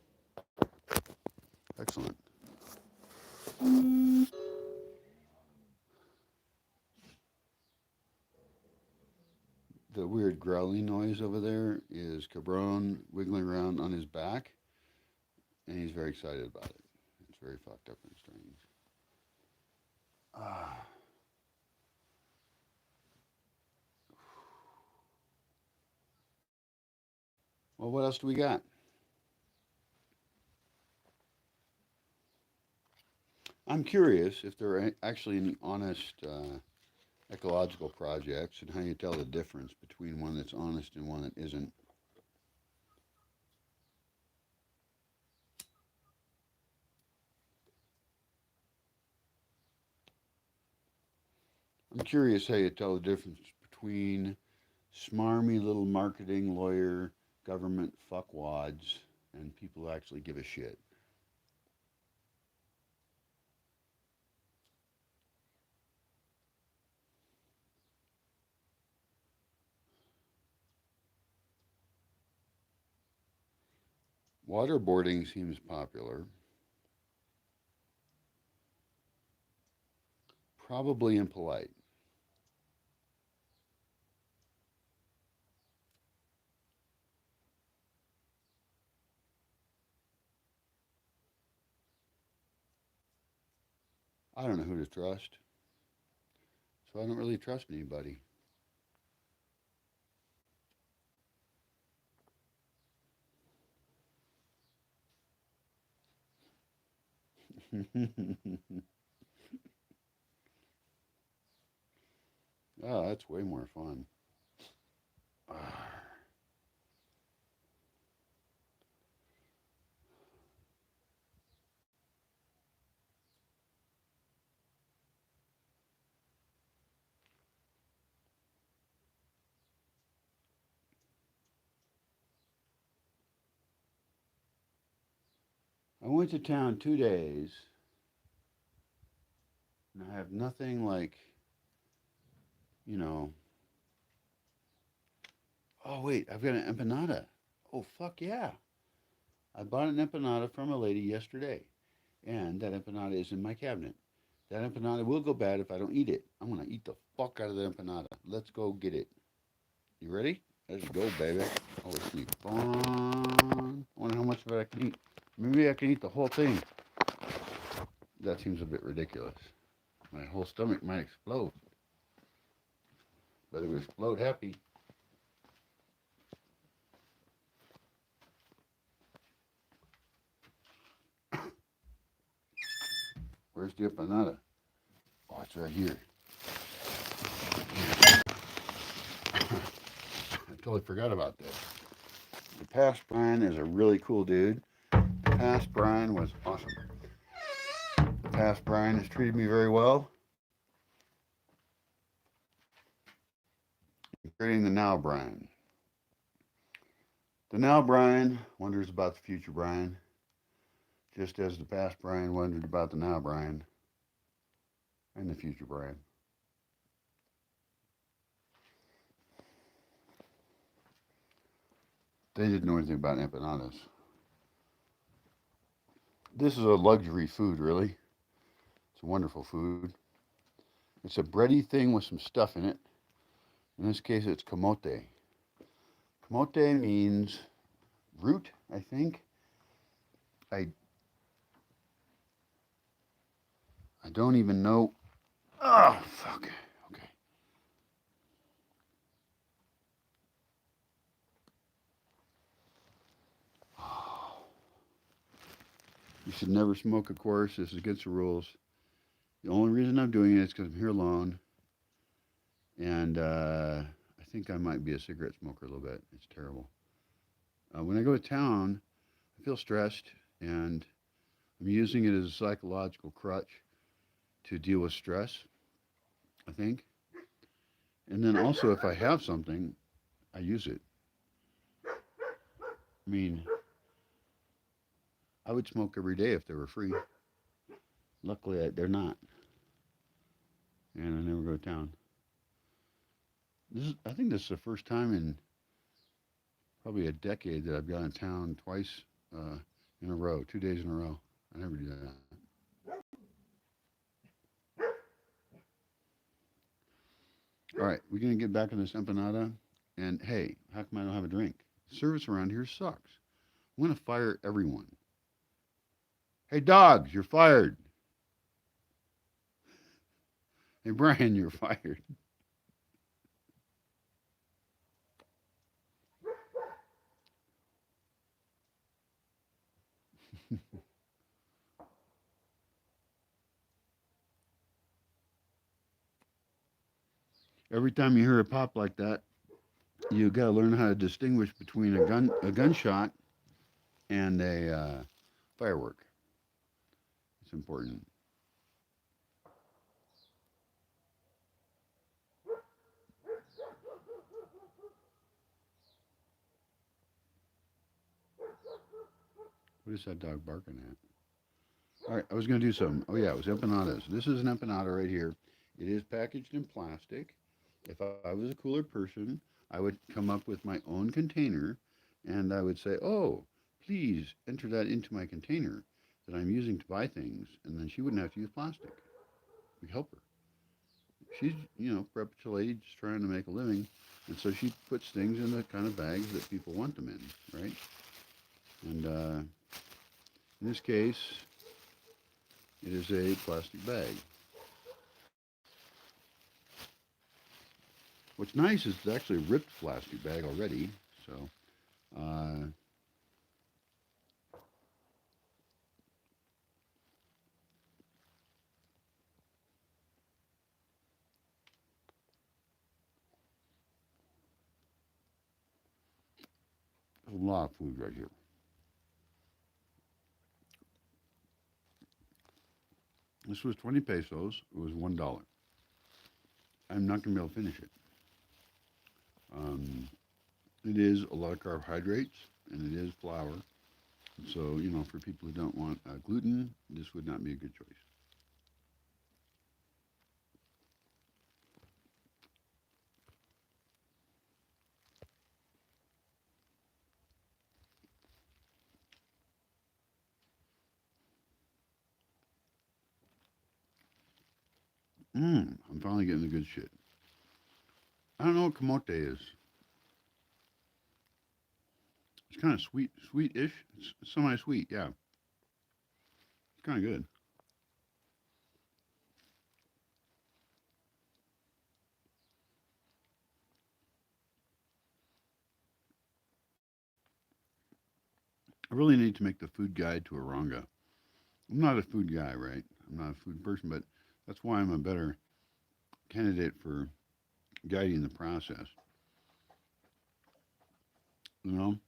excellent. The weird growling noise over there is Cabron wiggling around on his back, and he's very excited about it. It's very fucked up and strange. Ah, well, what else do we got? I'm curious if there are actually any honest ecological projects and how you tell the difference between one that's honest and one that isn't. I'm curious how you tell the difference between smarmy little marketing lawyer government fuckwads and people who actually give a shit. Waterboarding seems popular. Probably impolite. I don't know who to trust, so I don't really trust anybody. Oh, that's way more fun. I went to town 2 days, and I have nothing like, you know. Oh wait, I've got an empanada. Oh fuck yeah! I bought an empanada from a lady yesterday, and that empanada is in my cabinet. That empanada will go bad if I don't eat it. I'm gonna eat the fuck out of the empanada. Let's go get it. You ready? Let's go, baby. Oh, it's gonna be fun. I wonder how much of it I can eat. Maybe I can eat the whole thing. That seems a bit ridiculous. My whole stomach might explode, but it would explode happy. Where's the empanada? Oh, it's right here. I totally forgot about this. The past Brian is a really cool dude. The past Brian was awesome. The past Brian has treated me very well. Creating the now Brian. The now Brian wonders about the future Brian, just as the past Brian wondered about the now Brian and the future Brian. They didn't know anything about empanadas. This is a luxury food, really. It's a wonderful food. It's a bready thing with some stuff in it. In this case, it's camote. Camote means root, I think. I I don't even know. Oh, fuck. Okay. Oh, you should never smoke, of course. This is against the rules. The only reason I'm doing it is because I'm here alone. And I think I might be a cigarette smoker a little bit. It's terrible. When I go to town, I feel stressed, and I'm using it as a psychological crutch to deal with stress, I think. And then also, if I have something, I use it. I mean, I would smoke every day if they were free. Luckily, they're not, and I never go to town. I think this is the first time in probably a decade that I've gone to town twice in a row, 2 days in a row. I never do that. All right, we're gonna get back on this empanada, and hey, how come I don't have a drink? Service around here sucks. I'm gonna fire everyone. Hey, dogs, you're fired. Hey, Brian, you're fired. Every time you hear a pop like that, you got to learn how to distinguish between a gunshot, and a firework. It's important. What is that dog barking at? All right, I was going to do something. Oh yeah, it was empanadas. This is an empanada right here. It is packaged in plastic. If I was a cooler person, I would come up with my own container, and I would say, "Oh, please enter that into my container that I'm using to buy things," and then she wouldn't have to use plastic. We help her. She's, prepped age, trying to make a living, and so she puts things in the kind of bags that people want them in, right? And in this case, it is a plastic bag. What's nice is it's actually a ripped plastic bag already, so there's a lot of food right here. This was 20 pesos. It was $1. I'm not going to be able to finish it. Um, it is a lot of carbohydrates, and it is flour. So, for people who don't want gluten, this would not be a good choice. I'm finally getting the good shit. I don't know what camote is. It's kind of sweet-ish. It's semi-sweet, yeah. It's kind of good. I really need to make the food guide to Oranga. I'm not a food guy, right? I'm not a food person, but that's why I'm a better candidate for guiding the process. You know,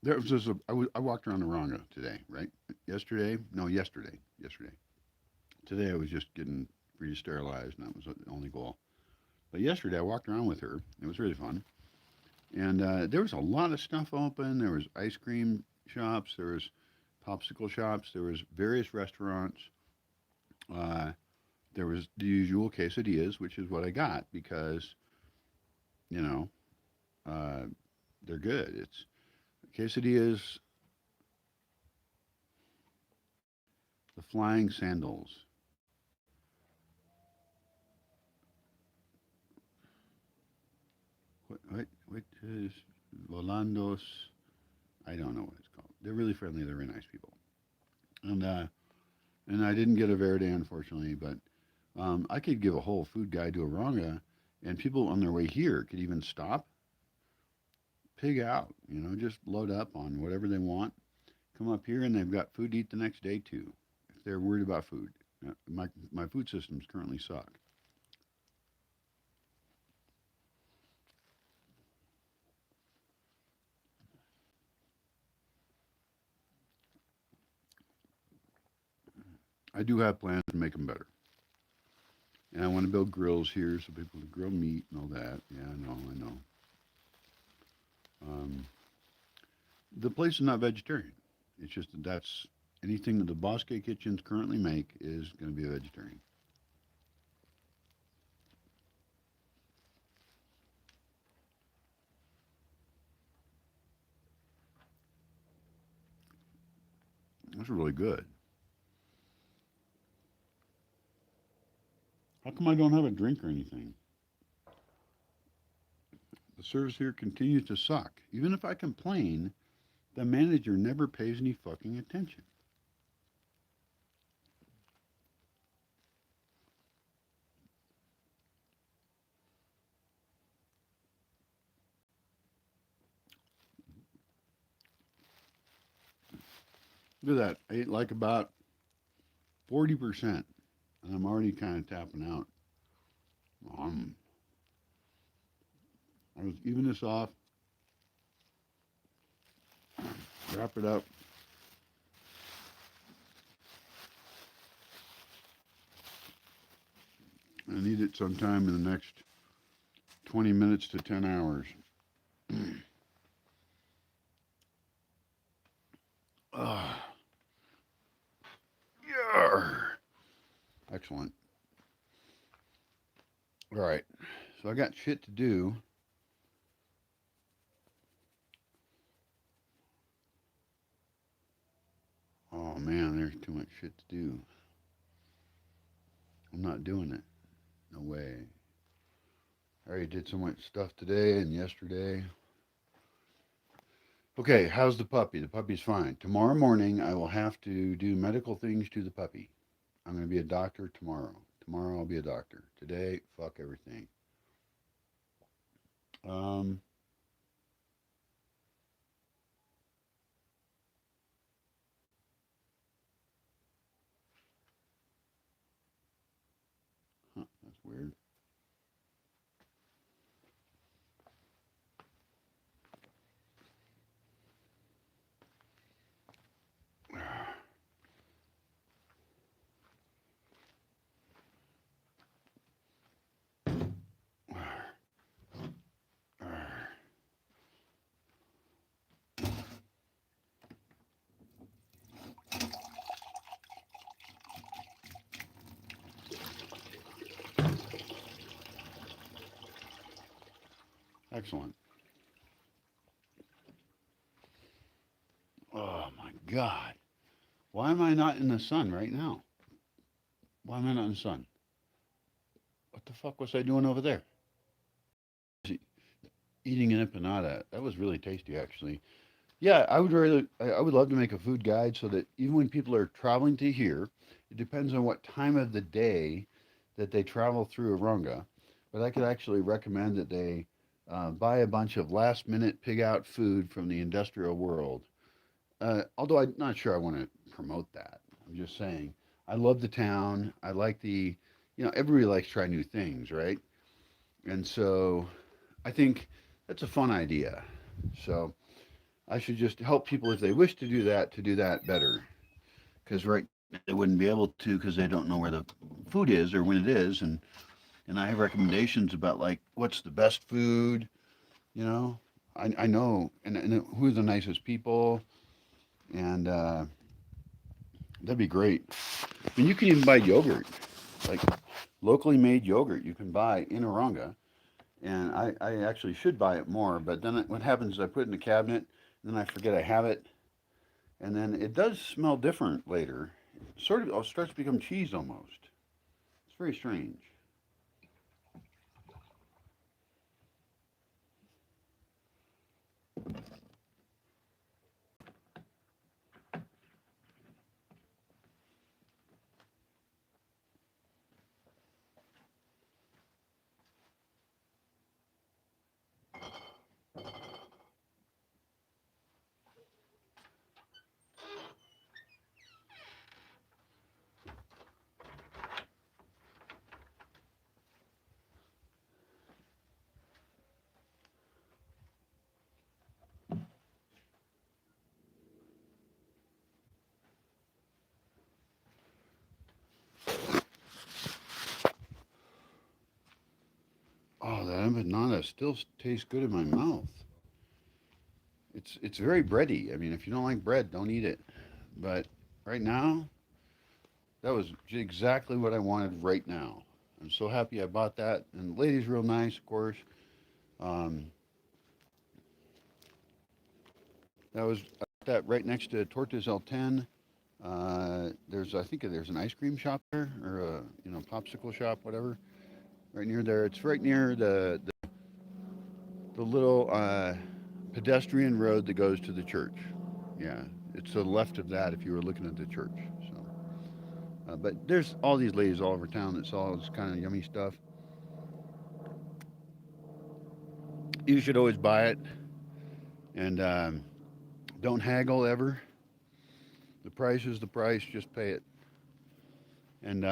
there was just I walked around Oranga today, right? Yesterday. Today I was just getting re-sterilized, and that was the only goal. But yesterday I walked around with her. It was really fun, and there was a lot of stuff open. There was ice cream shops. There was popsicle shops. There was various restaurants. Uh, there was the usual quesadillas, which is what I got because you know uh, they're good. It's quesadillas, the flying sandals. What is Volandos? I don't know what it's called. They're really friendly. They're very nice people. And I didn't get a Verde, unfortunately, but I could give a whole food guide to Oranga, and people on their way here could even stop, pig out, just load up on whatever they want, come up here, and they've got food to eat the next day too, if they're worried about food. My food systems currently suck. I do have plans to make them better, and I want to build grills here so people can grill meat and all that. Yeah, I know. Um, the place is not vegetarian. It's just that's anything that the Bosque kitchens currently make is going to be a vegetarian. That's really good. How come I don't have a drink or anything? The service here continues to suck. Even if I complain, the manager never pays any fucking attention. Look at that. I ate like about 40%, and I'm already kind of tapping out. Um, I was even this off, wrap it up. I need it sometime in the next 20 minutes to 10 hours. Yeah. Excellent. All right. So I got shit to do. Oh man, there's too much shit to do. I'm not doing it. No way. I already did so much stuff today and yesterday. Okay, how's the puppy? The puppy's fine. Tomorrow morning, I will have to do medical things to the puppy. I'm going to be a doctor tomorrow. Tomorrow, I'll be a doctor. Today, fuck everything. Um, that's weird. Excellent. Oh my God. Why am I not in the sun right now? Why am I not in the sun? What the fuck was I doing over there? Eating an empanada. That was really tasty, actually. Yeah, I would love to make a food guide so that even when people are traveling to here, it depends on what time of the day that they travel through Aronga, but I could actually recommend that they buy a bunch of last minute pig out food from the industrial world. Although I'm not sure I want to promote that. I'm just saying, I love the town. I like everybody likes trying new things, right? And so I think that's a fun idea. So I should just help people if they wish to do that better. Because right now they wouldn't be able to because they don't know where the food is or when it is. And I have recommendations about like what's the best food, you know. I know, and who are the nicest people, and that'd be great. And you can even buy yogurt, like locally made yogurt you can buy in Aronga. And I actually should buy it more, but then what happens is I put it in the cabinet, and then I forget I have it, and then it does smell different later. Sort of starts to become cheese almost. It's very strange. Oh, that empanada still tastes good in my mouth. It's very bready. I mean, if you don't like bread, don't eat it. But right now, that was exactly what I wanted right now. I'm so happy I bought that. And the lady's real nice, of course. Um, that was that right next to Tortas El Ten. I think there's an ice cream shop there, or a popsicle shop, whatever, right near there. It's right near the little pedestrian road that goes to the church. Yeah, it's to the left of that if you were looking at the church. So, but there's all these ladies all over town that sell all this kind of yummy stuff. You should always buy it, and don't haggle ever. The price is the price. Just pay it. And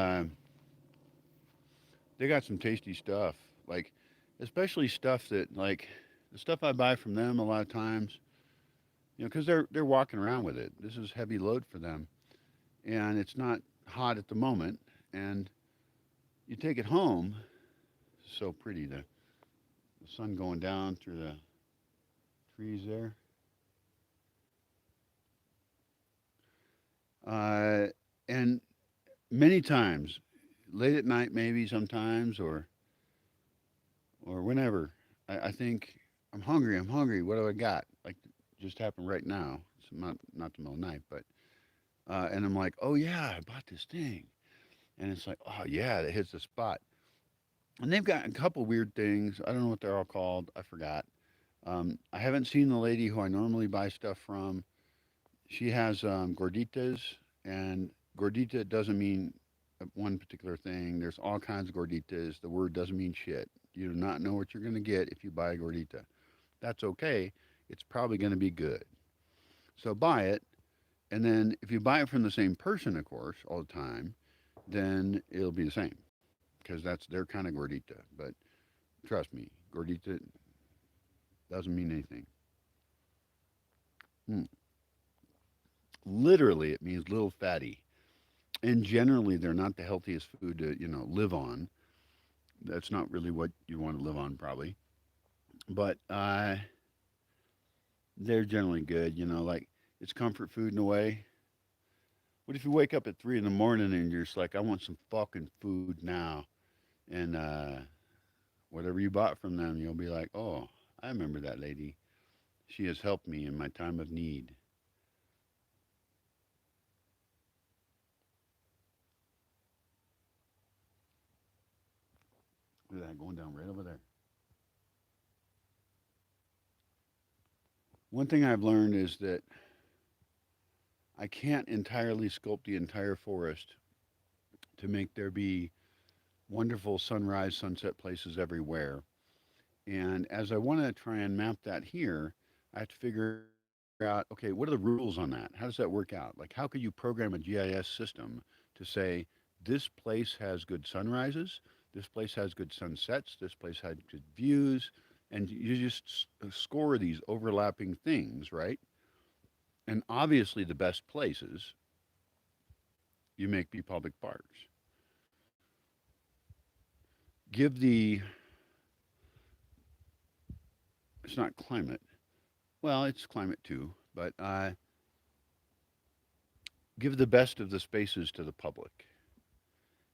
they got some tasty stuff. Like especially stuff that like the stuff I buy from them a lot of times, because they're walking around with it. This is heavy load for them, and it's not hot at the moment. And you take it home, so pretty the sun going down through the trees there. Uh, and many times, late at night, maybe sometimes, or whenever, I think I'm hungry. I'm hungry. What do I got? Like just happened right now. It's not the middle of the night, but and I'm like, oh yeah, I bought this thing, and it's like, oh yeah, that hits the spot. And they've got a couple weird things. I don't know what they're all called. I forgot. I haven't seen the lady who I normally buy stuff from. She has gorditas, and gordita doesn't mean one particular thing. There's all kinds of gorditas. The word doesn't mean shit. You do not know what you're going to get if you buy a gordita. That's okay. It's probably going to be good. So buy it, and then if you buy it from the same person, of course, all the time, then it'll be the same because that's their kind of gordita. But trust me, gordita doesn't mean anything. Mm. Literally, it means little fatty. And generally, they're not the healthiest food to live on. That's not really what you want to live on, probably. But they're generally good. Like it's comfort food in a way. What if you wake up at 3 in the morning and you're just like, I want some fucking food now, and whatever you bought from them, you'll be like, oh, I remember that lady. She has helped me in my time of need. Look at that going down right over there. One thing I've learned is that I can't entirely sculpt the entire forest to make there be wonderful sunrise, sunset places everywhere. And as I want to try and map that here, I have to figure out okay, what are the rules on that? How does that work out? Like, how could you program a GIS system to say, this place has good sunrises, this place has good sunsets, this place has good views, and you just score these overlapping things, right? And obviously, the best places you make be public parks. Give the, it's not climate, well, it's climate too, but give the best of the spaces to the public.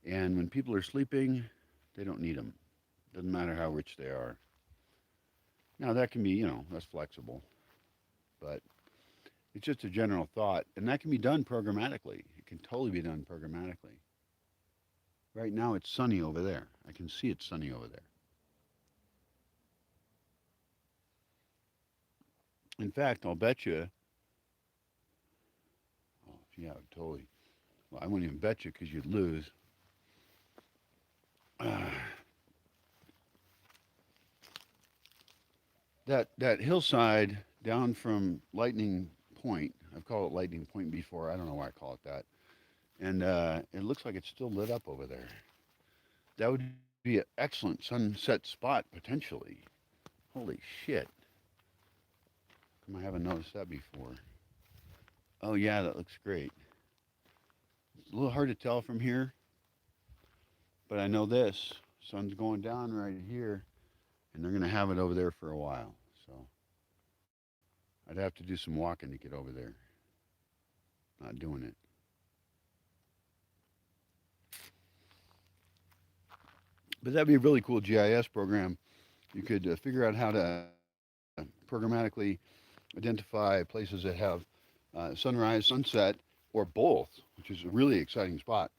And when people are sleeping, they don't need them. Doesn't matter how rich they are. Now, that can be, that's flexible, but it's just a general thought. And that can be done programmatically. It can totally be done programmatically. Right now, it's sunny over there. I can see it's sunny over there. In fact, I'll bet you, oh, yeah, totally. Well, I wouldn't even bet you because you'd lose. Uh, that hillside down from Lightning Point, I've called it Lightning Point before. I don't know why I call it that. And it looks like it's still lit up over there. That would be an excellent sunset spot potentially. Holy shit! I haven't noticed that before. Oh yeah, that looks great. It's a little hard to tell from here, but I know this. Sun's going down right here, and they're gonna have it over there for a while. So I'd have to do some walking to get over there. Not doing it. But that'd be a really cool GIS program. You could figure out how to programmatically identify places that have sunrise, sunset, or both, which is a really exciting spot.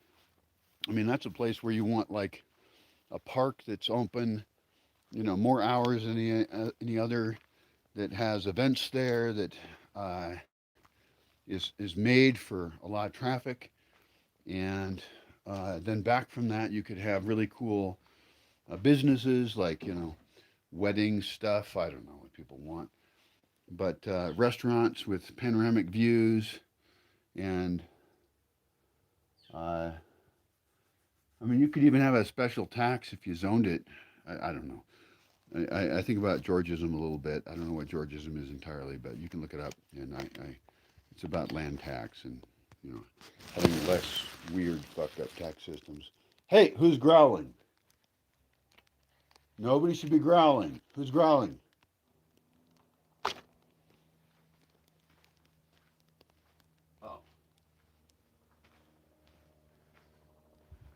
I mean, that's a place where you want like a park that's open, more hours than any other, that has events there, that uh, is made for a lot of traffic, and then back from that, you could have really cool businesses like wedding stuff. I don't know what people want, but restaurants with panoramic views, and uh, I mean, you could even have a special tax if you zoned it. I don't know. I think about Georgism a little bit. I don't know what Georgism is entirely, but you can look it up. And it's about land tax and, you know, having less weird, fucked up tax systems. Hey, who's growling? Nobody should be growling. Who's growling? Oh,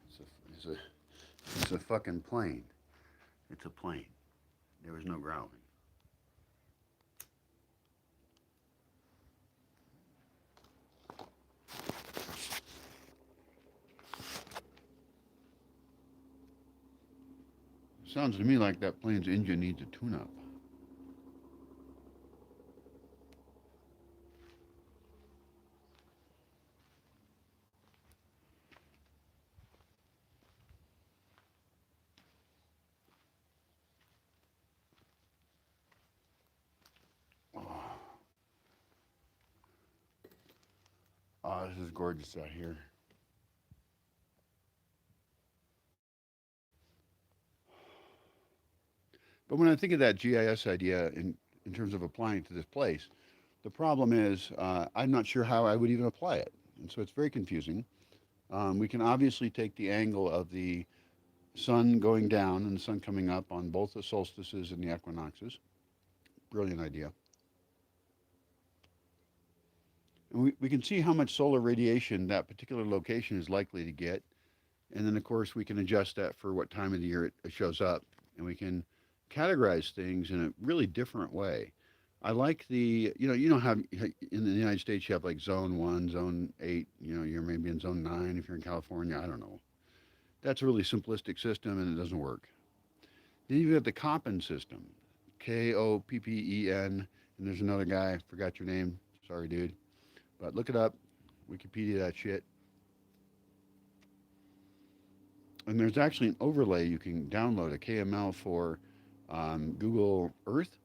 it's a, it's a, it's a fucking plane. It's a plane. There was no growling. Sounds to me like that plane's engine needs a tune-up. Oh, oh, this is gorgeous out here. But when I think of that GIS idea in terms of applying it to this place, the problem is I'm not sure how I would even apply it. And so it's very confusing. We can obviously take the angle of the sun going down and the sun coming up on both the solstices and the equinoxes. Brilliant idea. And we can see how much solar radiation that particular location is likely to get. And then, of course, we can adjust that for what time of the year it shows up. And we can categorize things in a really different way. I like you know how in the United States you have like zone 1, zone 8, you know, you're maybe in zone 9 if you're in California, I don't know. That's a really simplistic system and it doesn't work. Then you've got the Koppen system, Koppen, and there's another guy, forgot your name, sorry dude, but look it up, Wikipedia that shit. And there's actually an overlay you can download, a KML for Google Earth,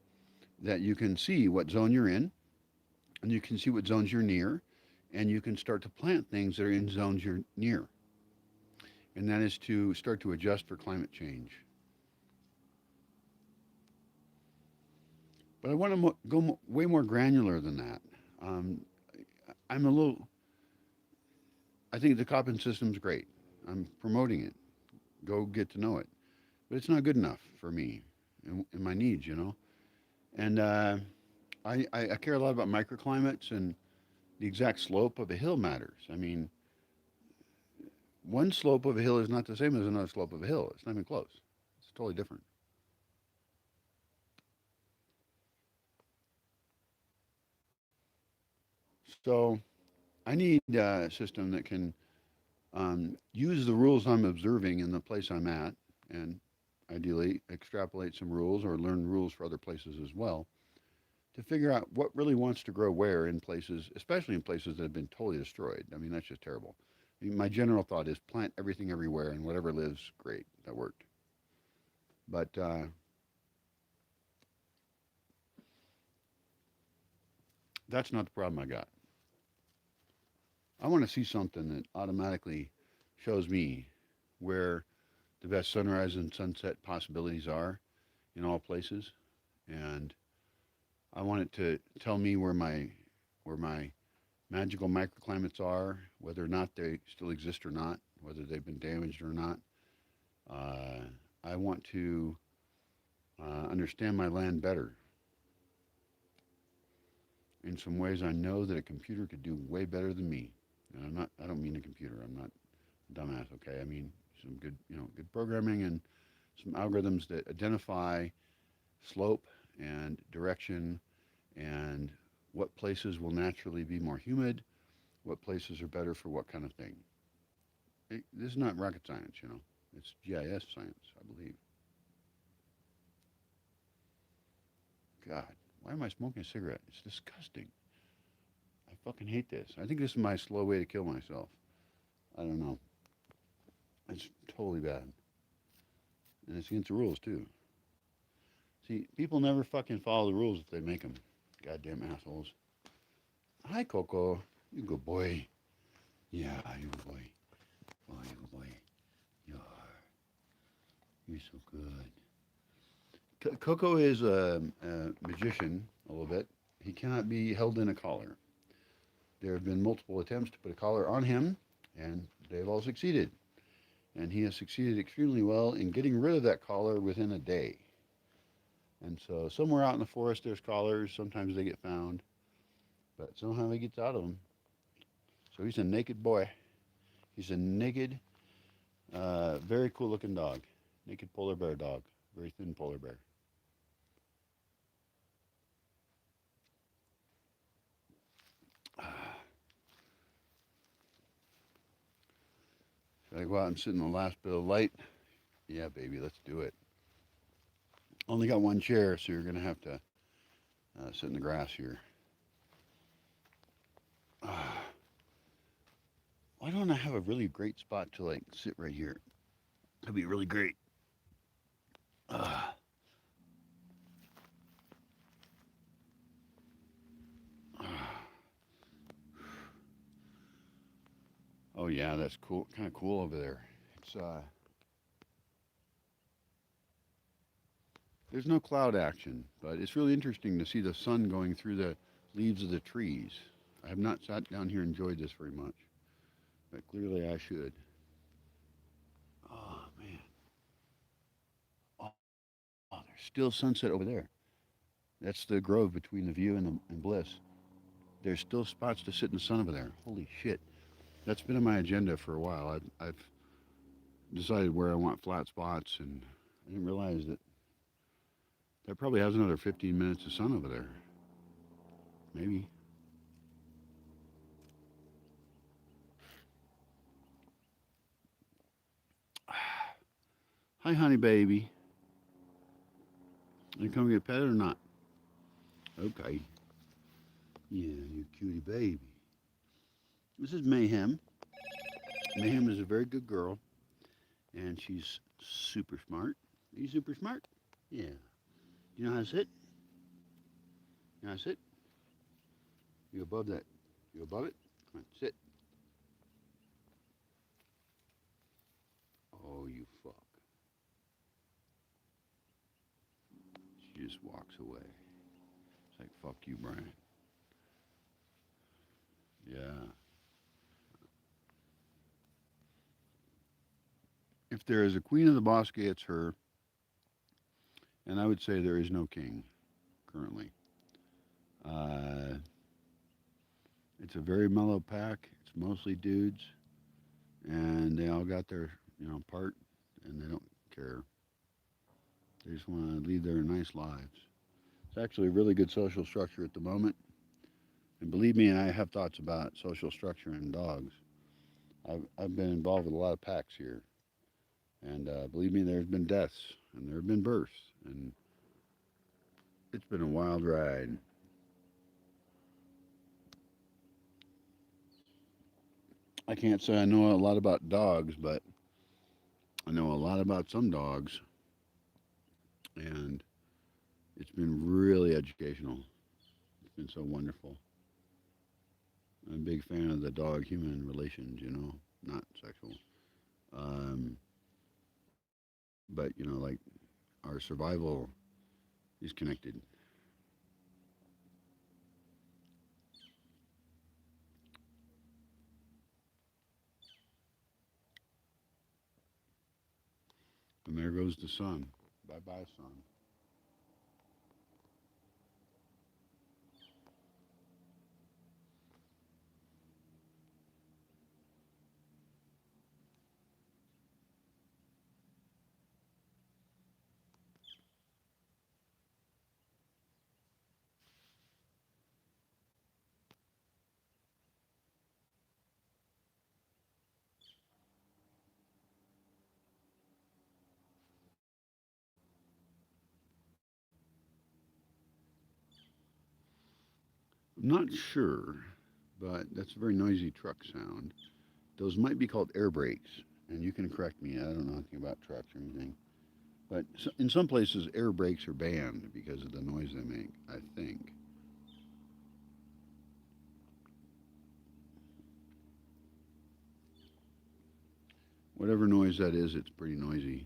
that you can see what zone you're in, and you can see what zones you're near, and you can start to plant things that are in zones you're near. And that is to start to adjust for climate change. But I want to go way more granular than that. Um, I'm a little, I think the Koppen system's great. I'm promoting it. Go get to know it. But it's not good enough for me and my needs, you know? And I care a lot about microclimates, and the exact slope of a hill matters. I mean, one slope of a hill is not the same as another slope of a hill. It's not even close. It's totally different. So I need a system that can use the rules I'm observing in the place I'm at, and ideally extrapolate some rules or learn rules for other places as well to figure out what really wants to grow where in places, especially in places that have been totally destroyed. I mean, that's just terrible. I mean, my general thought is plant everything everywhere and whatever lives, great. That worked. But that's not the problem I got. I want to see something that automatically shows me where the best sunrise and sunset possibilities are in all places, and I want it to tell me where my magical microclimates are, whether or not they still exist or not, whether they've been damaged or not. Uh, I want to understand my land better. In some ways, I know that a computer could do way better than me. And I'm not. I don't mean a computer. I'm not a dumbass. Okay. I mean some good, good programming and some algorithms that identify slope and direction and what places will naturally be more humid, what places are better for what kind of thing. This is not rocket science, you know. It's GIS science, I believe. God, why am I smoking a cigarette? It's disgusting. I fucking hate this. I think this is my slow way to kill myself. I don't know. It's totally bad. And it's against the rules, too. See, people never fucking follow the rules if they make them. Goddamn assholes. Hi, Coco. You good boy. Yeah, you good boy. Oh, you good boy. You are. You're so good. Coco is a magician a little bit. He cannot be held in a collar. There have been multiple attempts to put a collar on him, and they've all succeeded. And he has succeeded extremely well in getting rid of that collar within a day. And so somewhere out in the forest there's collars. Sometimes they get found, but somehow he gets out of them. So he's a naked boy. He's a naked, very cool looking dog. Naked polar bear dog. Very thin polar bear. Should I go out and sit in the last bit of light? Yeah, baby, let's do it. Only got one chair, so you're going to have to sit in the grass here. Why don't I have a really great spot to like sit right here? That'd be really great. Uh, oh yeah, that's cool. Kind of cool over there. It's there's no cloud action, but it's really interesting to see the sun going through the leaves of the trees. I have not sat down here and enjoyed this very much, but clearly I should. Oh man. Oh, there's still sunset over there. That's the grove between the view and Bliss. There's still spots to sit in the sun over there. Holy shit. That's been on my agenda for a while. I've decided where I want flat spots, and I didn't realize that that probably has another 15 minutes of sun over there. Maybe. Hi, honey baby. You come get petted or not? Okay. Yeah, you cutie baby. This is Mayhem. Mayhem is a very good girl, and she's super smart. Are you super smart? Yeah. You know how to sit? You know how to sit? You above that. You above it? Come on, sit. Oh, you fuck. She just walks away. It's like, fuck you, Brian. Yeah. If there is a queen of the Bosque, it's her. And I would say there is no king currently. Uh, it's a very mellow pack. It's mostly dudes, and they all got their part, and they don't care. They just want to lead their nice lives. It's actually a really good social structure at the moment. And believe me, I have thoughts about social structure in dogs. I've been involved with a lot of packs here, and believe me, there's been deaths and there have been births, and it's been a wild ride. I can't say I know a lot about dogs, but I know a lot about some dogs, and it's been really educational. It's been so wonderful. I'm a big fan of the dog-human relations, not sexual. Um, but like our survival is connected. And there goes the sun. Bye bye, sun. I'm not sure, but that's a very noisy truck sound. Those might be called air brakes, and you can correct me. I don't know anything about trucks or anything. But in some places, air brakes are banned because of the noise they make, I think. Whatever noise that is, it's pretty noisy.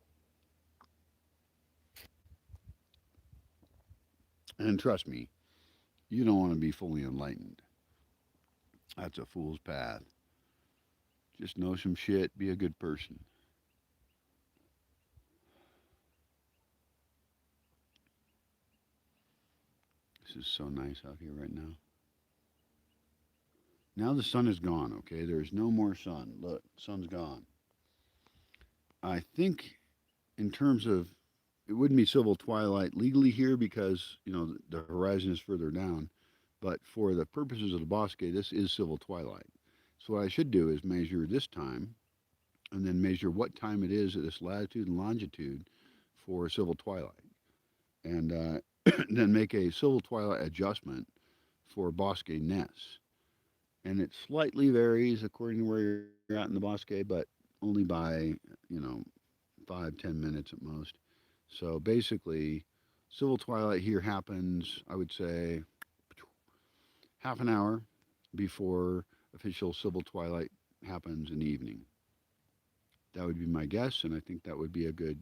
And trust me, you don't want to be fully enlightened. That's a fool's path. Just know some shit, be a good person. This is so nice out here right now. Now the sun is gone, okay? There's no more sun. Look, sun's gone. I think in terms of it wouldn't be civil twilight legally here because, the horizon is further down, but for the purposes of the Bosque, this is civil twilight. So what I should do is measure this time and then measure what time it is at this latitude and longitude for civil twilight. And then make a civil twilight adjustment for Bosque Ness. And it slightly varies according to where you're at in the Bosque, but only by, you know, 5-10 minutes at most. So basically, civil twilight here happens, I would say, half an hour before official civil twilight happens in the evening. That would be my guess, and I think that would be a good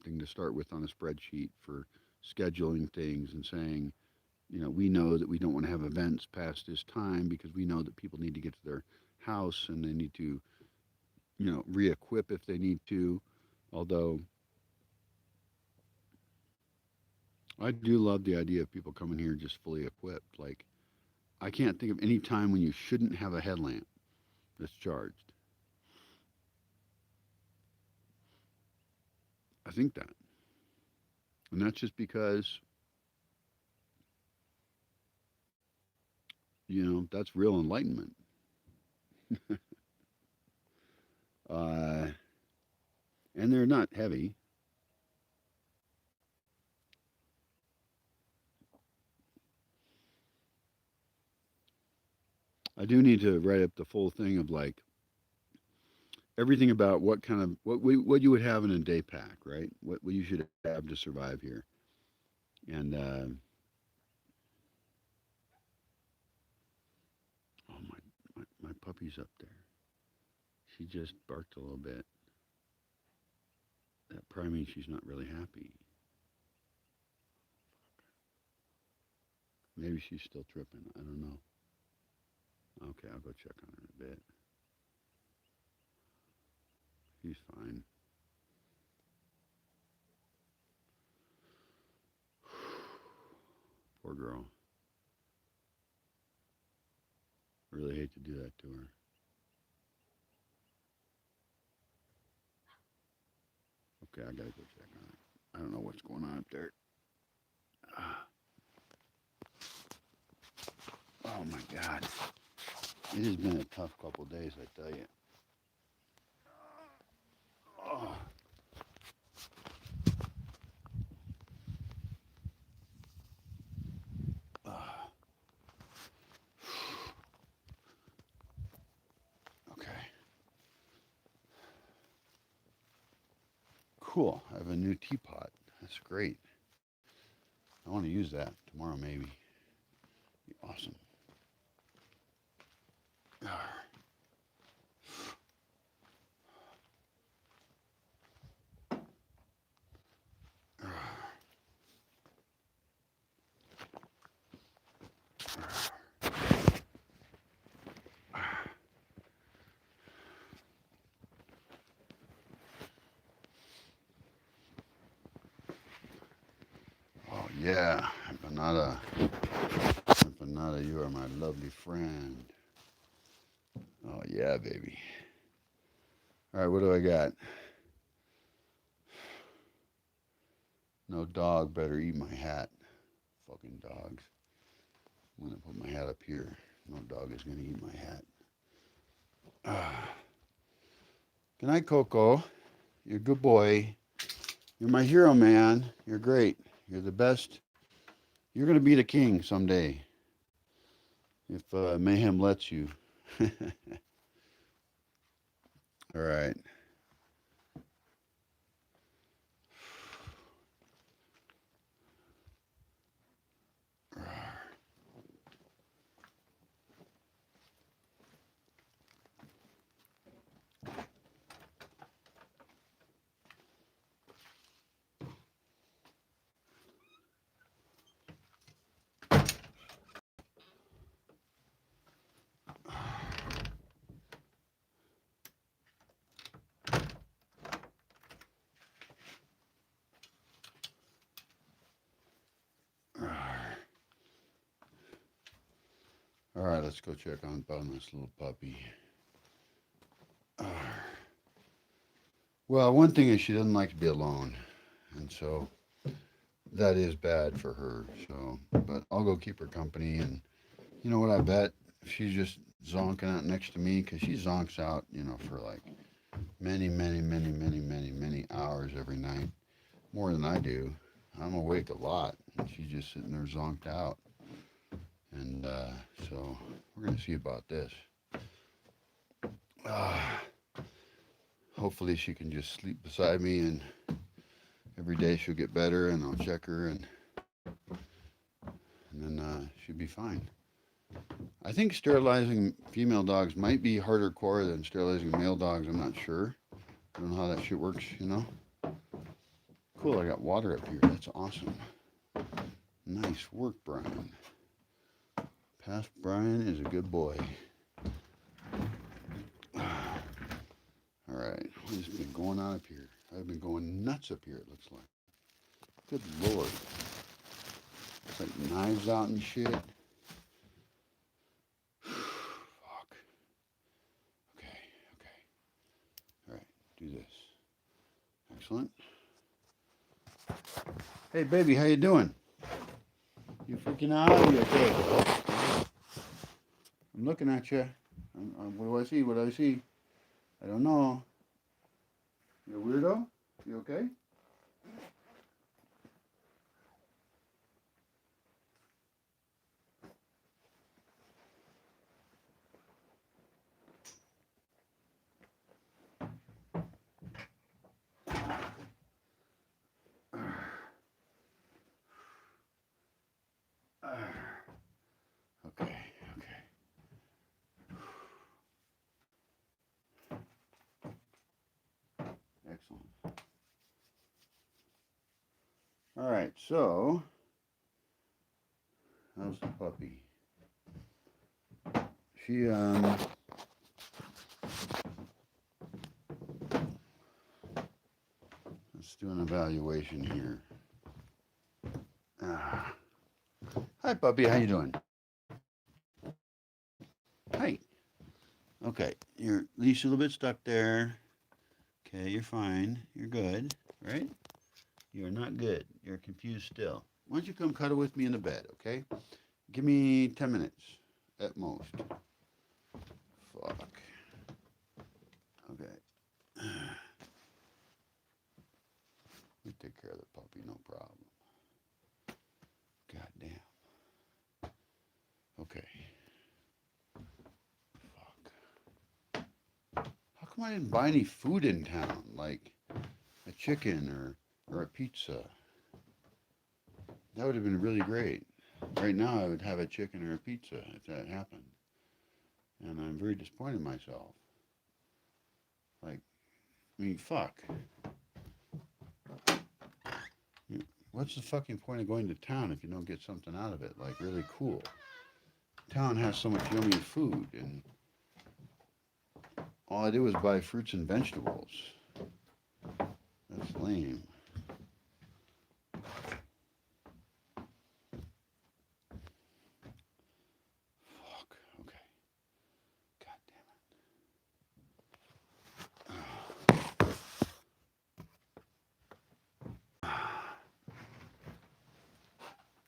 thing to start with on a spreadsheet for scheduling things and saying, we know that we don't want to have events past this time because we know that people need to get to their house and they need to, re-equip if they need to. Although I do love the idea of people coming here just fully equipped. Like, I can't think of any time when you shouldn't have a headlamp that's charged. I think that. And that's just because, that's real enlightenment. uh, and they're not heavy. I do need to write up the full thing of like everything about what you would have in a day pack, right? What you should have to survive here. And oh my puppy's up there. She just barked a little bit. That probably means she's not really happy. Maybe she's still tripping. I don't know. Okay, I'll go check on her in a bit. She's fine. Poor girl. Really hate to do that to her. Okay, I gotta go check on it. I don't know what's going on up there. Ah, oh my God. It has been a tough couple of days, I tell you. Oh, ah, okay. Cool. I have a new teapot. That's great. I want to use that tomorrow, maybe. Be awesome. Ah, ah, ah. Oh yeah, empanada. Empanada, you are my lovely friend. Oh yeah, baby. All right, what do I got? No dog better eat my hat. Fucking dogs. I'm gonna put my hat up here. No dog is gonna eat my hat. Ah. Good night, Coco. You're a good boy. You're my hero, man. You're great. You're the best. You're gonna be the king someday if mayhem lets you. All right. right, let's go check on this little puppy. Well, one thing is she doesn't like to be alone, and so that is bad for her. So, but I'll go keep her company, and you know what? I bet if she's just zonking out next to me, because she zonks out, for like many hours every night, more than I do. I'm awake a lot, and she's just sitting there zonked out. And so we're going to see about this. Uh, Hopefully she can just sleep beside me, and every day she'll get better, and I'll check her, and then she'll be fine. I think sterilizing female dogs might be harder core than sterilizing male dogs. I'm not sure. I don't know how that shit works. Cool, I got water up here. That's awesome. Nice work, Brian. Past Brian is a good boy. All right, what has been going on up here? I've been going nuts up here, it looks like. Good Lord. It's like knives out and shit. Fuck. Okay. All right, do this. Excellent. Hey, baby, how you doing? You freaking out? Or you okay? I'm looking at you. What do I see? What do I see? I don't know. You a weirdo? You okay? Okay. Excellent. All right, so how's the puppy? She let's do an evaluation here. Hi, puppy. How you doing? Hi. Okay, your leash a little bit stuck there. Okay, you're fine. You're good, right? You're not good. You're confused still. Why don't you come cuddle with me in the bed, okay? Give me 10 minutes at most. Fuck. Okay. We take care of the puppy, no problem. God damn. Okay. Fuck. How come I didn't buy any food in town? Like a chicken or a pizza? That would have been really great. Right now, I would have a chicken or a pizza if that happened. And I'm very disappointed in myself. Like, I mean, fuck. What's the fucking point of going to town if you don't get something out of it? Like, really cool. Town has so much yummy food, and all I did was buy fruits and vegetables. That's lame. Fuck. Okay. God damn it.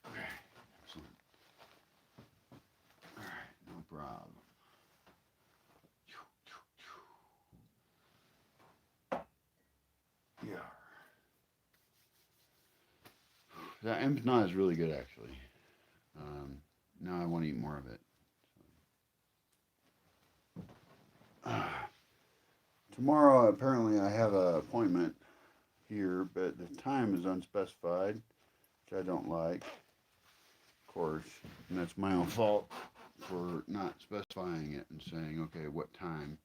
Okay. Excellent. All right. No problem. Yeah. That empanada is really good, actually. Now I want to eat more of it. Tomorrow, apparently, I have an appointment here, but the time is unspecified, which I don't like, of course, and that's my own fault for not specifying it and saying, okay, what time.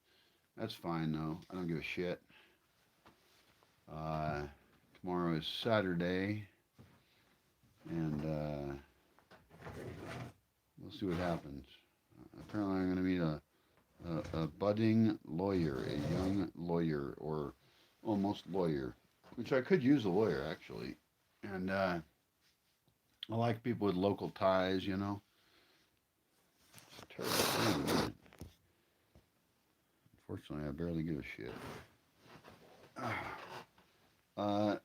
That's fine, though. I don't give a shit. Uh, Tomorrow is Saturday, and we'll see what happens. Apparently, I'm going to meet a budding lawyer, a young lawyer, or almost lawyer, which I could use a lawyer, actually. And I like people with local ties, It's terrible thing, isn't it? Unfortunately, I barely give a shit. Uh,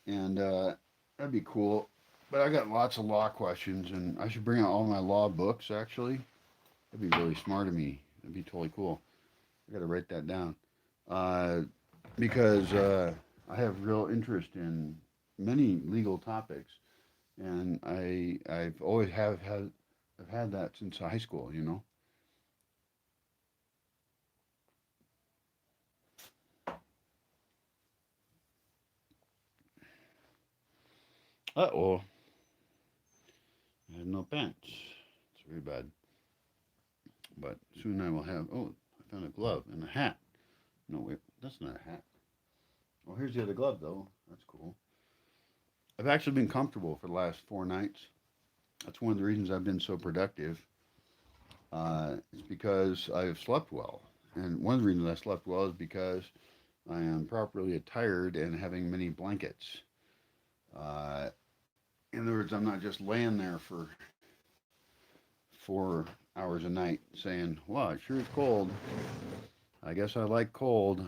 and that'd be cool. But I got lots of law questions, and I should bring out all my law books, actually. That'd be really smart of me. That'd be totally cool. I got to write that down. Uh, because I have real interest in many legal topics, and I've always I've had that since high school. You know. Oh, I have no pants. It's very bad. But soon I will have. Oh, I found a glove and a hat. No, wait, that's not a hat. Oh, here's the other glove though. That's cool. I've actually been comfortable for the last 4 nights. That's one of the reasons I've been so productive. It's because I've slept well. And one of the reasons I slept well is because I am properly attired and having many blankets. Uh, in other words, I'm not just laying there for 4 hours a night saying, "Wow, it sure is cold. I guess I like cold.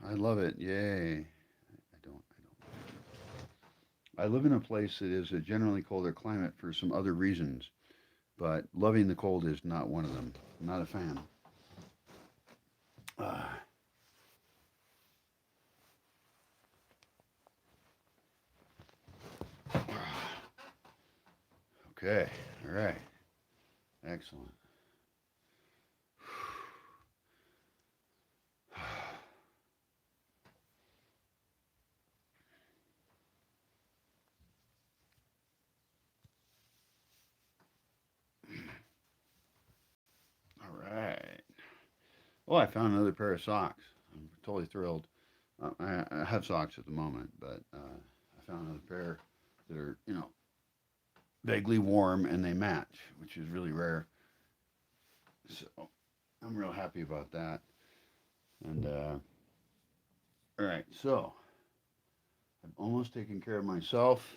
I love it. Yay." I don't. I live in a place that is a generally colder climate for some other reasons, but loving the cold is not one of them. I'm not a fan. Uh, okay. All right. Excellent. All right. Oh, I found another pair of socks. I'm totally thrilled. I have socks at the moment, but I found another pair that are, vaguely warm and they match, which is really rare. So I'm real happy about that. And all right, so I've almost taken care of myself,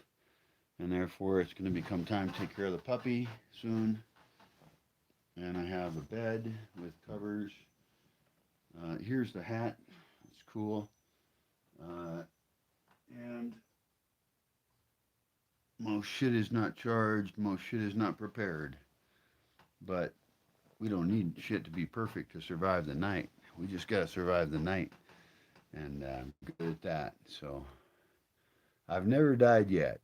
and therefore it's going to become time to take care of the puppy soon. And I have a bed with covers. Here's the hat. It's cool. Uh, and most shit is not charged. Most shit is not prepared. But we don't need shit to be perfect to survive the night. We just got to survive the night. And I'm good at that. So I've never died yet.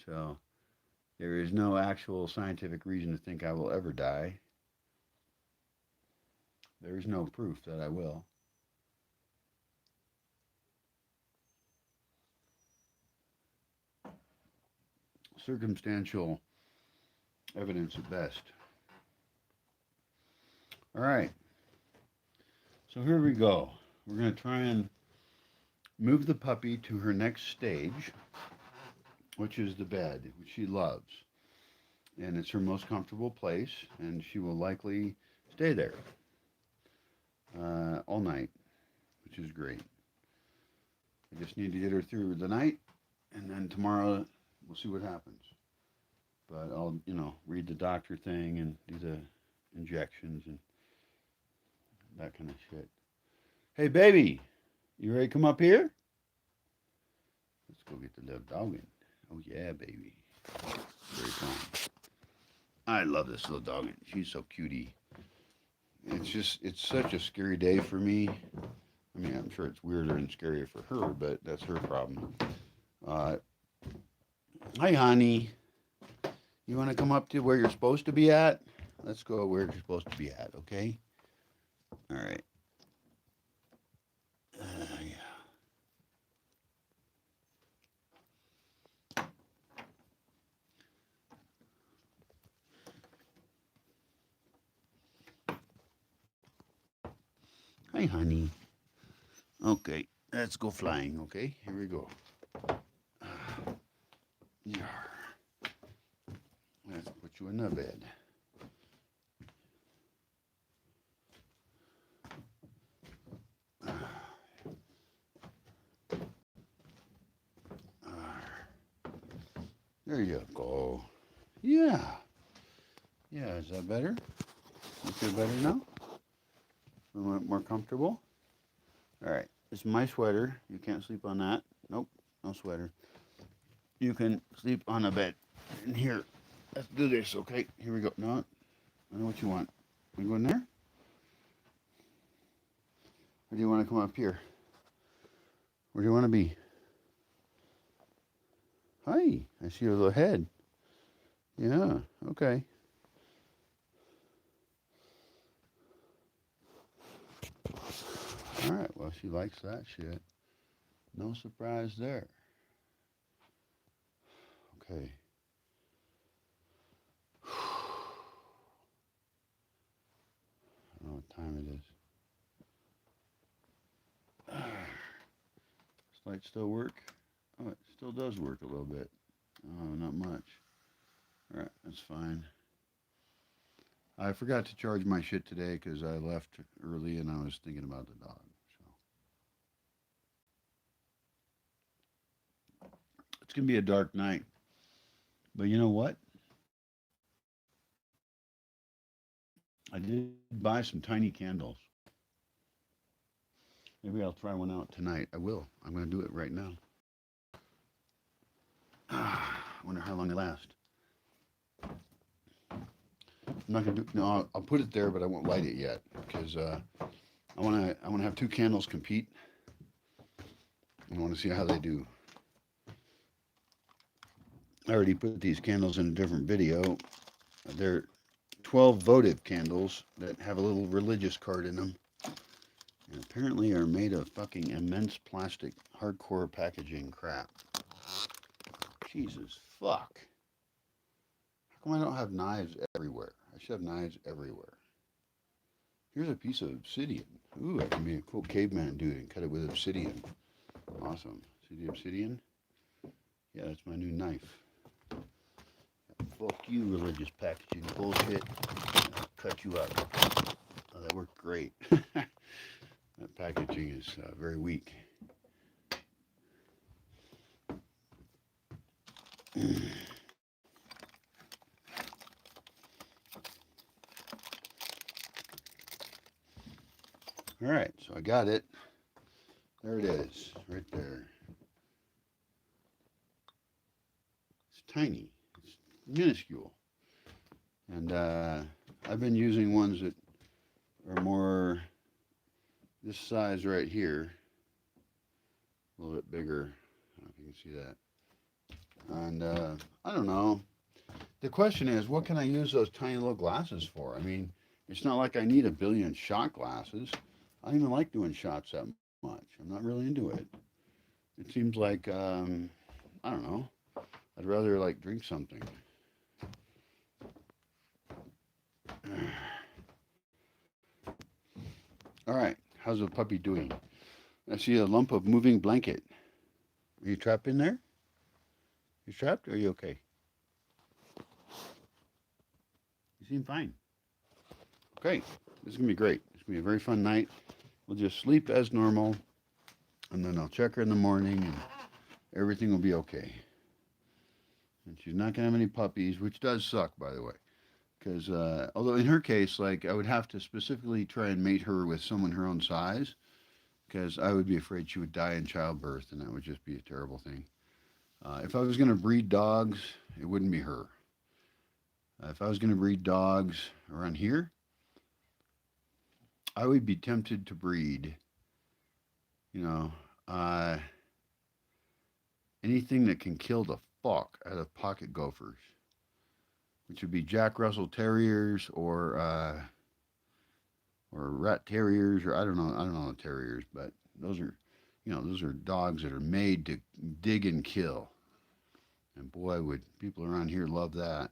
So there is no actual scientific reason to think I will ever die. There is no proof that I will. Circumstantial evidence at best. All right. So here we go. We're going to try and move the puppy to her next stage, which is the bed, which she loves. And it's her most comfortable place, and she will likely stay there all night, which is great. I just need to get her through the night, and then tomorrow we'll see what happens. But I'll, read the doctor thing and do the injections and that kind of shit. Hey, baby, you ready to come up here? Let's go get the little doggin. Oh, yeah, baby. Very fun. I love this little doggin. She's so cutie. It's such a scary day for me. I mean, I'm sure it's weirder and scarier for her, but that's her problem. Uh, Hi, honey. You want to come up to where you're supposed to be at? Let's go where you're supposed to be at, okay? All right. Yeah. Hi, honey. Okay, let's go flying, okay? Here we go. Yeah. Let's put you in the bed. There you go. Yeah. Yeah, is that better? You feel better now? A little bit more comfortable? All right. It's my sweater. You can't sleep on that. Nope, no sweater. You can sleep on a bed. And here, let's do this, okay? Here we go. No, I know what you want. We go in there? Or do you want to come up here? Where do you want to be? Hi, I see your little head. Yeah, okay. All right, well, she likes that shit. No surprise there. Okay. I don't know what time it is. This light still work? Oh, it still does work a little bit. Oh, not much. All right, that's fine. I forgot to charge my shit today because I left early and I was thinking about the dog. So it's gonna be a dark night. But you know what? I did buy some tiny candles. Maybe I'll try one out tonight. I will. I'm gonna do it right now. I wonder how long they last. I'm not gonna do. No, I'll put it there, but I won't light it yet because I wanna have two candles compete. I want to see how they do. I already put these candles in a different video. They're 12 votive candles that have a little religious card in them. And apparently are made of fucking immense plastic hardcore packaging crap. Jesus fuck. How come I don't have knives everywhere? I should have knives everywhere. Here's a piece of obsidian. Ooh, I can be a cool caveman dude and cut it with obsidian. Awesome. See the obsidian? Yeah, that's my new knife. Fuck you, religious packaging bullshit. I'll cut you up. Oh, that worked great. That packaging is very weak. All right, so I got it. There it is, right there. It's tiny. It's minuscule. And I've been using ones that are more this size right here. A little bit bigger. I don't know if you can see that. And I don't know. The question is, what can I use those tiny little glasses for? I mean, it's not like I need a billion shot glasses. I don't even like doing shots that much. I'm not really into it. It seems like, I don't know. I'd rather like drink something. All right, how's the puppy doing? I see a lump of moving blanket. Are you trapped in there? You trapped? Or are you okay? You seem fine. Okay, this is gonna be great. It's gonna be a very fun night. We'll just sleep as normal, and then I'll check her in the morning, and everything will be okay. And she's not gonna have any puppies, which does suck, by the way. Because although in her case, like I would have to specifically try and mate her with someone her own size, because I would be afraid she would die in childbirth, and that would just be a terrible thing. If I was gonna breed dogs, it wouldn't be her. If I was gonna breed dogs around here, I would be tempted to breed, you know, uh, anything that can kill the fuck out of pocket gophers, which would be Jack Russell Terriers or rat terriers, or I don't know terriers, but those are, those are dogs that are made to dig and kill. And boy, would people around here love that.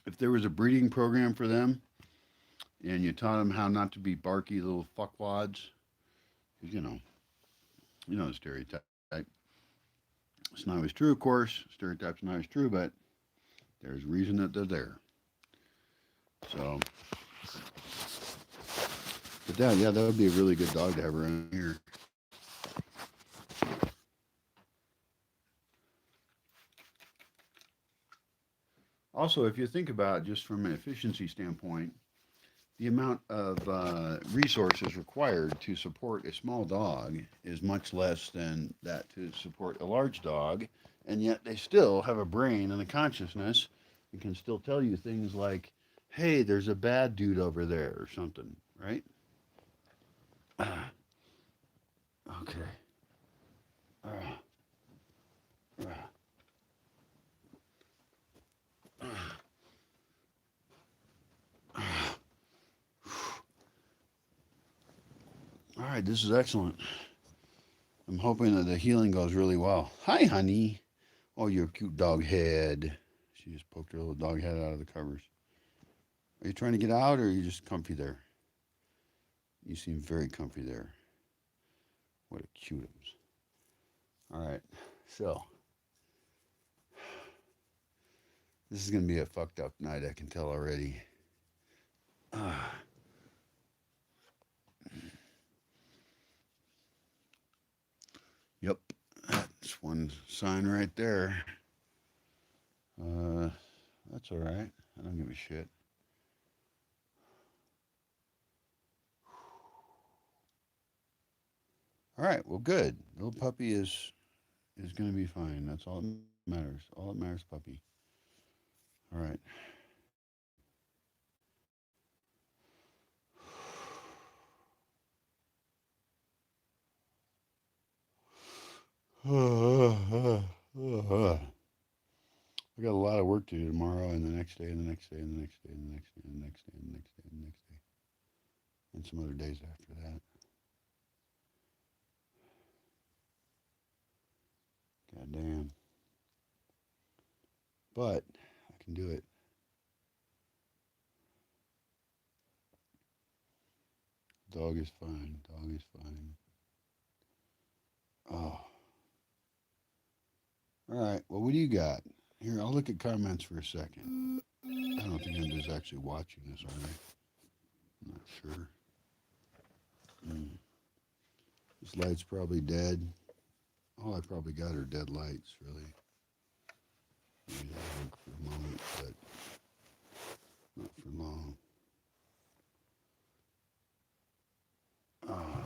If there was a breeding program for them, and you taught them how not to be barky little fuckwads, the stereotype. It's not always true, of course. Stereotypes are not always true, but there's reason that they're there. So, but that would be a really good dog to have around here. Also, if you think about just from an efficiency standpoint, the amount of resources required to support a small dog is much less than that to support a large dog, and yet they still have a brain and a consciousness and can still tell you things like, hey, there's a bad dude over there or something, right? Okay. Uh, uh, uh, All right, this is excellent. I'm hoping that the healing goes really well. Hi, honey. Oh, you're a cute dog head. She just poked her little dog head out of the covers. Are you trying to get out or are you just comfy there? You seem very comfy there. What a cutums. All right, so this is going to be a fucked up night, I can tell already. Ah, yep, that's one sign right there. Uh, that's all right. I don't give a shit. All right, well, good. Little puppy is going to be fine. That's all that matters. All that matters, puppy. All right. I got a lot of work to do tomorrow and the next day and the next day and the next day and the next day and the next day and the next day and the next day and some other days after that. God damn. But I can do it. Dog is fine. Dog is fine. Oh. All right. Well, what do you got? Here, I'll look at comments for a second. I don't think anybody's actually watching this, are they? I'm not sure. Mm. This light's probably dead. All I probably got are dead lights, really. Maybe that'll work for a moment, but not for long. Ah.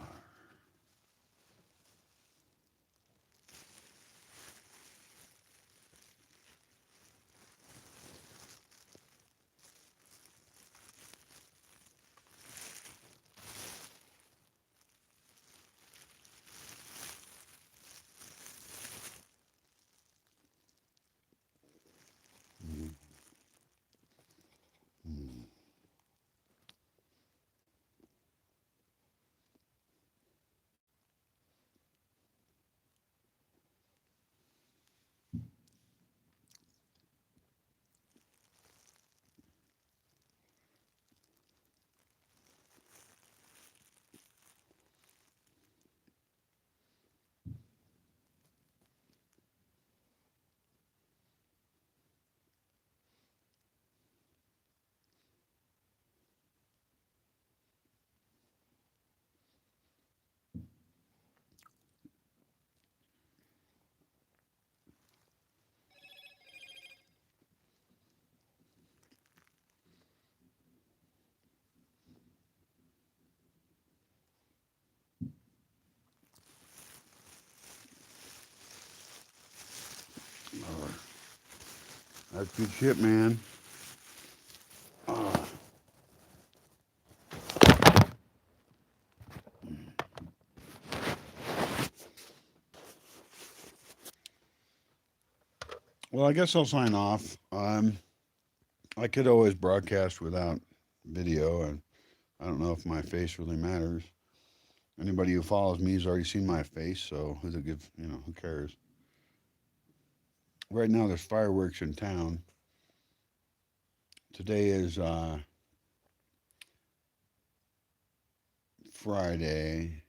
Mm. Mm. Ah. That's good shit, man. Ah. Well, I guess I'll sign off. I could always broadcast without video, and I don't know if my face really matters. Anybody who follows me has already seen my face, so who's it give? Who cares? Right now, there's fireworks in town. Today is Friday.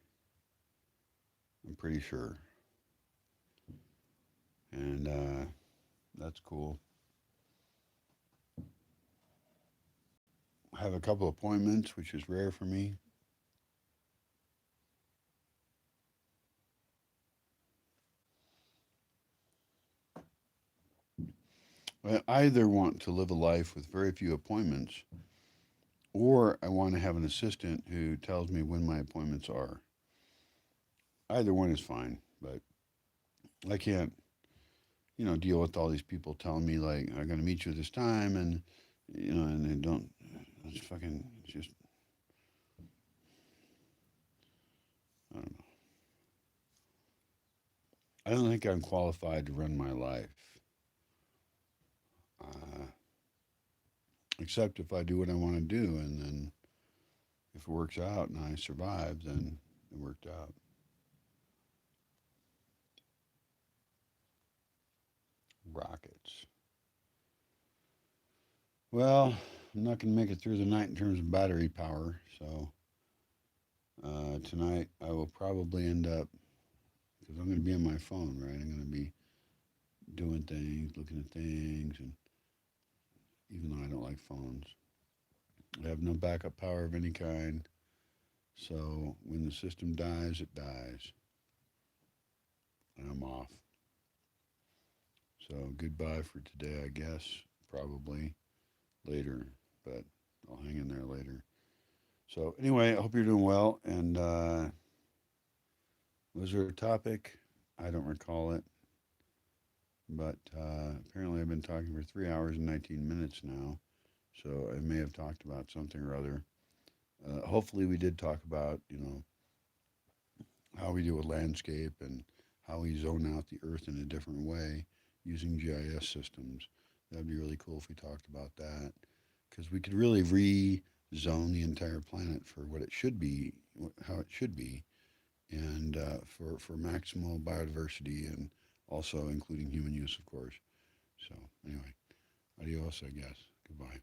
I'm pretty sure, and that's cool. I have a couple appointments, which is rare for me. I either want to live a life with very few appointments, or I want to have an assistant who tells me when my appointments are. Either one is fine, but I can't, deal with all these people telling me like I'm gonna meet you at this time, and and they don't. It's fucking. It's just. I don't know. I don't think I'm qualified to run my life, uh, except if I do what I want to do, and then if it works out and I survive, then it worked out. Rockets. Well, I'm not gonna make it through the night in terms of battery power, so tonight I will probably end up because I'm going to be on my phone, right? I'm going to be doing things, looking at things, and even though I don't like phones, I have no backup power of any kind. So when the system dies, it dies, and I'm off. So goodbye for today, I guess. Probably later, but I'll hang in there later. So anyway, I hope you're doing well. And was there a topic? I don't recall it. But apparently, I've been talking for 3 hours and 19 minutes now. So I may have talked about something or other. Hopefully, we did talk about, how we do a landscape and how we zone out the Earth in a different way using GIS systems. That'd be really cool if we talked about that because we could really re-zone the entire planet for what it should be, how it should be, and for maximal biodiversity and also including human use, of course. So anyway, adios, I guess. Goodbye.